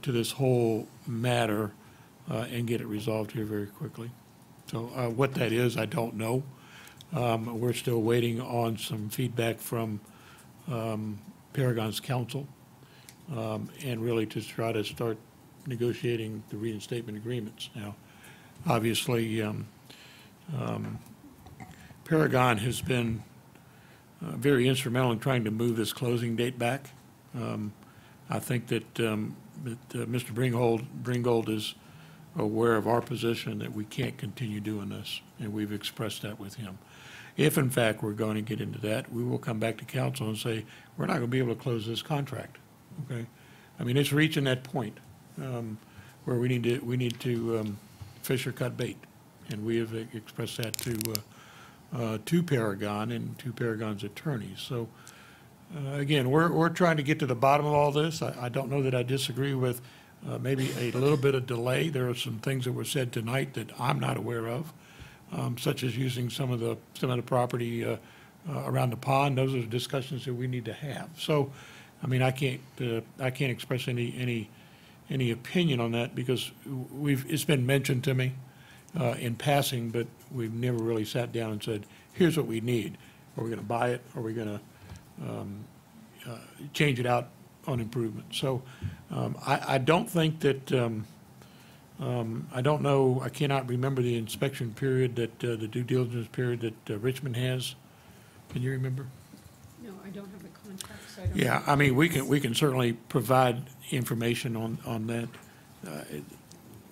this whole matter and get it resolved here very quickly. So what that is, I don't know. We're still waiting on some feedback from Paragon's counsel and really to try to start negotiating the reinstatement agreements. Now, obviously, Paragon has been very instrumental in trying to move this closing date back. I think that, Mr. Bringold is aware of our position that we can't continue doing this, and we've expressed that with him. If, in fact, we're going to get into that, we will come back to council and say, we're not going to be able to close this contract, okay? I mean, it's reaching that point where we need to fish or cut bait, and we have expressed that to Paragon and to Paragon's attorneys. So, again, we're trying to get to the bottom of all this. I don't know that I disagree with maybe a little bit of delay. There are some things that were said tonight that I'm not aware of, such as using some of the property around the pond. Those are discussions that we need to have. So, I mean, I can't express any opinion on that because it's been mentioned to me in passing, but we've never really sat down and said, here's what we need. Are we going to buy it? Are we going to change it out on improvement? So I don't think that, I don't know, I cannot remember the inspection period that, the due diligence period that Richmond has. Can you remember? No, I don't have the contract, so I don't. Yeah, I mean, we can certainly provide information on that.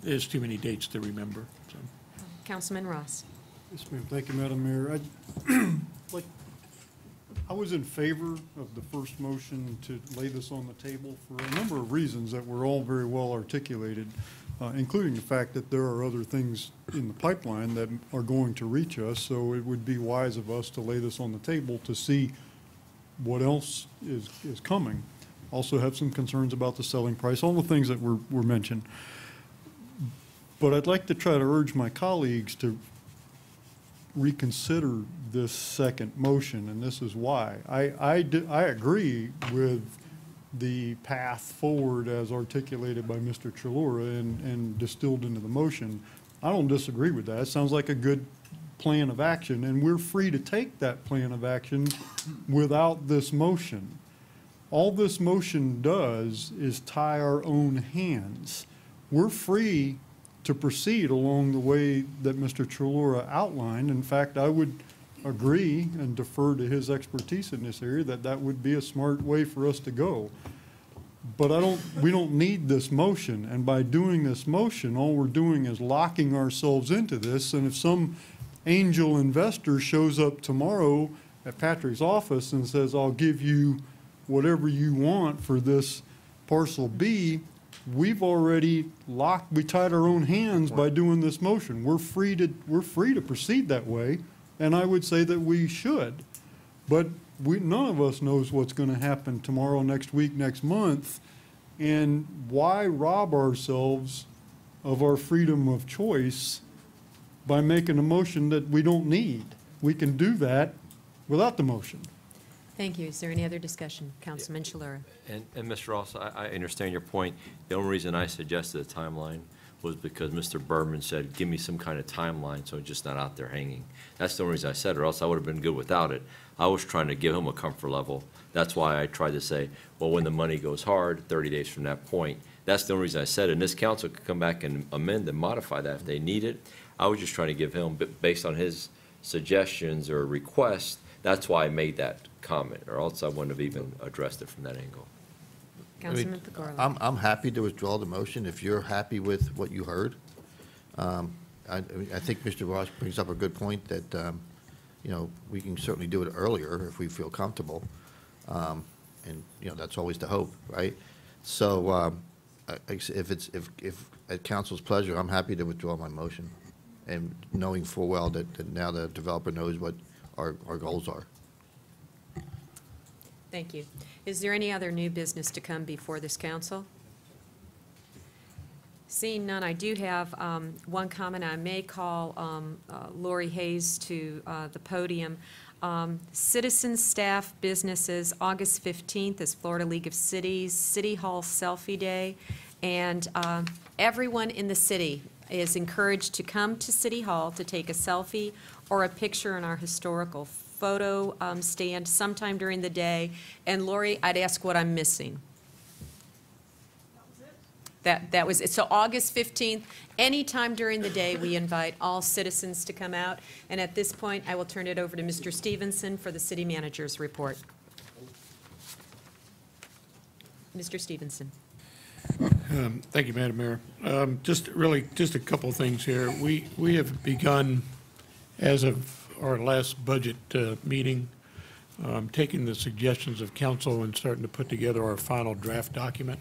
there's too many dates to remember, so. Councilman Ross. Yes, ma'am. Thank you, Madam Mayor. I was in favor of the first motion to lay this on the table for a number of reasons that were all very well articulated, including the fact that there are other things in the pipeline that are going to reach us. So it would be wise of us to lay this on the table to see what else is coming. Also have some concerns about the selling price, all the things that were mentioned. But I'd like to try to urge my colleagues to reconsider this second motion, and this is why. I agree with the path forward as articulated by Mr. Chalura and distilled into the motion. I don't disagree with that. It sounds like a good plan of action, and we're free to take that plan of action without this motion. All this motion does is tie our own hands. We're free to proceed along the way that Mr. Chalura outlined. In fact, I would agree and defer to his expertise in this area that that would be a smart way for us to go. But we don't need this motion, and by doing this motion, all we're doing is locking ourselves into this, and if some angel investor shows up tomorrow at Patrick's office and says, I'll give you whatever you want for this parcel B, we've already we tied our own hands by doing this motion. We're free to proceed that way, and I would say that we should. But none of us knows what's going to happen tomorrow, next week, next month, and why rob ourselves of our freedom of choice by making a motion that we don't need? We can do that without the motion. Thank you. Is there any other discussion? Councilman Chalura. And Mr. Ross, I understand your point. The only reason I suggested a timeline was because Mr. Berman said, give me some kind of timeline so it's just not out there hanging. That's the only reason I said it, or else I would have been good without it. I was trying to give him a comfort level. That's why I tried to say, well, when the money goes hard, 30 days from that point. That's the only reason I said it. And this council could come back and amend and modify that if they need it. I was just trying to give him, based on his suggestions or requests, that's why I made that comment, or else I wouldn't have even addressed it from that angle. Councilman Picarlo. I'm happy to withdraw the motion if you're happy with what you heard. I think Mr. Ross brings up a good point that, we can certainly do it earlier if we feel comfortable. And, that's always the hope, right? So if at council's pleasure, I'm happy to withdraw my motion, and knowing full well that now the developer knows what our goals are. Thank you. Is there any other new business to come before this council? Seeing none, I do have one comment. I may call Lori Hayes to the podium. Citizens, staff, businesses, August 15th is Florida League of Cities City Hall Selfie Day, and everyone in the city is encouraged to come to City Hall to take a selfie or a picture in our historical photo stand sometime during the day. And Lori, I'd ask what I'm missing. That was it. So August 15th, anytime during the day, we invite all citizens to come out. And at this point, I will turn it over to Mr. Stevenson for the city manager's report. Mr. Stevenson. Thank you, Madam Mayor. Just a couple of things here. We have begun, as of our last budget meeting, taking the suggestions of council and starting to put together our final draft document.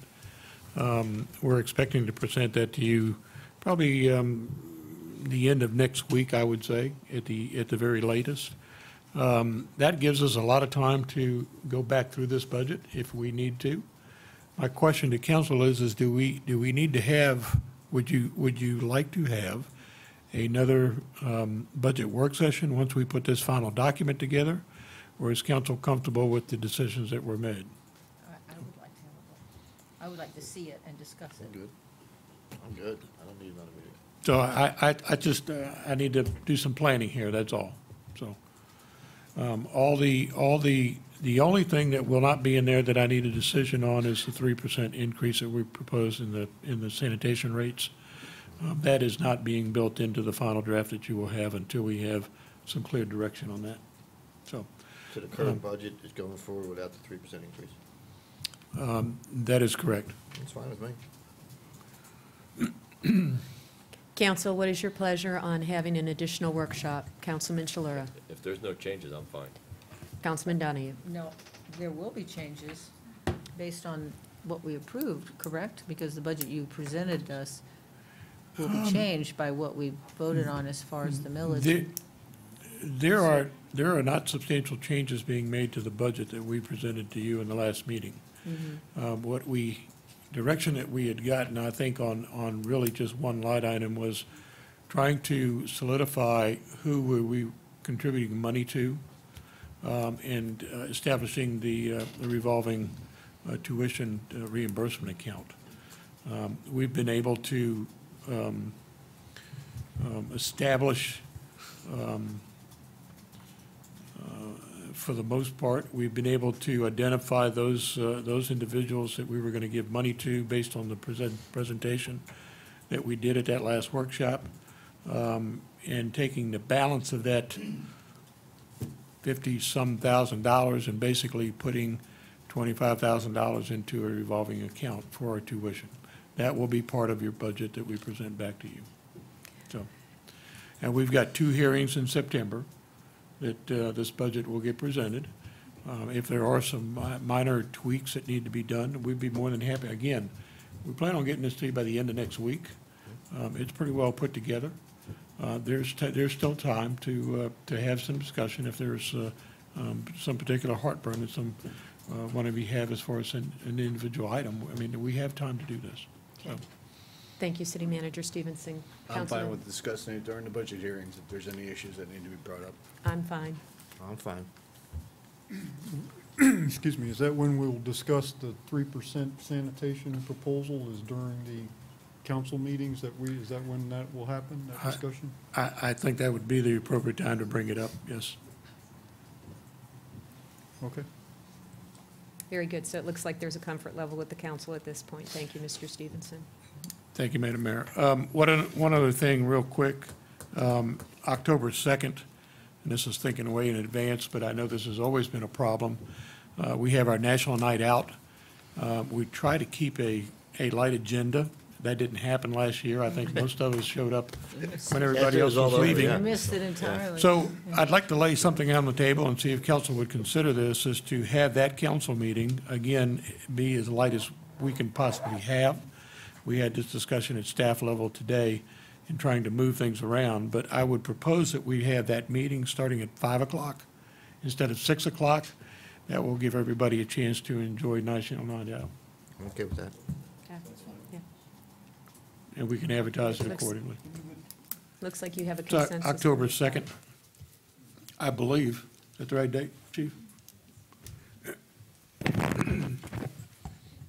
We're expecting to present that to you probably the end of next week, I would say, at the very latest. That gives us a lot of time to go back through this budget if we need to. My question to council is do we need to have, would you like to have another budget work session once we put this final document together, or is council comfortable with the decisions that were made? I would like to see it and discuss it. I'm good. I don't need another meeting. So I need to do some planning here, that's all. So the only thing that will not be in there that I need a decision on is the 3% increase that we proposed in the sanitation rates. That is not being built into the final draft that you will have until we have some clear direction on that. So the current budget is going forward without the 3% increase? That is correct. That's fine with me. Council, what is your pleasure on having an additional workshop? Councilman Shalura. If there's no changes, I'm fine. Councilman Donahue. No, there will be changes based on what we approved, correct? Because the budget you presented us will be changed by what we voted on as far as the millage. There are not substantial changes being made to the budget that we presented to you in the last meeting. Direction that we had gotten, I think, on really just one line item was trying to solidify who were we contributing money to, and establishing the revolving tuition reimbursement account. We've been able to establish, for the most part, we've been able to identify those individuals that we were going to give money to based on the presentation that we did at that last workshop, and taking the balance of that $50-some thousand and basically putting $25,000 into a revolving account for our tuition. That will be part of your budget that we present back to you. So, and we've got 2 hearings in September that this budget will get presented. If there are some minor tweaks that need to be done, we'd be more than happy. Again, we plan on getting this to you by the end of next week. It's pretty well put together. There's still time to have some discussion if there's some particular heartburn that one of you have as far as an individual item. I mean, we have time to do this. So. Thank you, City Manager Stevenson. I'm Councilman- fine with discussing it during the budget hearings if there's any issues that need to be brought up. I'm fine. I'm fine. Excuse me, is that when we'll discuss the 3% sanitation proposal, is during the council meetings is that when that will happen, that discussion? I think that would be the appropriate time to bring it up, yes. Okay. Very good. So it looks like there's a comfort level with the council at this point. Thank you, Mr. Stevenson. Thank you, Madam Mayor. One other thing real quick. October 2nd, and this is thinking way in advance, but I know this has always been a problem. We have our National Night Out. We try to keep a light agenda. That didn't happen last year. I think most of us showed up when everybody else was leaving. I missed it entirely. So I'd like to lay something on the table and see if council would consider this, is to have that council meeting, again, be as light as we can possibly have. We had this discussion at staff level today in trying to move things around, but I would propose that we have that meeting starting at 5 o'clock instead of 6 o'clock. That will give everybody a chance to enjoy National Night Out. I'm okay with that. Yeah. And we can advertise it Looks- accordingly. Looks like you have a So consensus. October 2nd, I believe. Is that the right date, Chief?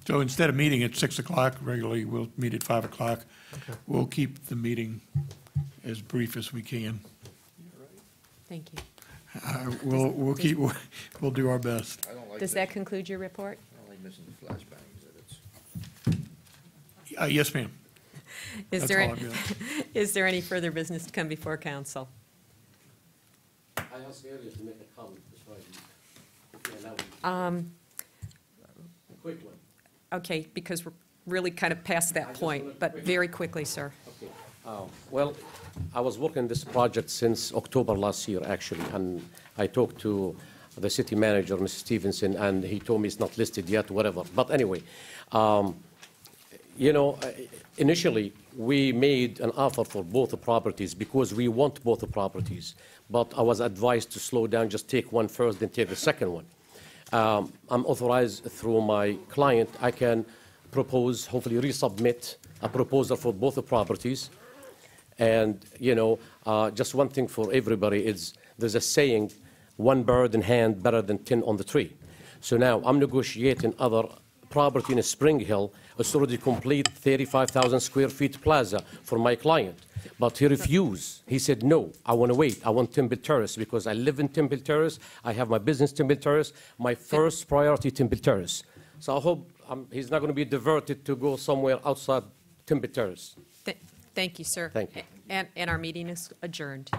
So instead of meeting at 6 o'clock regularly, we'll meet at 5 o'clock. We'll keep the meeting as brief as we can. Thank you. We'll do our best. Does that conclude your report? I don't like missing the flashbangs. Yes, ma'am. Is That's there, all I've got. is there any further business to come before council? I asked earlier to make a comment. That's why quick one. Okay, because we're really kind of past that point, but very quickly, sir. Okay. Well, I was working this project since October last year, actually, and I talked to the city manager, Mr. Stevenson, and he told me it's not listed yet, whatever. But anyway, initially, we made an offer for both the properties because we want both the properties. But I was advised to slow down, just take one first, then take the second one. I'm authorized through my client, I can propose, hopefully resubmit a proposal for both the properties. And, just one thing for everybody is, there's a saying, one bird in hand better than 10 on the tree. So now I'm negotiating other property in Spring Hill. It's already complete 35,000 square feet plaza for my client. But he refused. He said, no, I want to wait. I want Temple Terrace because I live in Temple Terrace. I have my business Temple Terrace. My first priority, Temple Terrace. So I hope he's not going to be diverted to go somewhere outside Temple Terrace. Thank you, sir. Thank you. And our meeting is adjourned.